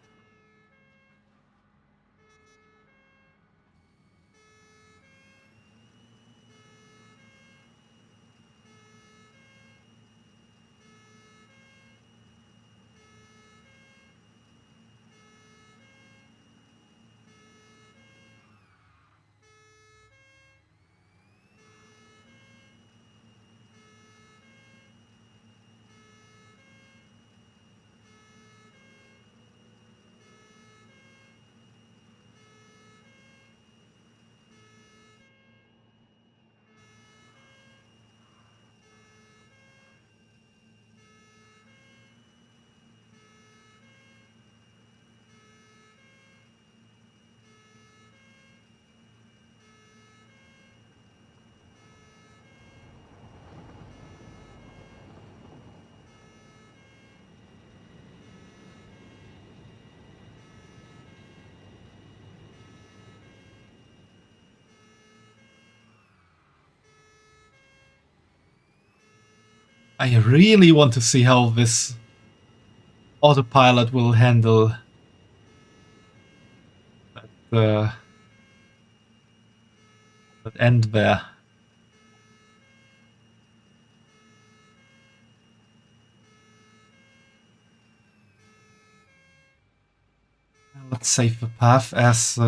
I really want to see how this autopilot will handle that end there. Let's save the path as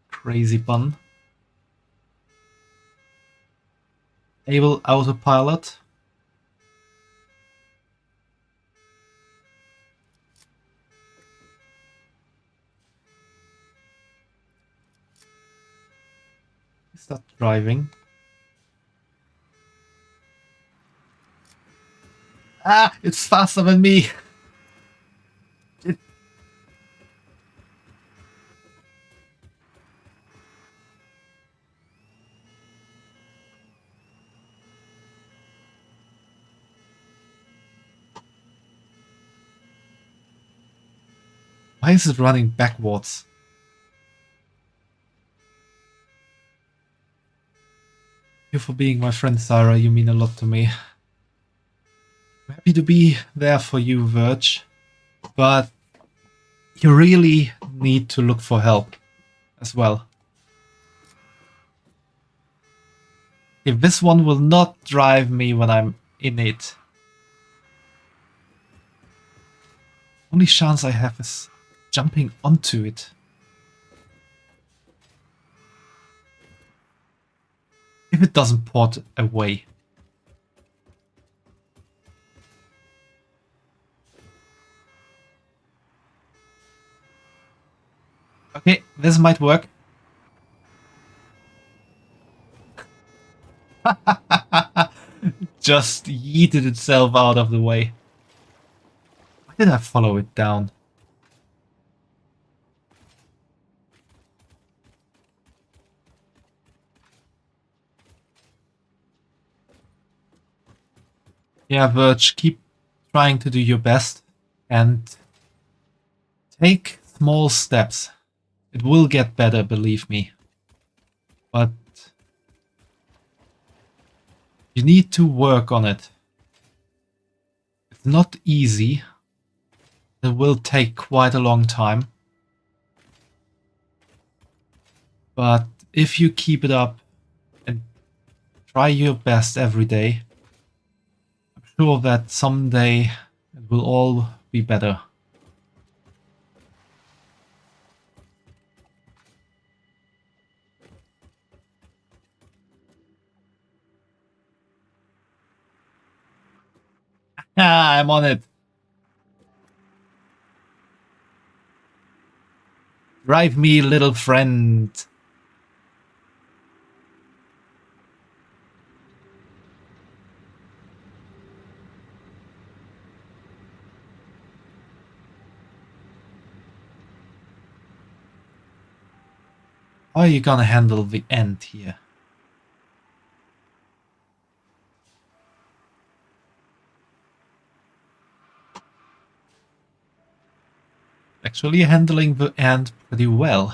Crazy Bun. Able autopilot. Is that driving? Ah, it's faster than me. It... Why is it running backwards? Thank you for being my friend, Sarah. You mean a lot to me. I'm happy to be there for you, Verge. But you really need to look for help as well. If this one will not drive me when I'm in it. Only chance I have is jumping onto it. If it doesn't port away. Okay, this might work. Just yeeted itself out of the way. Why did I follow it down? Yeah, Verge, keep trying to do your best and take small steps. It will get better, believe me. But you need to work on it. It's not easy. It will take quite a long time. But if you keep it up and try your best every day, I'm sure that someday it will all be better. Ah, I'm on it. Drive me, little friend. How are you gonna handle the end here? Actually handling the end pretty well.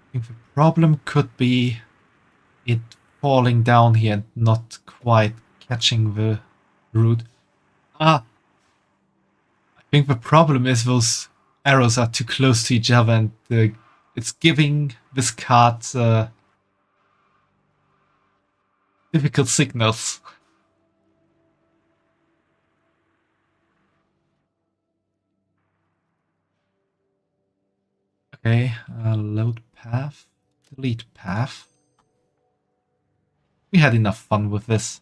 I think the problem could be it falling down here and not quite catching the root. Ah, I think the problem is those arrows are too close to each other and it's giving this card difficult signals. Okay, load path, delete path. We had enough fun with this.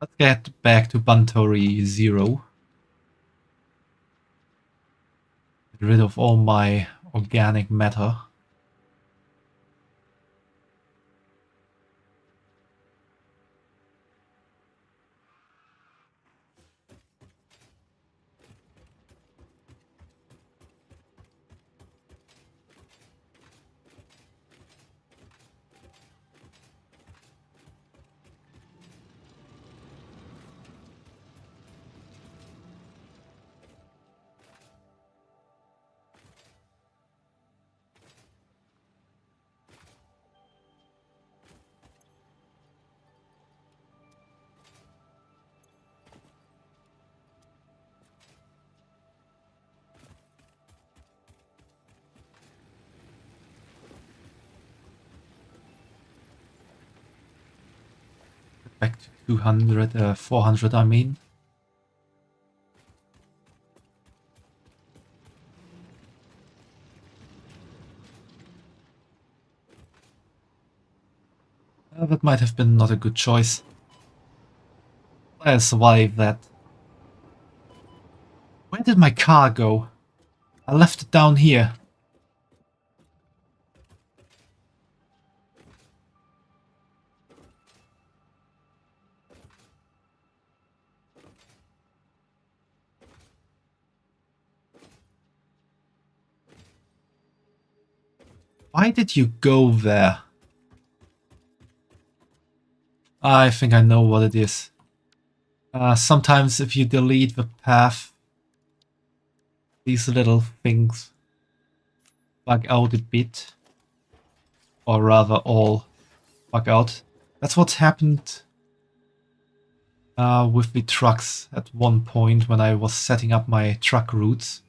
Let's get back to Buntory 0. Get rid of all my organic matter. Back to 200, 400 I mean. That might have been not a good choice. I'll survive that. Where did my car go? I left it down here. Why did you go there? I think I know what it is. Sometimes if you delete the path, these little things bug out a bit. Or rather all bug out. That's what's happened with the trucks at one point when I was setting up my truck routes.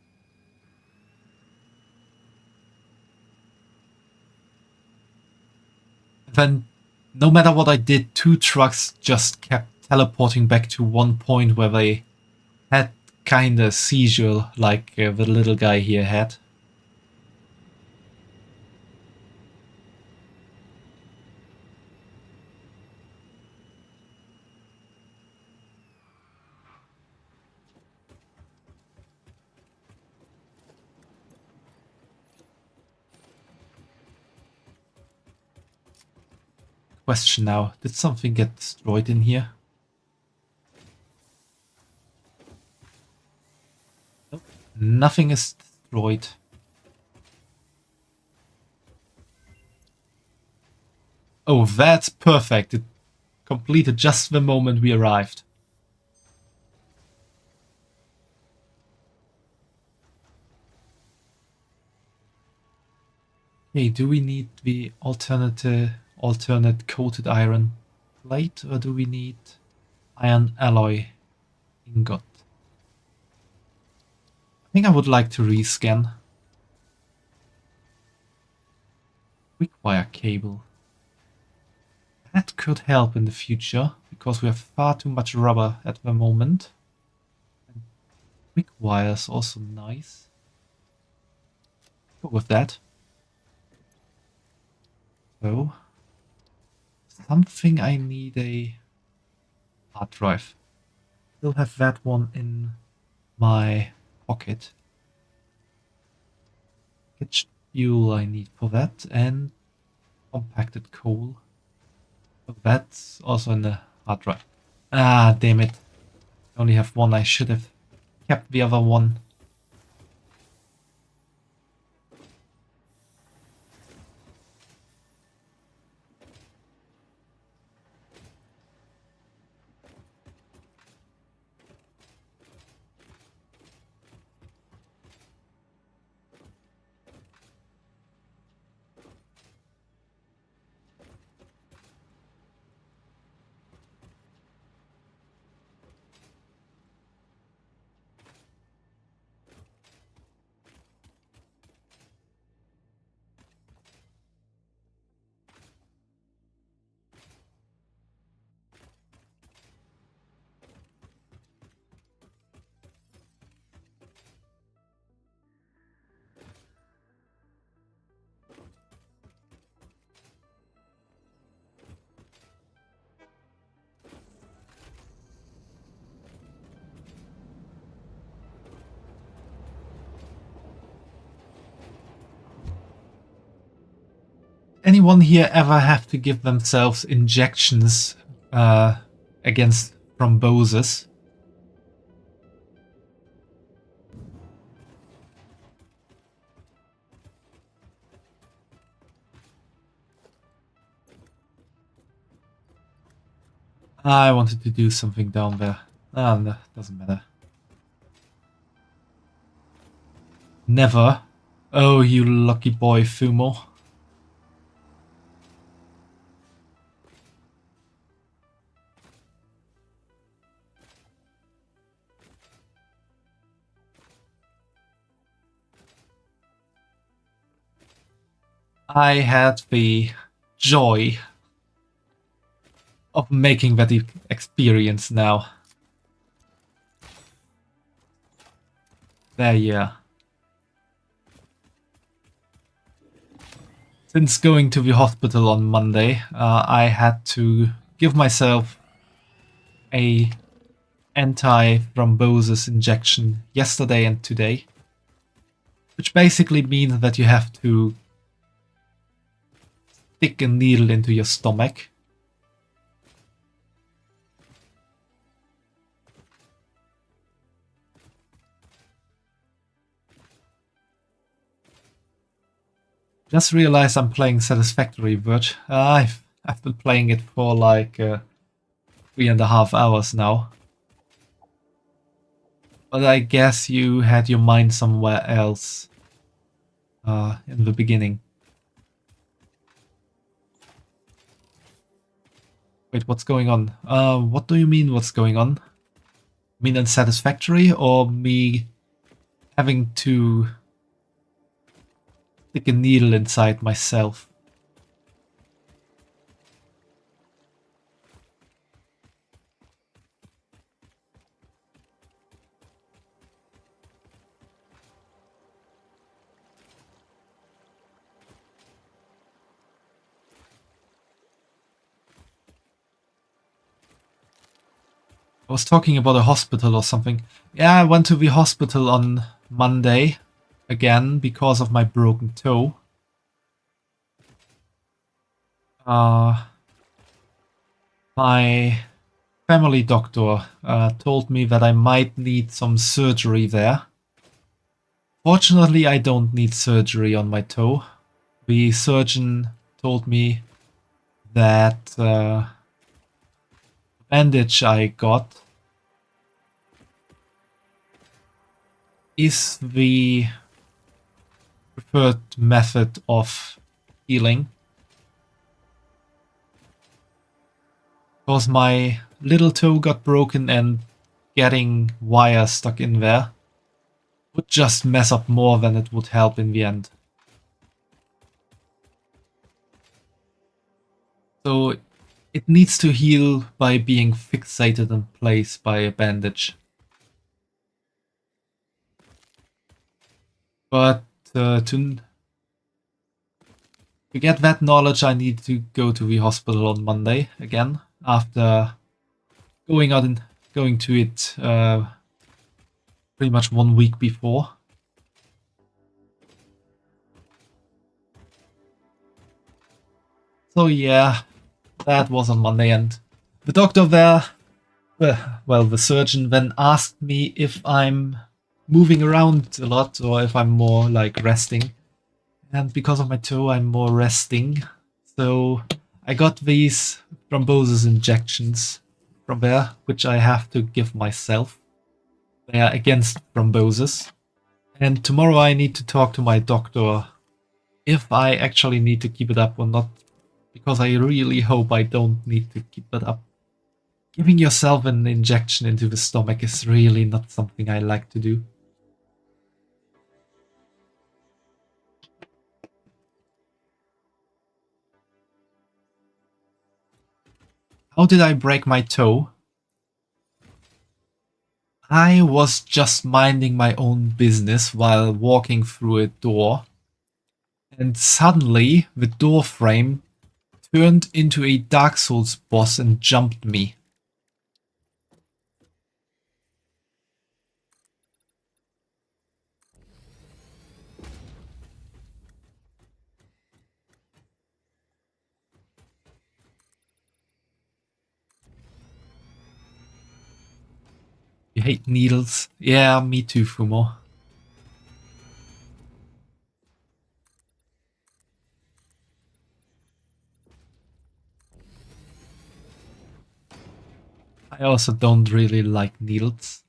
Then, no matter what I did, 2 trucks just kept teleporting back to one point where they had kinda seizure like the little guy here had. Question now, did something get destroyed in here? Nope, nothing is destroyed. Oh, that's perfect. It completed just the moment we arrived. Okay, do we need the alternate coated iron plate, or do we need iron alloy ingot? I think I would like to rescan. Quick wire cable. That could help in the future, because we have far too much rubber at the moment. And quick wire is also nice. Go with that. So, something I need a hard drive. Still have that one in my pocket. Packaged fuel I need for that, and compacted coal. So that's also in the hard drive. Ah, damn it. I only have one. I should have kept the other one. Anyone here ever have to give themselves injections against thrombosis? I wanted to do something down there. Ah, no, doesn't matter. Never. Oh, you lucky boy, Fumo. I had the joy of making that experience now. There, yeah. Since going to the hospital on Monday, I had to give myself a anti-thrombosis injection yesterday and today, which basically means that you have to stick a needle into your stomach. Just realized I'm playing Satisfactory, but I've been playing it for like 3.5 hours now. But I guess you had your mind somewhere else in the beginning. Wait, what's going on? What do you mean what's going on? You mean unsatisfactory, or me having to stick a needle inside myself? I was talking about a hospital or something. Yeah, I went to the hospital on Monday again because of my broken toe. My family doctor told me that I might need some surgery there. Fortunately, I don't need surgery on my toe. The surgeon told me that bandage I got is the preferred method of healing. Because my little toe got broken and getting wire stuck in there would just mess up more than it would help in the end. So it needs to heal by being fixated in place by a bandage. But to get that knowledge, I need to go to the hospital on Monday again, after going to it pretty much 1 week before. So yeah, that was on Monday, and the doctor there, well, the surgeon then asked me if I'm moving around a lot or if I'm more like resting. And because of my toe, I'm more resting. So I got these thrombosis injections from there, which I have to give myself. They are against thrombosis. And tomorrow I need to talk to my doctor if I actually need to keep it up or not, because I really hope I don't need to keep it up. Giving yourself an injection into the stomach is really not something I like to do. How did I break my toe? I was just minding my own business while walking through a door, and suddenly the door frame turned into a Dark Souls boss and jumped me. You hate needles? Yeah, me too, Fumo. I also don't really like needles.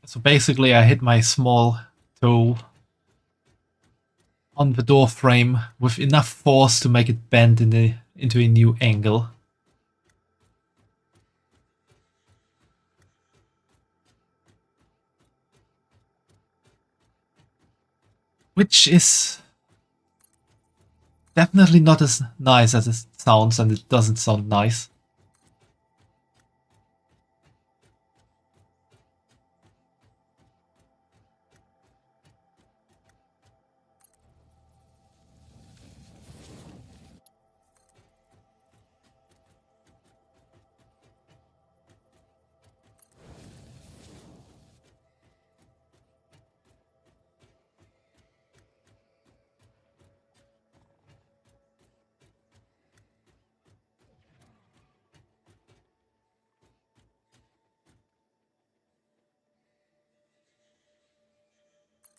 So basically I hit my small toe on the door frame with enough force to make it bend into a new angle. Which is definitely not as nice as it sounds, and it doesn't sound nice.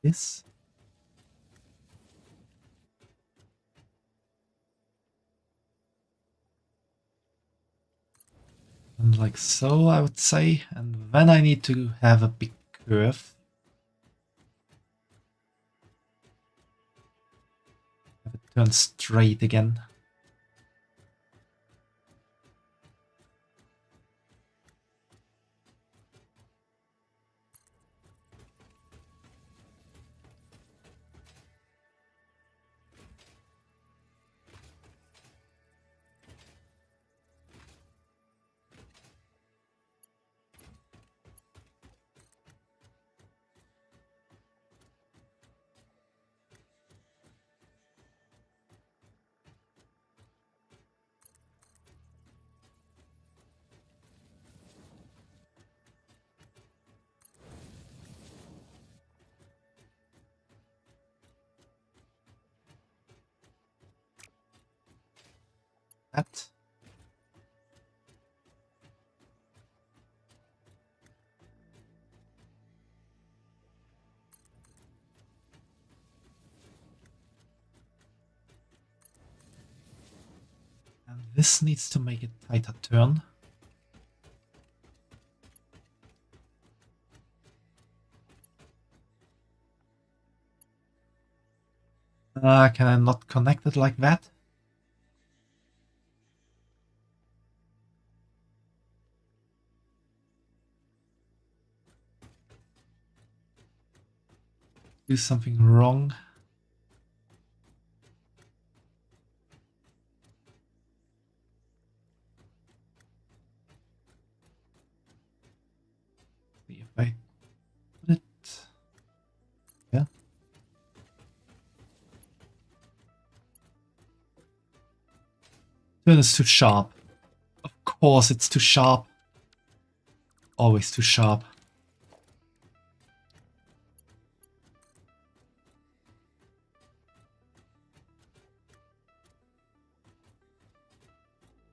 This. And like so, I would say. And then I need to have a big curve. Have it turn straight again. That. And this needs to make a tighter turn. Can I not connect it like that? Do something wrong. See if I put it. Yeah. Turn is too sharp. Of course it's too sharp. Always too sharp.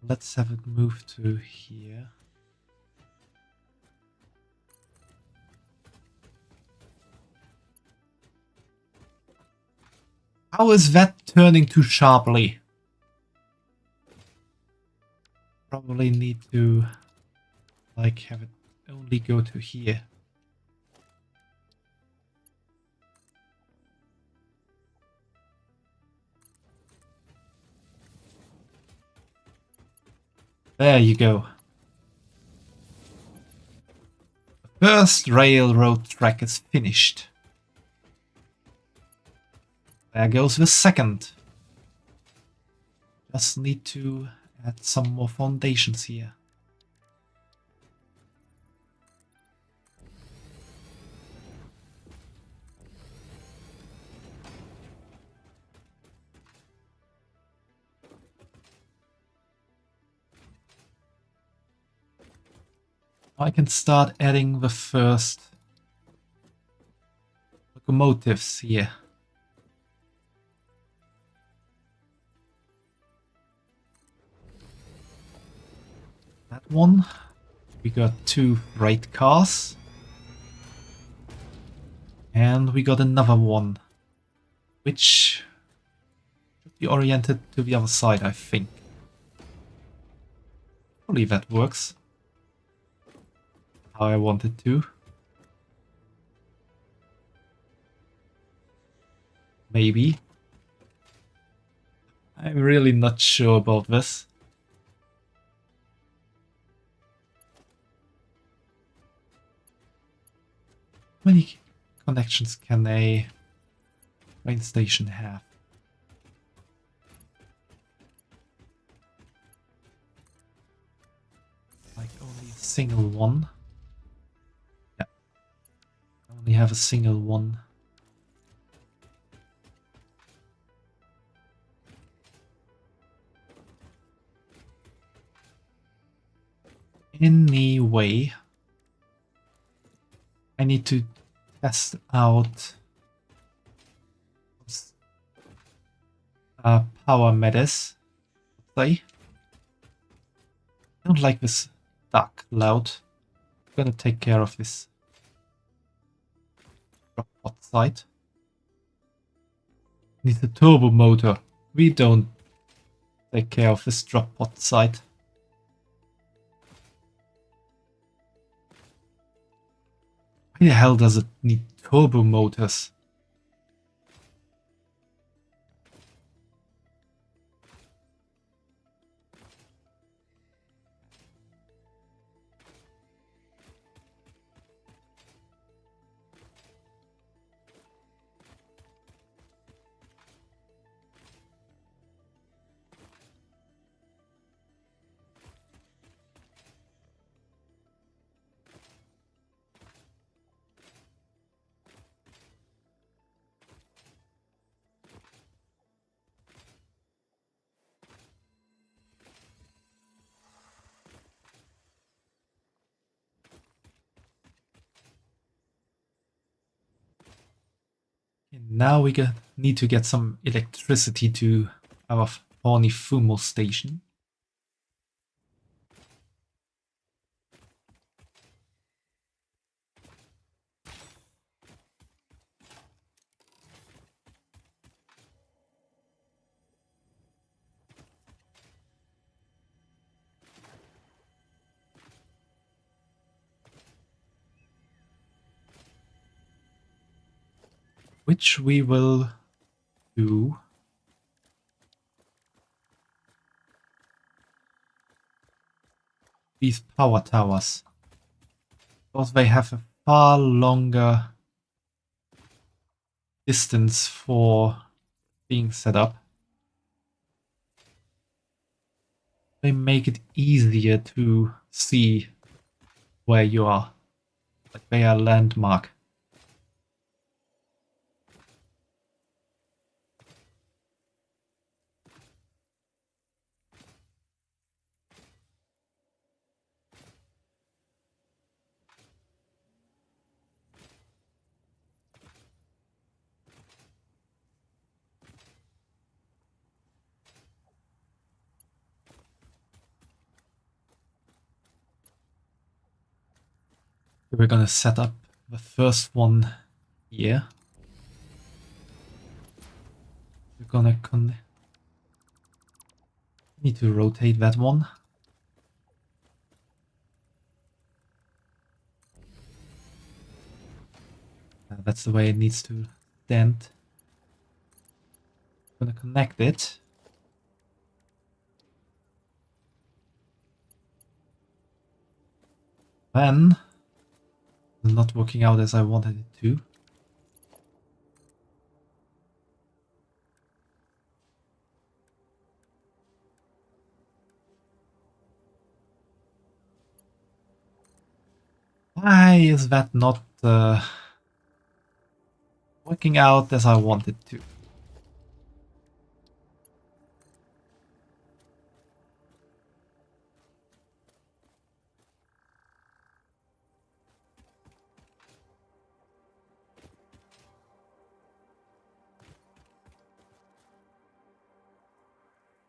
Let's have it move to here. How is that turning too sharply? Probably need to like have it only go to here. There you go. The first railroad track is finished. There goes the second. Just need to add some more foundations here. I can start adding the first locomotives here. That one. We got 2 freight cars. And we got another one, which should be oriented to the other side, I think. Probably that works how I want it to. Maybe. I'm really not sure about this. How many connections can a train station have? Like only a single one? Yeah. I only have a single one. Anyway, I need to test out power meters. I don't like this dark cloud. I'm gonna take care of this drop pod site. Needs a turbo motor. We don't take care of this drop pod site. Why the hell does it need turbo motors? And now we need to get some electricity to our horny Fumo station. Which we will do. These power towers. Because they have a far longer distance for being set up. They make it easier to see where you are. Like they are landmark. We're gonna set up the first one here. We're gonna need to rotate that one. That's the way it needs to stand. I'm gonna connect it. Then it's not working out as I wanted it to. Why is that not working out as I wanted to?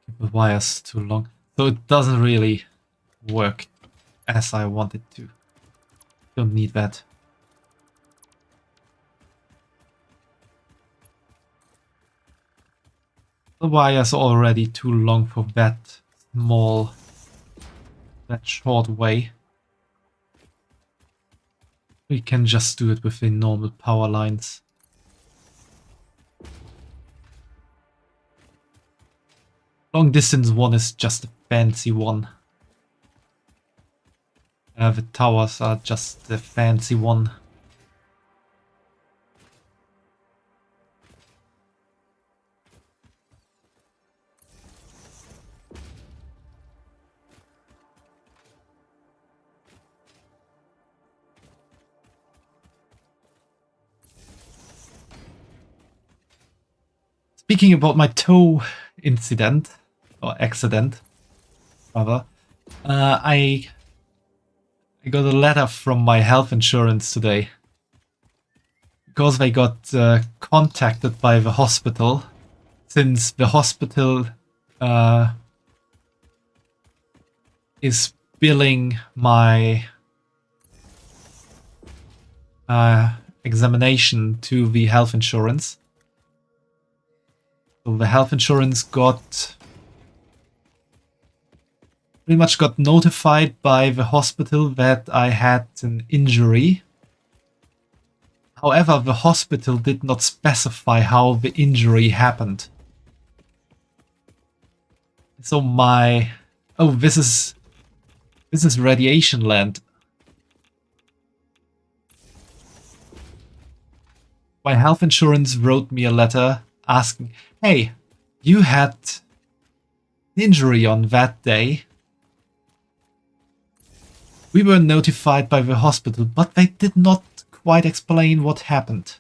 Keep the wires too long. So it doesn't really work as I wanted to. Don't need that. The wire's already too long for that short way. We can just do it with the normal power lines. Long distance one is just a fancy one. The towers are just the fancy one. Speaking about my toe incident, or accident, rather, I got a letter from my health insurance today. Because they got contacted by the hospital, since the hospital is billing my examination to the health insurance. So the health insurance pretty much got notified by the hospital that I had an injury. However, the hospital did not specify how the injury happened. So this is radiation land. My health insurance wrote me a letter asking, hey, you had an injury on that day. We were notified by the hospital, but they did not quite explain what happened.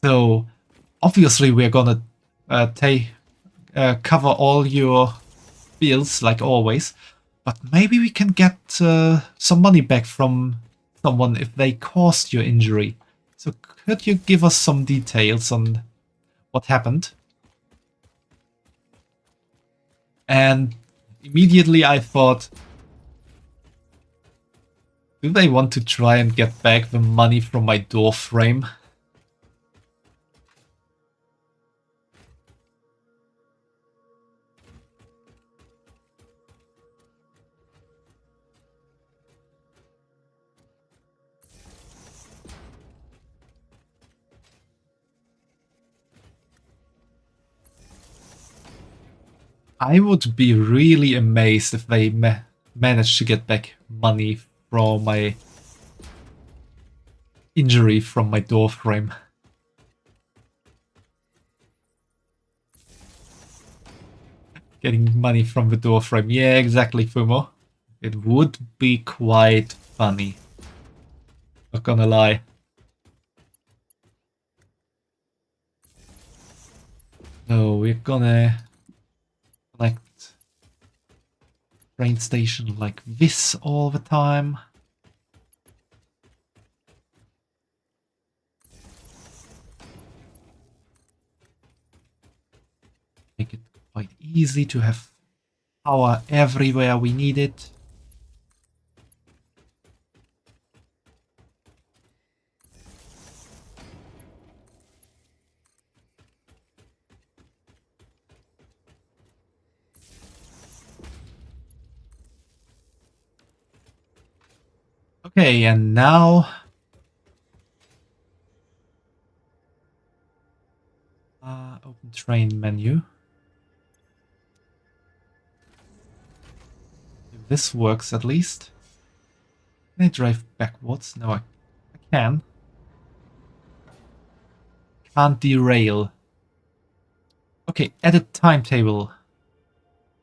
So, obviously we're gonna cover all your bills, like always, but maybe we can get some money back from someone if they caused your injury. So could you give us some details on what happened? And immediately I thought, do they want to try and get back the money from my door frame? I would be really amazed if they managed to get back money from my injury from my door frame. Getting money from the door frame. Yeah, exactly, Fumo. It would be quite funny. Not gonna lie. So we're gonna collect train station like this all the time. Make it quite easy to have power everywhere we need it. Okay, and now open train menu. If this works at least. Can I drive backwards? No, I can. Can't derail. Okay, edit timetable.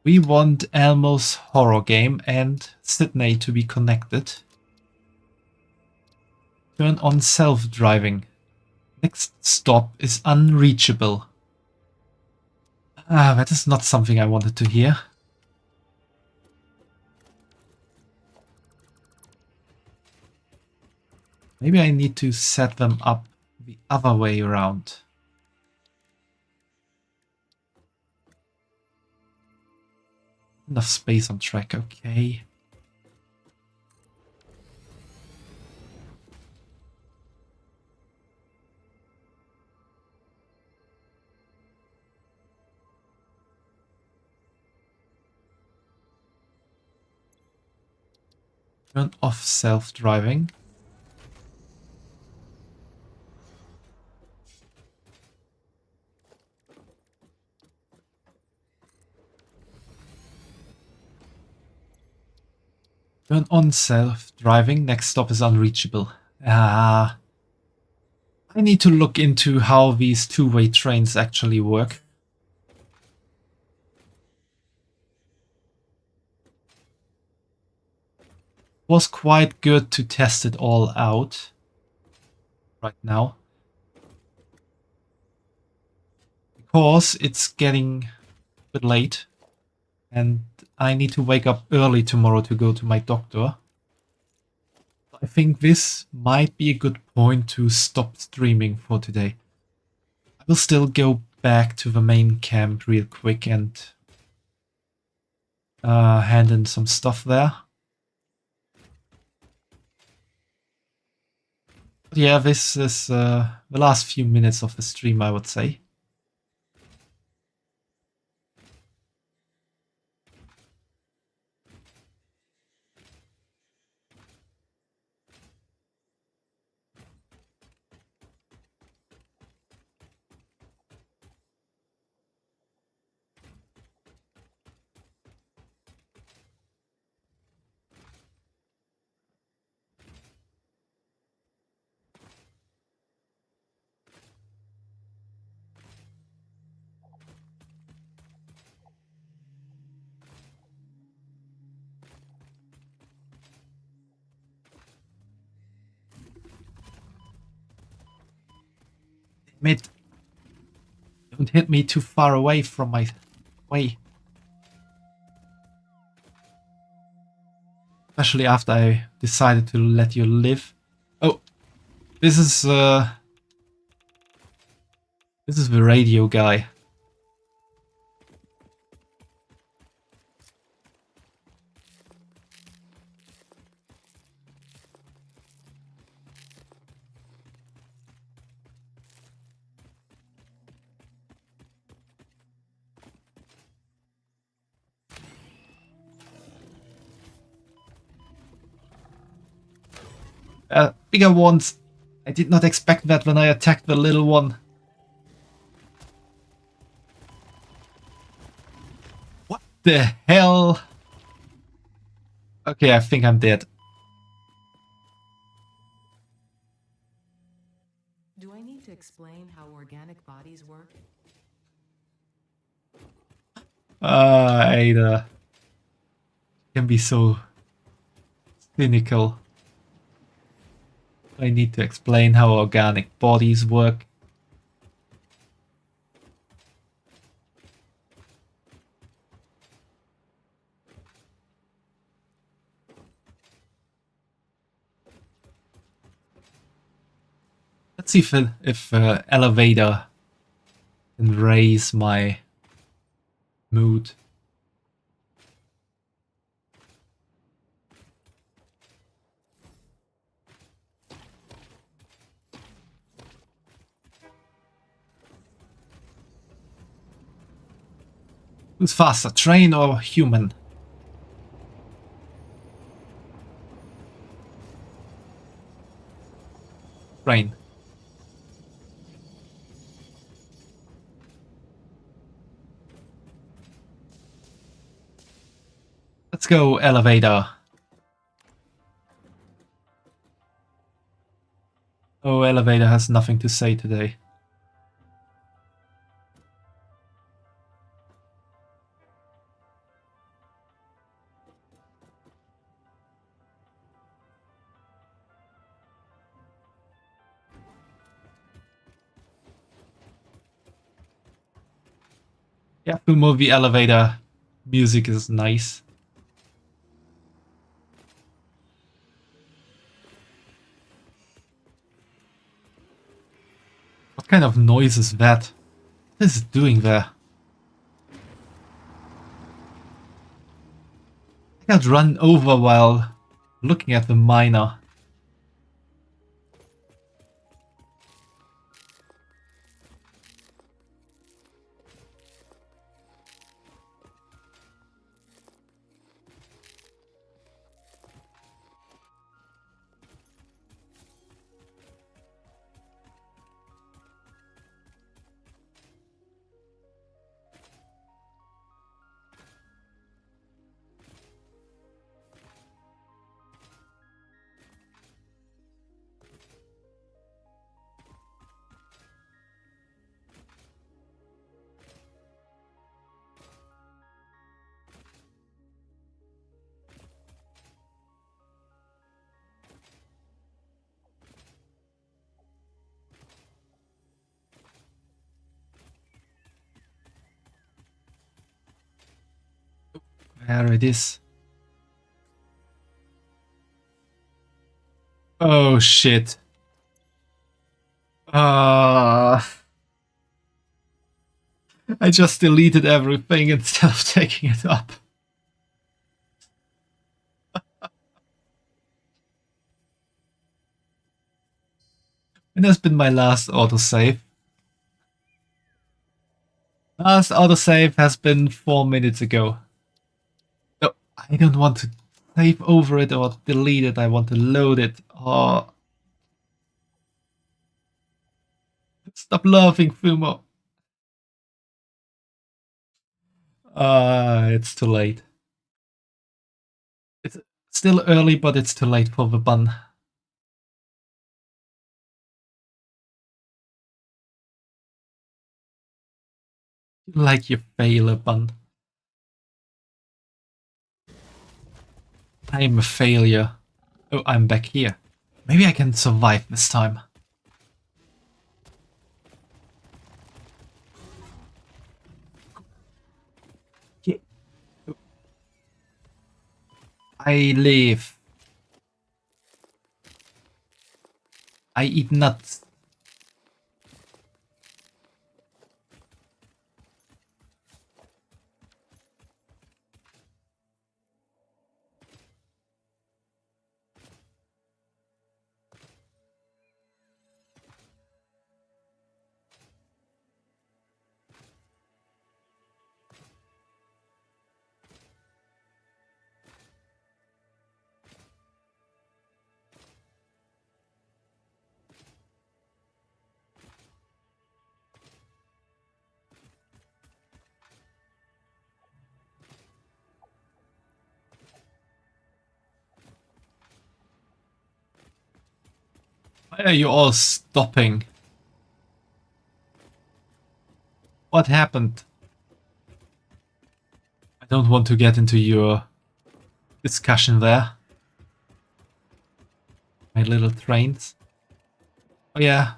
We want Elmo's horror game and Sydney to be connected. Turn on self-driving. Next stop is unreachable. That is not something I wanted to hear. Maybe I need to set them up the other way around. Enough space on track, okay. Turn off self-driving. Turn on self-driving. Next stop is unreachable. I need to look into how these two-way trains actually work. Was quite good to test it all out right now. Because it's getting a bit late and I need to wake up early tomorrow to go to my doctor. I think this might be a good point to stop streaming for today. I will still go back to the main camp real quick and hand in some stuff there. But yeah, this is the last few minutes of the stream, I would say. Don't hit me too far away from my way. Especially after I decided to let you live. Oh, this is the radio guy. Bigger ones. I did not expect that when I attacked the little one. What the hell? Okay, I think I'm dead. Do I need to explain how organic bodies work? Ada can be so cynical. I need to explain how organic bodies work. Let's see if elevator can raise my mood. Who's faster, train or human? Train. Let's go, elevator. Oh, elevator has nothing to say today. Yeah, the movie elevator music is nice. What kind of noise is that? What is it doing there? I got run over while looking at the miner. There it is. Oh shit. I just deleted everything instead of taking it up. It has been my last autosave. Last autosave has been 4 minutes ago. No, I don't want to save over it or delete it. I want to load it. Oh. Stop laughing, Fumo. It's too late. It's still early, but it's too late for the bun. Like you fail a bun. I'm a failure. Oh, I'm back here. Maybe I can survive this time. Yeah. I live. I eat nuts. Why are you all stopping? What happened? I don't want to get into your discussion there. My little trains. Oh yeah.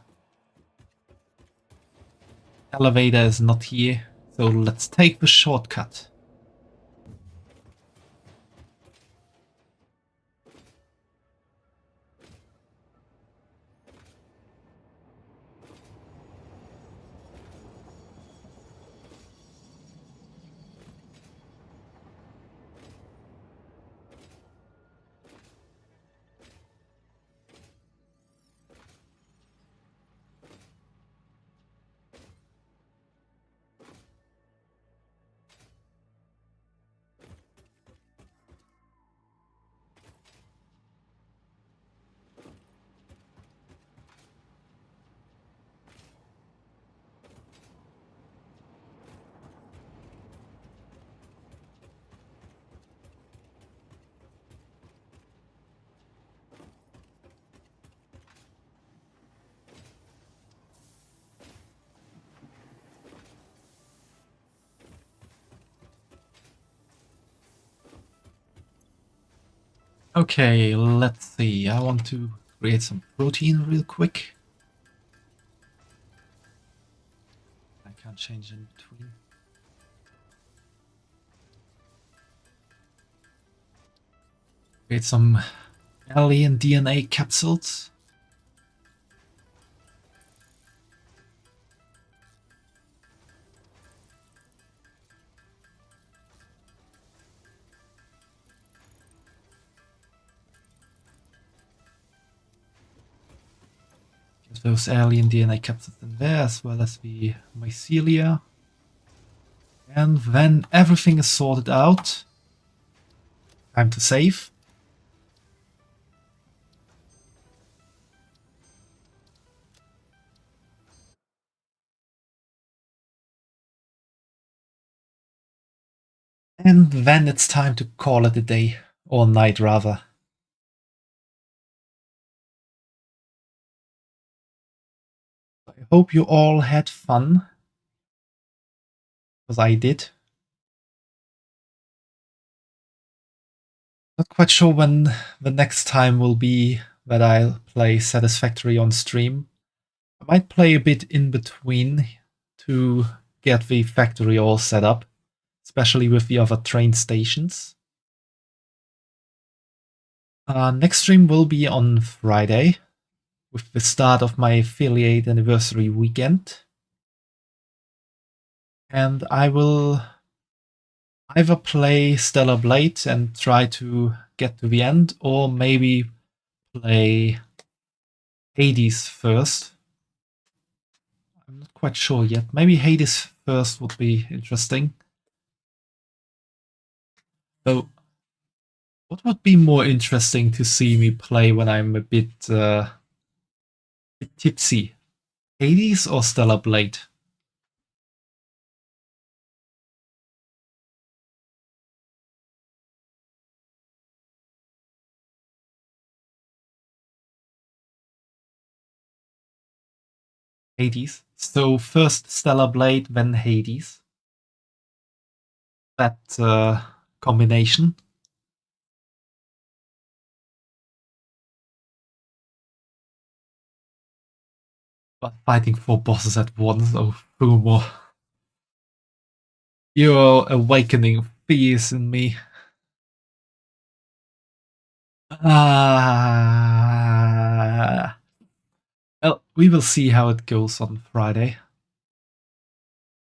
Elevator is not here, so let's take the shortcut. Okay, let's see. I want to create some protein real quick. I can't change in between. Create some alien DNA capsules. Get those alien DNA capsules in there, as well as the mycelia. And then everything is sorted out. Time to save. And then it's time to call it a day, or night rather. I hope you all had fun, because I did. Not quite sure when the next time will be that I'll play Satisfactory on stream. I might play a bit in between to get the factory all set up. especially with the other train stations. Next stream will be on Friday, with the start of my affiliate anniversary weekend. And I will either play Stellar Blade and try to get to the end, or maybe play Hades first. I'm not quite sure yet. Maybe Hades first would be interesting. Though, what would be more interesting to see me play when I'm a bit tipsy? Hades or Stellar Blade? Hades. So first Stellar Blade, then Hades. That combination. But fighting 4 bosses at once, oh Fumo. You're awakening fears in me. Well, we will see how it goes on Friday.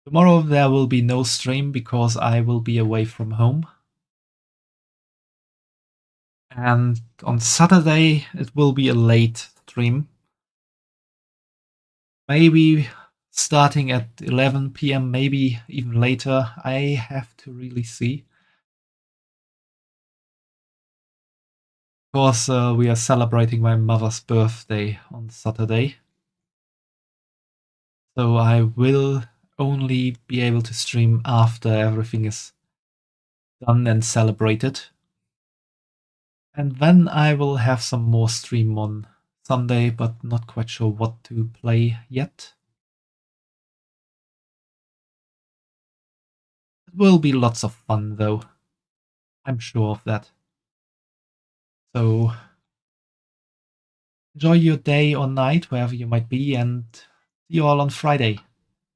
Tomorrow there will be no stream because I will be away from home. And on Saturday it will be a late stream. Maybe starting at 11 PM, maybe even later. I have to really see. Of course, we are celebrating my mother's birthday on Saturday. So I will only be able to stream after everything is done and celebrated. And then I will have some more stream on Sunday, but not quite sure what to play yet. It will be lots of fun though. I'm sure of that. So enjoy your day or night, wherever you might be, and see you all on Friday.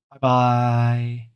Bye bye.